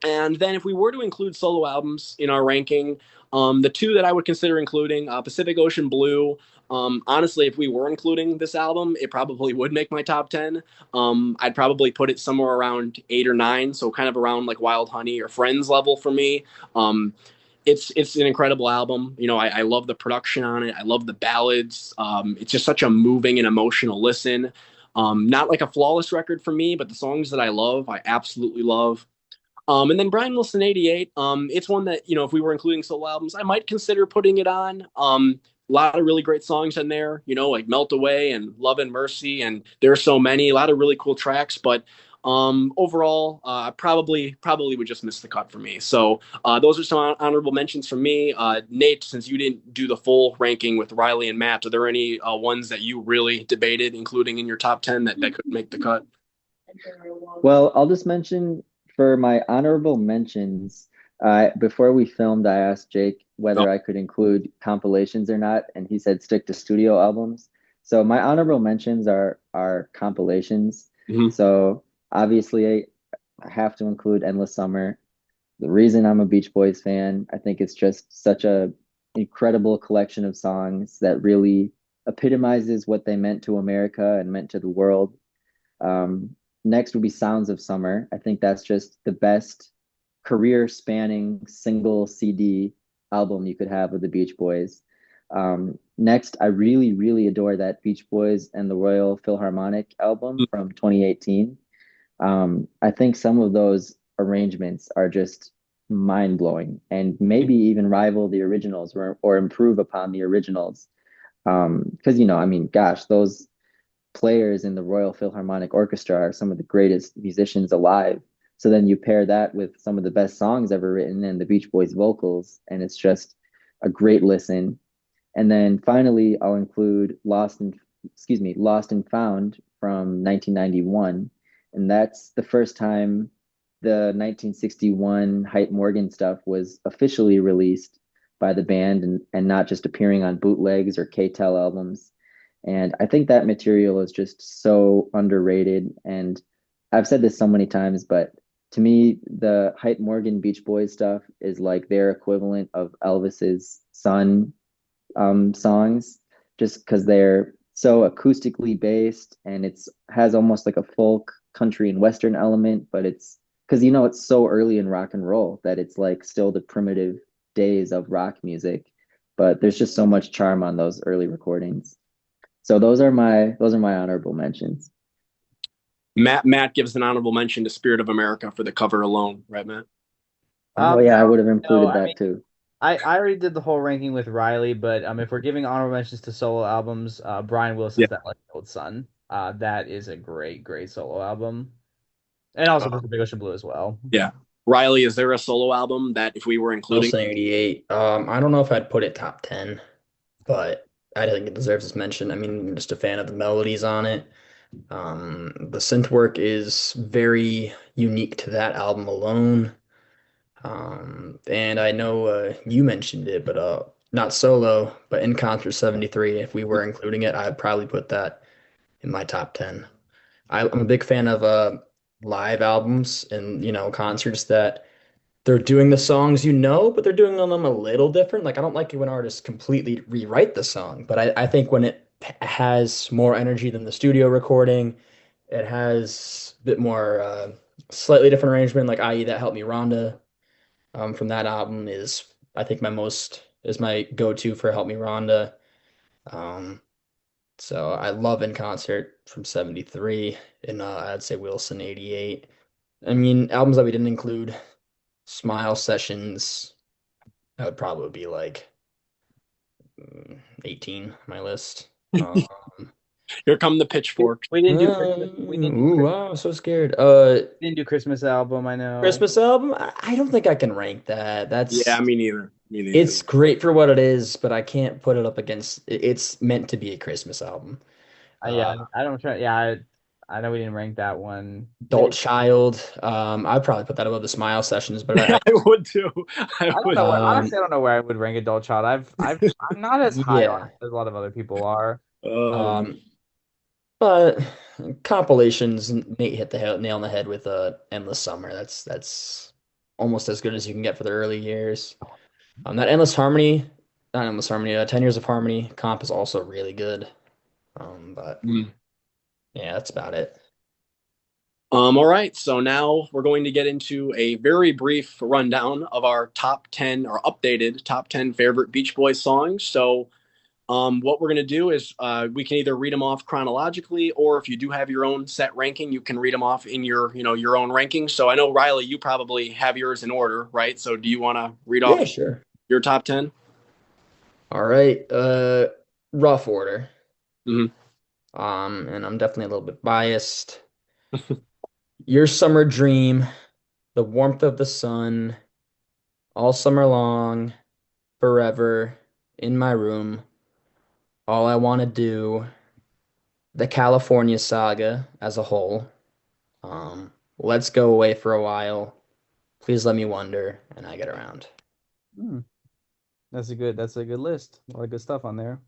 And then if we were to include solo albums in our ranking, the two that I would consider including, Pacific Ocean Blue. Honestly, if we were including this album, it probably would make my top 10. I'd probably put it somewhere around 8 or 9, so kind of around like Wild Honey or Friends level for me. Um, it's an incredible album. I love the production on it. I love the ballads. It's just such a moving and emotional listen. Not like a flawless record for me, but the songs that I love, I absolutely love. And then Brian Wilson 88, it's one that, if we were including solo albums, I might consider putting it on. A lot of really great songs in there, like Melt Away and Love and Mercy. And there are so many, a lot of really cool tracks. But Overall, probably would just miss the cut for me. So those are some honorable mentions from me. Nate, since you didn't do the full ranking with Riley and Matt, are there any ones that you really debated, including in your top 10 that could make the cut? Well, I'll just mention for my honorable mentions. Before we filmed, I asked Jake Oh, whether I could include compilations or not, and he said stick to studio albums. So my honorable mentions are compilations. mhm. So obviously, I have to include Endless Summer. The reason I'm a Beach Boys fan, I think it's just such a incredible collection of songs that really epitomizes what they meant to America and meant to the world. Next would be Sounds of Summer. I think that's just the best career spanning single CD album you could have with the Beach Boys. Next, I really, really adore that Beach Boys and the Royal Philharmonic album from 2018. I think some of those arrangements are just mind blowing and maybe even rival the originals or improve upon the originals. Because, I mean, gosh, those players in the Royal Philharmonic Orchestra are some of the greatest musicians alive. So then you pair that with some of the best songs ever written and the Beach Boys vocals, and it's just a great listen. And then finally, I'll include Lost and Found from 1991. And that's the first time the 1961 Hype Morgan stuff was officially released by the band and not just appearing on bootlegs or K-Tel albums. And I think that material is just so underrated. And I've said this so many times, but to me, the Hype Morgan Beach Boys stuff is like their equivalent of Elvis's Son songs, just because they're so acoustically based and it's has almost like a folk, country, and western element, but it's because it's so early in rock and roll that it's like still the primitive days of rock music, but there's just so much charm on those early recordings. So those are my honorable mentions. Matt gives an honorable mention to Spirit of America for the cover alone, right, Matt? Oh No, yeah, I would have no, included I that mean, too. I already did the whole ranking with Riley, but if we're giving honorable mentions to solo albums, Brian Yeah. Wilson's That Like Old Sun, that is a great, great solo album, and also Uh, Pacific Ocean Blue as well. yeah. Riley, is there a solo album that if we were including? Wilson 88. I don't know if I'd put it top 10, but I think it deserves its mention. I mean, I'm just a fan of the melodies on it. The synth work is very unique to that album alone. And I know you mentioned it, but not solo, but in Concert 73, if we were including it, I'd probably put that in my top 10. I'm a big fan of live albums and, concerts that they're doing the songs but they're doing them a little different. Like I don't like it when artists completely rewrite the song, but I think when it has more energy than the studio recording, it has a bit more slightly different arrangement, like i.e. That Help Me Rhonda from that album I think is my go-to for Help Me Rhonda. Um, so I love In Concert from 73 and I'd say Wilson 88. I mean, albums that we didn't include, Smile Sessions, that would probably be like 18 on my list. Here come the pitchforks. We didn't do Christmas. We didn't do Ooh, Christmas. wow, I'm so scared. We didn't do Christmas album. I know. Christmas album? I don't think I can rank that. Yeah, me neither. Me neither. It's great for what it is, but I can't put it up against. It's meant to be a Christmas album. Yeah, Uh, I don't try. Yeah, I know we didn't rank that one. Adult Child. I'd probably put that above the Smile Sessions, but I would too. I I don't would. know where, honestly, I don't know where I would rank Adult Child. I'm not as high on yeah. it as a lot of other people are. Um, Um, but compilations, Nate hit the nail on the head with Endless Summer. That's almost as good as you can get for the early years. That Endless Harmony, not Endless Harmony, 10 Years of Harmony comp is also really good. But mm. yeah, that's about it. All right, so now we're going to get into a very brief rundown of our top 10 or updated top 10 favorite Beach Boys songs. So, what we're going to do is we can either read them off chronologically, or if you do have your own set ranking, you can read them off in your own ranking. So I know Riley, you probably have yours in order, right? So do you want to read Yeah, off sure. your top 10? All right. Rough order. Hmm. And I'm definitely a little bit biased. Your summer dream, the warmth of the sun, all summer long, forever, in my room, all I want to do, the California saga as a whole. Let's go away for a while. Please let me wonder, and I get around. Hmm. That's a good list. A lot of good stuff on there.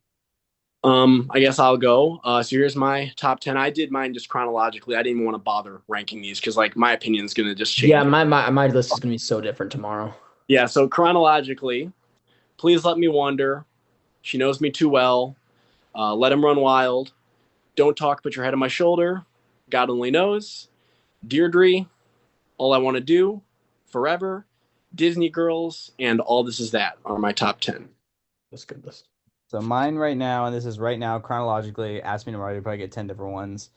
I guess I'll go. So here's my top 10. I did mine just chronologically. I didn't even want to bother ranking these because like my opinion is gonna just Yeah, change. my list is gonna be so different tomorrow. Yeah, so chronologically, Please Let Me Wonder, She Knows Me Too Well, Let Him Run Wild, Don't Talk, Put Your Head on My Shoulder, God Only Knows, Deirdre, All I Want to Do, Forever, Disney Girls, and All This Is That are my top 10. That's a good list. So mine right now, and this is right now chronologically. Ask me tomorrow, you probably get 10 different ones.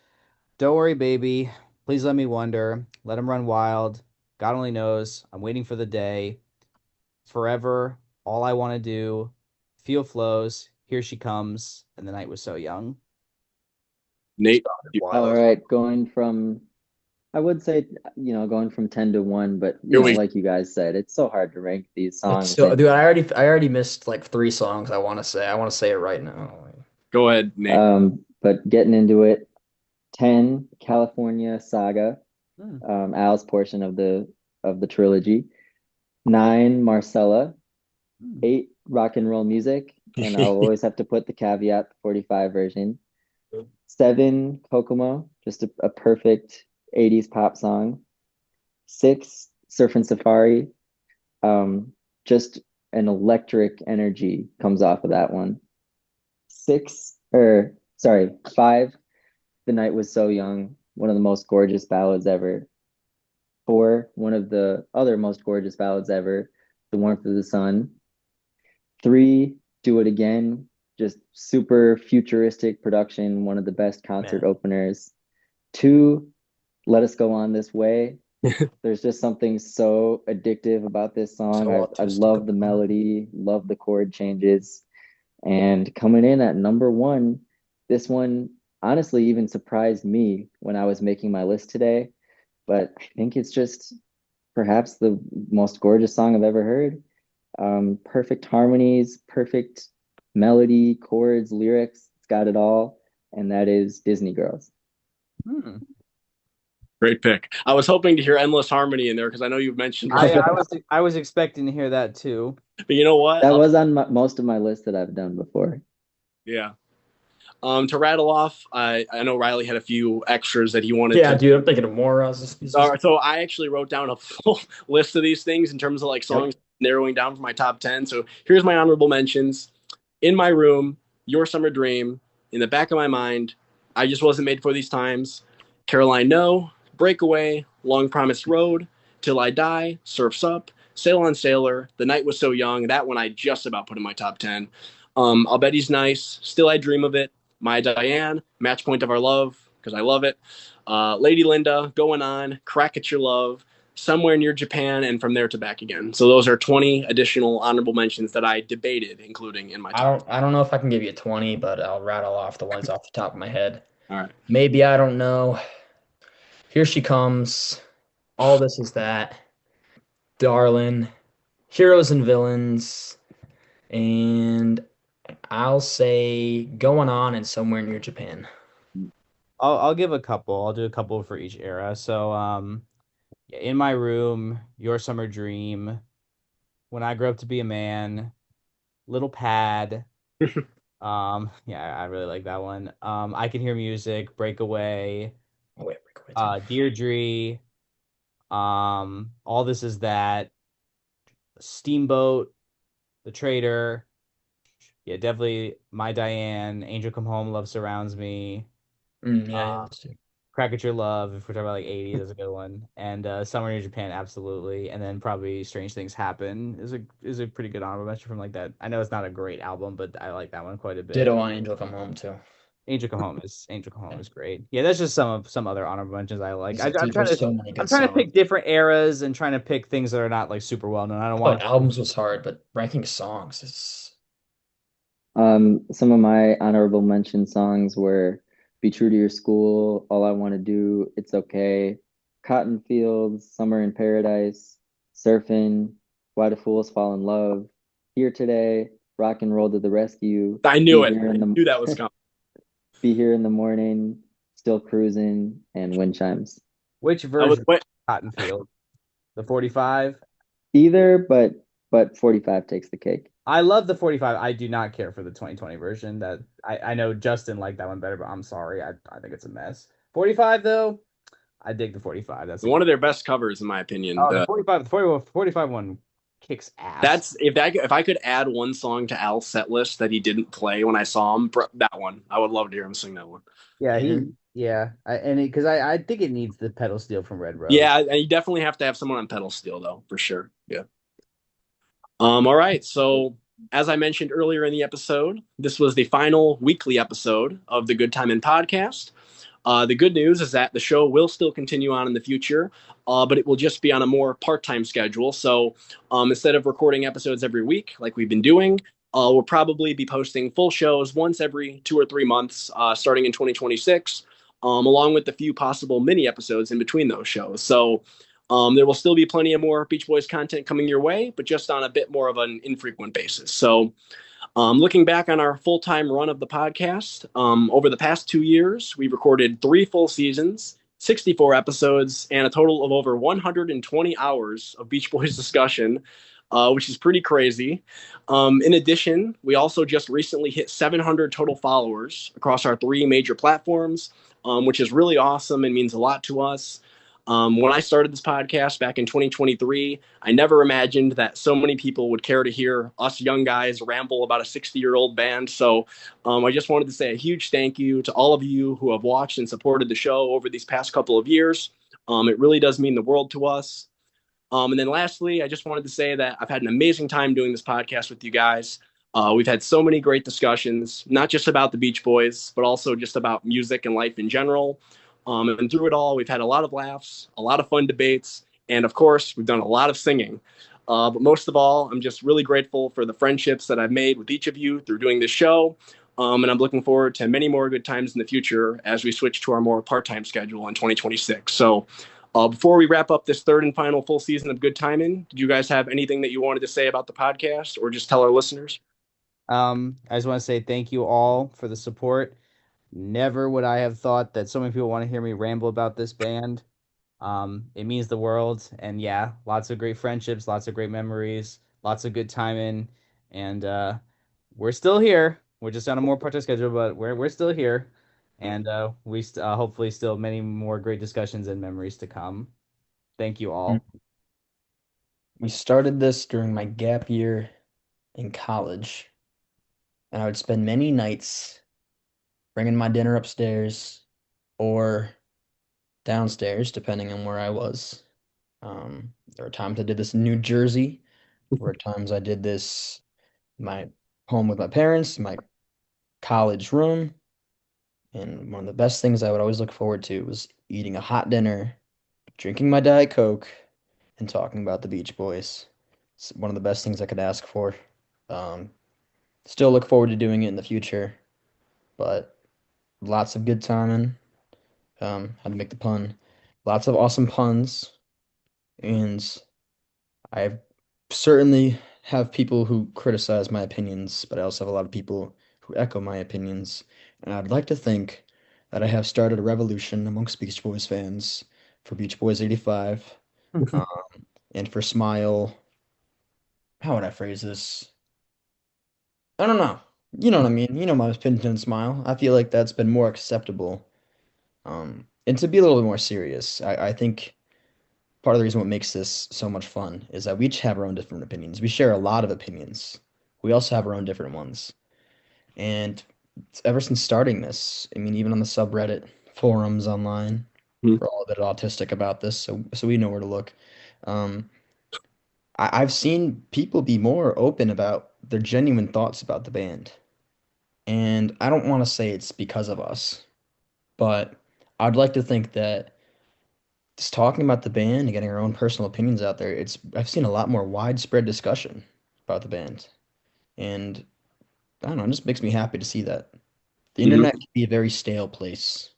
Don't worry, baby. Please let me wonder. Let him run wild. God only knows. I'm waiting for the day. Forever. All I want to do. Feel flows. Here she comes. And the night was so young. Nate, All Wild. right, going from I would say, going from 10 to 1, but here we like you guys said, it's so hard to rank these It's songs. so, And dude, I already missed like three songs I want to say. I want to say it right now. go ahead, Nate. but getting into it, 10, California Saga, Hmm. Al's portion of the trilogy. 9, Marcella. Hmm. 8, Rock and Roll Music, and I'll always have to put the caveat, the 45 version. 7, Kokomo, just a perfect 80s pop song. 6, Surfin' Safari. Just an electric energy comes off of that one. 5, The Night Was So Young, one of the most gorgeous ballads ever. 4, one of the other most gorgeous ballads ever, The Warmth of the Sun. 3, Do It Again, just super futuristic production, one of the best concert Man, openers. 2, Let Us Go On This Way. There's just something so addictive about this song. so I autistic. love the melody, love the chord changes. And coming in at number one, this one honestly even surprised me when I was making my list today. But I think it's just perhaps the most gorgeous song I've ever heard. Perfect harmonies, perfect melody, chords, lyrics. It's got it all. And that is Disney Girls. Hmm. Great pick. I was hoping to hear Endless Harmony in there because I know you've mentioned it. I was expecting to hear that too. But you know what? That was on most of my list that I've done before. Yeah. To rattle off, I know Riley had a few extras that he wanted Yeah, to. dude, I'm thinking of more. So I actually wrote down a full list of these things in terms of like Yep. songs narrowing down for my top 10. So here's my honorable mentions. In My Room, Your Summer Dream, In the Back of My Mind, I Just Wasn't Made for These Times, Caroline No, Breakaway, Long Promised Road, Till I Die, Surfs Up, Sail on Sailor, The Night Was So Young. That one I just about put in my top 10. I'll Bet He's Nice, Still I Dream of It, My Diane, Match Point of Our Love, because I love it. Lady Linda, Going On, Crack at Your Love, Somewhere Near Japan, and From There to Back Again. So those are 20 additional honorable mentions that I debated including in my I top. don't I don't know if I can give you 20, but I'll rattle off the ones off the top of my head. All right. Maybe I don't know. Here she comes. All this is that. Darlin'. Heroes and villains. And I'll say going on and somewhere near Japan. I'll give a couple. I'll do a couple for each era. So yeah, In My Room, Your Summer Dream, When I Grow Up to Be a Man, Little Pad. Yeah, I really like that one. I Can Hear Music, Breakaway, Oh wait, breakaway too. Deirdre, All This Is That, Steamboat, The Traitor. Yeah, definitely My Diane, Angel Come Home, Love Surrounds Me. Yeah, Uh, that's too. Crack at Your Love, if we're talking about like 80s, that's a good one. And Somewhere Near Japan, absolutely. And then probably Strange Things Happen is a pretty good honorable mention from like that. I know it's not a great album, but I like that one quite a bit. Ditto on Angel Come Home too. Angel Come Home is great. Yeah, that's just some other honorable mentions I like. Dude, there's so many good I'm trying to songs. pick different eras and trying to pick things that are not like super well known. I don't I want thought to. albums was hard, but ranking songs is Some of my honorable mention songs were Be True to Your School, All I Want to Do, It's Okay, Cotton Fields, Summer in Paradise, Surfing, Why Do Fools Fall in Love, Here Today, Rock and Roll to the Rescue, I Be knew it. Here I in knew that was coming. Be Here in the Morning, Still Cruising, and Wind Chimes. Which I was version wait. of Cotton Field? The 45? Either, but 45 takes the cake. I love the 45. I do not care for the 2020 version. That I know Justin liked that one better, but I'm sorry. I think it's a mess. 45 though, I dig the 45. That's a One good. of their best covers, in my opinion. Oh, the 45, the 41, 45 one kicks ass. That's if I could add one song to Al's set list that he didn't play when I saw him, that one. I would love to hear him sing that one. Yeah, Mhm. and because I think it needs the pedal steel from Red Rose. Yeah, and you definitely have to have someone on pedal steel though, for sure. Yeah. All right. So as I mentioned earlier in the episode, this was the final weekly episode of the Good Time in podcast. The good news is that the show will still continue on in the future, but it will just be on a more part-time schedule. So instead of recording episodes every week like we've been doing, we'll probably be posting full shows once every 2 or 3 months, starting in 2026, along with a few possible mini episodes in between those shows. So there will still be plenty of more Beach Boys content coming your way, but just on a bit more of an infrequent basis. So looking back on our full time run of the podcast, over the past 2 years, we recorded 3 full seasons, 64 episodes, and a total of over 120 hours of Beach Boys discussion, which is pretty crazy. In addition, we also just recently hit 700 total followers across our 3 major platforms, which is really awesome and means a lot to us. When I started this podcast back in 2023, I never imagined that so many people would care to hear us young guys ramble about a 60-year-old band. So I just wanted to say a huge thank you to all of you who have watched and supported the show over these past couple of years. It really does mean the world to us. And then lastly, I just wanted to say that I've had an amazing time doing this podcast with you guys. We've had so many great discussions, not just about the Beach Boys, but also just about music and life in general. And through it all, we've had a lot of laughs, a lot of fun debates, and of course, we've done a lot of singing. But most of all, I'm just really grateful for the friendships that I've made with each of you through doing this show. And I'm looking forward to many more good times in the future as we switch to our more part time schedule in 2026. So, before we wrap up this third and final full season of Good Timin', did you guys have anything that you wanted to say about the podcast or just tell our listeners? I just want to say thank you all for the support. Never would I have thought that so many people want to hear me ramble about this band. It means the world, and yeah, lots of great friendships, lots of great memories, lots of good timing, and we're still here. We're just on a more part-time schedule, but we're still here, and hopefully still many more great discussions and memories to come. Thank you Mm. all. We started this during my gap year in college, and I would spend many nights bringing my dinner upstairs or downstairs, depending on where I was. There were times I did this in New Jersey. There were times I did this in my home with my parents, my college room. And one of the best things I would always look forward to was eating a hot dinner, drinking my Diet Coke, and talking about the Beach Boys. It's one of the best things I could ask for. Um, Still look forward to doing it in the future, but lots of good timing. Had to make the pun. Lots of awesome puns, and I certainly have people who criticize my opinions, but I also have a lot of people who echo my opinions. And I'd like to think that I have started a revolution amongst Beach Boys fans for Beach Boys 85, um, and for Smile. How would I phrase this? I don't know. You know what I mean? You know my opinion on Smile. I feel like that's been more acceptable. And to be a little bit more serious, I think part of the reason what makes this so much fun is that we each have our own different opinions. We share a lot of opinions. We also have our own different ones. And ever since starting this, I mean, even on the subreddit forums online, Mhm. we're all a bit autistic about this, so we know where to look. Um, I've seen people be more open about their genuine thoughts about the band. And I don't want to say it's because of us, but I'd like to think that just talking about the band and getting our own personal opinions out there, it's I've seen a lot more widespread discussion about the band. And I don't know, it just makes me happy to see that. The Mhm. internet can be a very stale place.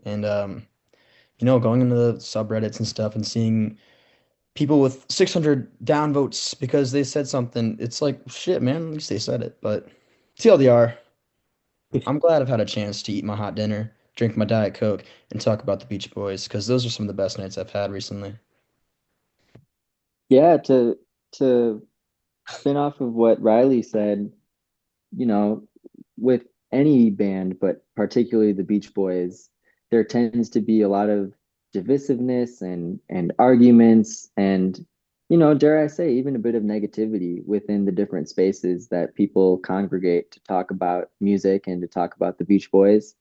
And going into the subreddits and stuff and seeing people with 600 downvotes because they said something. It's like, shit, man, at least they said it. But TLDR, I'm glad I've had a chance to eat my hot dinner, drink my Diet Coke, and talk about the Beach Boys because those are some of the best nights I've had recently. Yeah, to spin off of what Riley said, you know, with any band, but particularly the Beach Boys, there tends to be a lot of divisiveness and arguments and, dare I say, even a bit of negativity within the different spaces that people congregate to talk about music and to talk about the Beach Boys.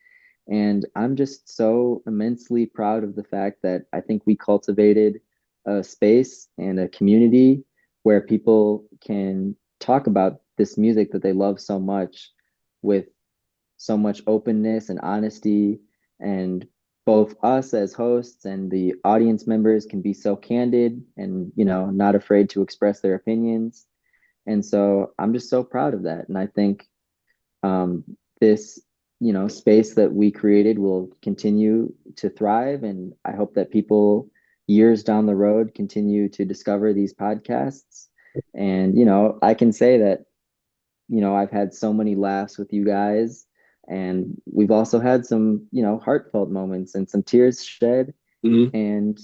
And I'm just so immensely proud of the fact that I think we cultivated a space and a community where people can talk about this music that they love so much with so much openness and honesty. And both us as hosts and the audience members can be so candid and, not afraid to express their opinions. And so I'm just so proud of that. And I think this, space that we created will continue to thrive. And I hope that people years down the road continue to discover these podcasts. And, I can say that, I've had so many laughs with you guys. And we've also had some, heartfelt moments and some tears shed. Mhm. And,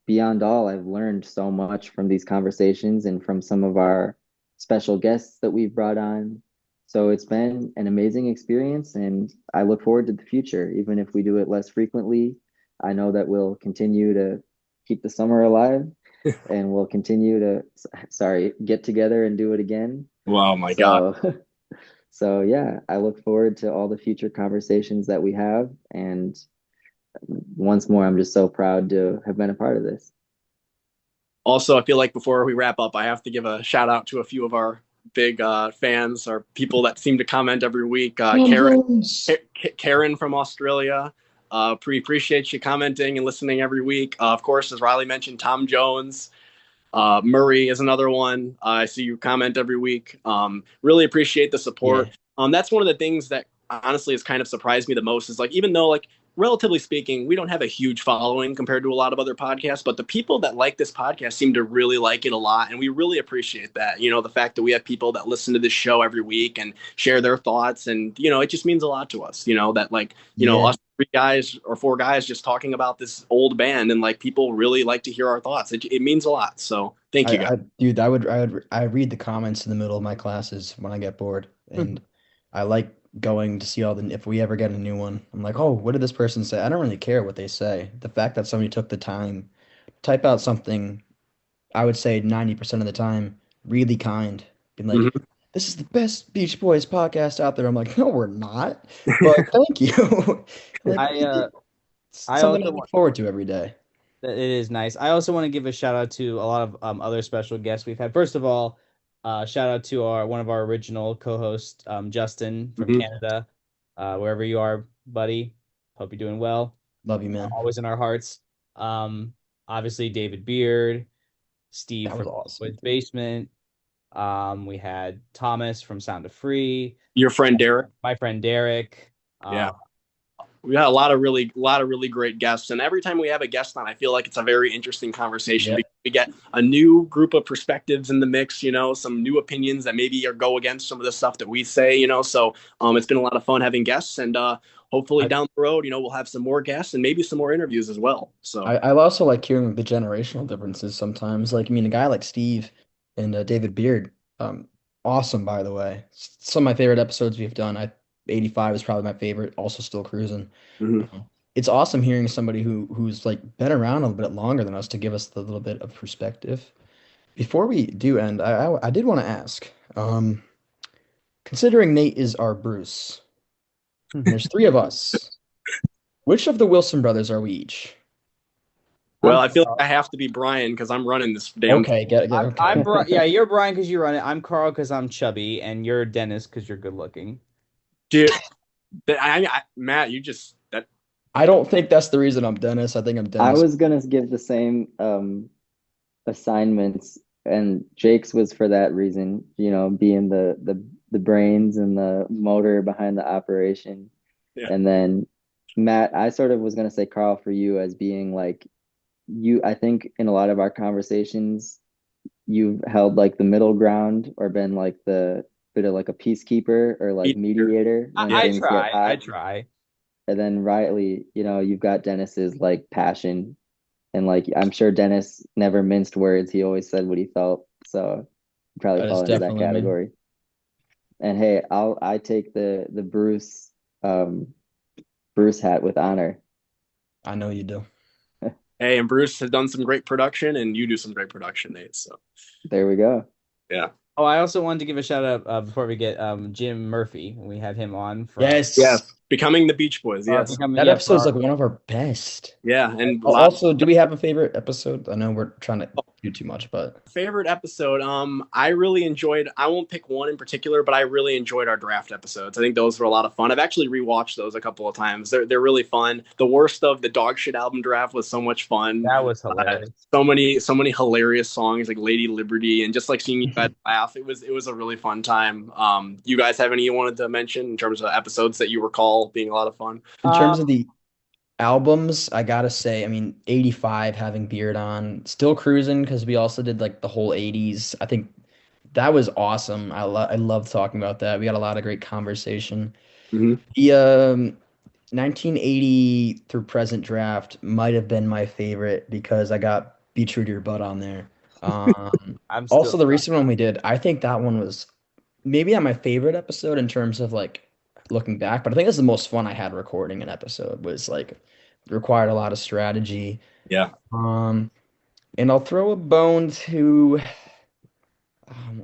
beyond all, I've learned so much from these conversations and from some of our special guests that we've brought on. So it's been an amazing experience, and I look forward to the future. Even if we do it less frequently, I know that we'll continue to keep the summer alive and we'll continue to, sorry, get together and do it again. Wow, my God. So, so yeah, I look forward to all the future conversations that we have. And once more, I'm just so proud to have been a part of this. Also, I feel like before we wrap up, I have to give a shout out to a few of our big fans or people that seem to comment every week. Karen from Australia. Appreciate you commenting and listening every week. Of course, as Riley mentioned, Tom Jones. Murray is another one. I see you comment every week. Really appreciate the Yeah. support. That's one of the things that honestly has kind of surprised me the most is like, even though like relatively speaking, we don't have a huge following compared to a lot of other podcasts, but the people that like this podcast seem to really like it a lot. And we really appreciate that. The fact that we have people that listen to this show every week and share their thoughts. And, it just means a lot to us, that like, Yeah. us three guys or four guys just talking about this old band and like people really like to hear our thoughts. It means a lot. So thank you guys. Dude, I read the comments in the middle of my classes when I get bored, and I like going to see all the if we ever get a new one. I'm like, oh, what did this person say? I don't really care what they say. The fact that somebody took the time, type out something, I would say 90% of the time, really kind, being like, Mhm. this is the best Beach Boys podcast out there. I'm like, no, we're not, but thank you. Like, I uh it's I something I also look forward to every day. It is nice. I also want to give a shout out to a lot of other special guests we've had. First of all, shout out to our one of our original co-hosts, Justin from Mhm. Canada. Wherever you are, buddy. Hope you're doing well. Love you, man. Always in our hearts. Um, Obviously David Beard, Steve That was from awesome. Boys Basement. We had Thomas from Sound of Free, Your friend Derek. my friend Derek. Yeah. Um, We got a lot of really great guests, and every time we have a guest on, I feel like it's a very interesting conversation Yeah. because we get a new group of perspectives in the mix. Some new opinions that maybe are go against some of the stuff that we say. So it's been a lot of fun having guests, and hopefully I, down the road, we'll have some more guests and maybe some more interviews as well. So I also like hearing the generational differences sometimes. Like, I mean, a guy like Steve and David Beard, um, awesome, by the way. Some of my favorite episodes we've done. 85 is probably my favorite. Also, still cruising. mhm. It's awesome hearing somebody who's like been around a little bit longer than us to give us the little bit of perspective. Before we do end, I did want to ask, considering Nate is our Bruce, and there's three of us, which of the Wilson brothers are we each? Well, I'm I feel like I have to be Brian because I'm running this damn thing. Okay, get okay. Yeah, you're Brian because you run it. I'm Carl because I'm chubby, and you're Dennis because you're good looking. Dude. Matt, you just that. I don't think that's the reason I'm Dennis. I think I'm I Dennis. was gonna give the same assignments, and Jake's was for that reason, being the brains and the motor behind the operation. Yeah. And then Matt, I sort of was gonna say Carl for you as being like you, I think in a lot of our conversations, you've held like the middle ground or been like the bit of like a peacekeeper or like Meteor. mediator when Yeah. I things get try. I hot. try. And then Riley, you've got Dennis's like passion. And like I'm sure Dennis never minced words. He always said what he felt. So you probably That is fall into that definitely me. category. And hey, I take the um Bruce hat with honor. I know you do. Hey, and Bruce has done some great production, and you do some great production, Nate. So There we go. yeah. Oh, I also wanted to give a shout out before we get Jim Murphy. We had him on from Yes. Yes. Becoming the Beach Boys. Yes. becoming That yeah for episode's our like one of our best. Yeah. And a lot Also, do we have a favorite episode? I know we're trying to do too much, but favorite episode. I really enjoyed. I won't pick one in particular, but I really enjoyed our draft episodes. I think those were a lot of fun. I've actually rewatched those a couple of times. They're really fun. The worst of the dog shit album draft was so much fun. that was hilarious. So many hilarious songs like Lady Liberty and just like seeing you guys laugh. It was a really fun time. You guys have any you wanted to mention in terms of episodes that you recall being a lot of fun? in terms of the albums, I gotta say, I mean, 85 having Beard on, still cruising because we also did like the whole 80s. I think that was awesome. I love talking about that. We got a lot of great conversation. Mm-hmm. The 1980 through present draft might have been my favorite because I got Be True to Your Butt on there. I'm Also, still the recent one we did, I think that one was maybe not my favorite episode in terms of like looking back, but I think it's the most fun I had recording an episode was like required a lot of strategy. Yeah. Um, and I'll throw a bone to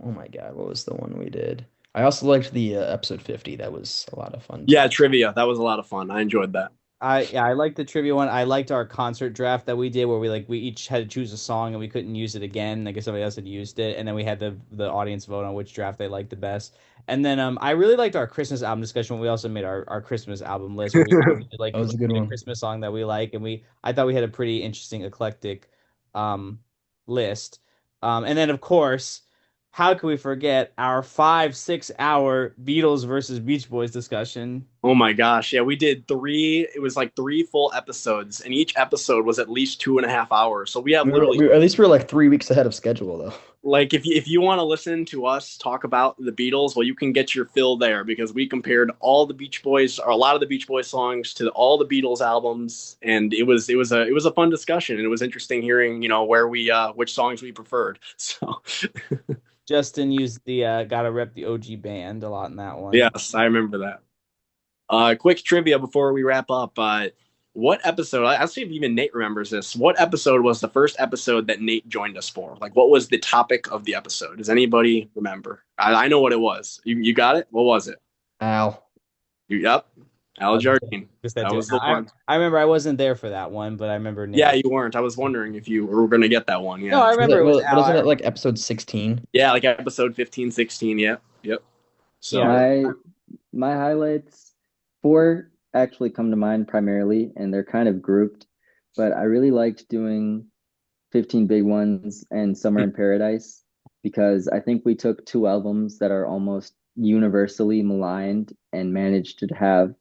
oh my God, what was the one we did? I also liked the episode 50. That was a lot of fun Yeah, too. trivia. That was a lot of fun. I enjoyed that. I liked the trivia one. I liked our concert draft that we did where we each had to choose a song and we couldn't use it again. I guess somebody else had used it, and then we had the audience vote on which draft they liked the best. And then I really liked our Christmas album discussion when we also made our Christmas album list where we did, like That was a good a one. Christmas song that we like, and I thought we had a pretty interesting eclectic um list. And then of course, how can we forget our 5-6 hour Beatles versus Beach Boys discussion? Oh my gosh. Yeah, we did three. It was like three full episodes, and each episode was at least 2.5 hours. So we have literally At least we were like 3 weeks ahead of schedule though. like if you want to listen to us talk about the Beatles, well, you can get your fill there because we compared all the Beach Boys or a lot of the Beach Boys songs to all the Beatles albums, and it was a fun discussion, and it was interesting hearing where we which songs we preferred. So Justin used the gotta rep the OG band a lot in that one. yes, I remember that. Quick trivia before we wrap up. What episode? I'll see if even Nate remembers this. What episode was the first episode that Nate joined us for? Like, what was the topic of the episode? Does anybody remember? I know what it was. You got it? What was it? Al. Yep. Al Uh, Jardine. just that That too. was the I one. I remember I wasn't there for that one, but I remember Yeah, Nate. you weren't. I was wondering if you were going to get that one. No, Yeah. I remember it was But Al. isn't it like episode 16? Yeah, like episode 15, 16. Yep. Yep. So, Yeah, My my highlights, four actually come to mind primarily, and they're kind of grouped, but I really liked doing 15 Big Ones and Summer in Paradise because I think we took two albums that are almost universally maligned and managed to have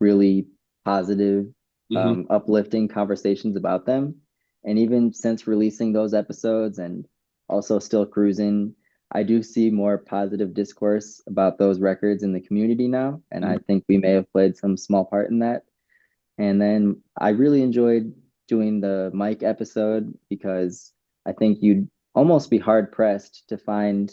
really positive, mhm. uplifting conversations about them. And even since releasing those episodes and also still cruising, I do see more positive discourse about those records in the community now. And I think we may have played some small part in that. And then I really enjoyed doing the Mike episode because I think you'd almost be hard pressed to find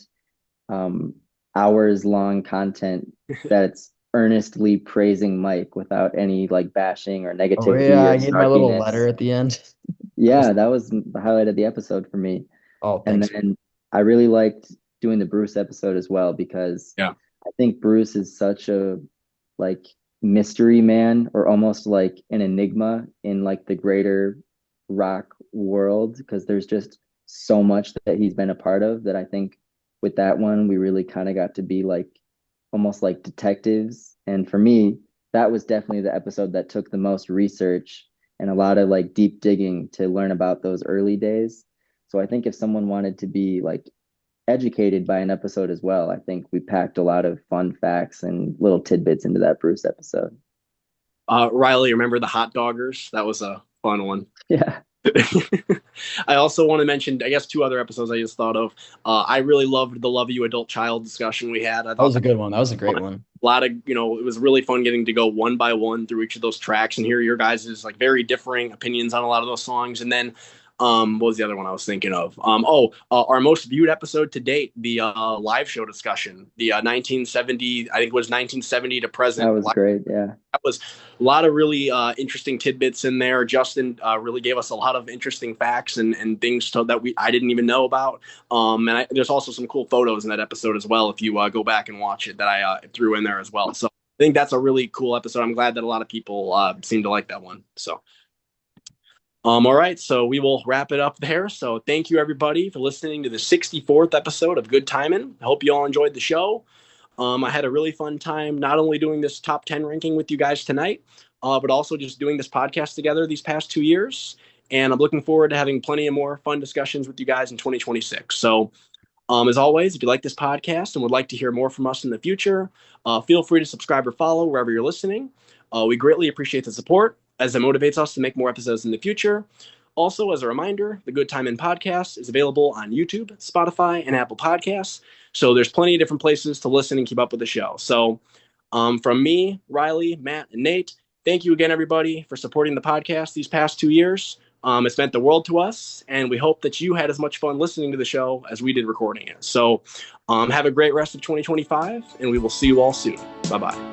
um, hours long content that's earnestly praising Mike without any like bashing or Oh negativity yeah, or I gave my little letter snarkiness. at the end. That was Yeah, that was the highlight of the episode for me. oh And thanks. then I really liked doing the Bruce episode as well because Yeah. I think Bruce is such a like mystery man or almost like an enigma in like the greater rock world because there's just so much that he's been a part of that I think with that one we really kind of got to be like almost like detectives. And for me, that was definitely the episode that took the most research and a lot of like deep digging to learn about those early days. So I think if someone wanted to be like educated by an episode as well, I think we packed a lot of fun facts and little tidbits into that Bruce episode. Riley, remember the hot doggers? That was a fun one. Yeah. I also want to mention, I guess, two other episodes I just thought of. I really loved the Love You Adult Child discussion we had. I That thought was a good one. That was a great one. a lot of, it was really fun getting to go one by one through each of those tracks and hear your guys' like very differing opinions on a lot of those songs. And then what was the other one I was thinking of? Our most viewed episode to date, the live show discussion, the 1970, I think it was 1970 to present. That was great. Yeah. That was a lot of really interesting tidbits in there. Justin really gave us a lot of interesting facts and things that I didn't even know about. There's also some cool photos in that episode as well, if you go back and watch it, that I threw in there as well. So I think that's a really cool episode. I'm glad that a lot of people seem to like that one. So. All right, so we will wrap it up there. So thank you, everybody, for listening to the 64th episode of Good Timin'. I hope you all enjoyed the show. I had a really fun time not only doing this top 10 ranking with you guys tonight, but also just doing this podcast together these past 2 years. And I'm looking forward to having plenty of more fun discussions with you guys in 2026. So as always, if you like this podcast and would like to hear more from us in the future, feel free to subscribe or follow wherever you're listening. We greatly appreciate the support, as it motivates us to make more episodes in the future. Also, as a reminder, the Good Timin' podcast is available on YouTube, Spotify, and Apple Podcasts. So there's plenty of different places to listen and keep up with the show. So from me, Riley, Matt, and Nate, thank you again, everybody, for supporting the podcast these past 2 years. It's meant the world to us, and we hope that you had as much fun listening to the show as we did recording it. So have a great rest of 2025, and we will see you all soon. Bye-bye.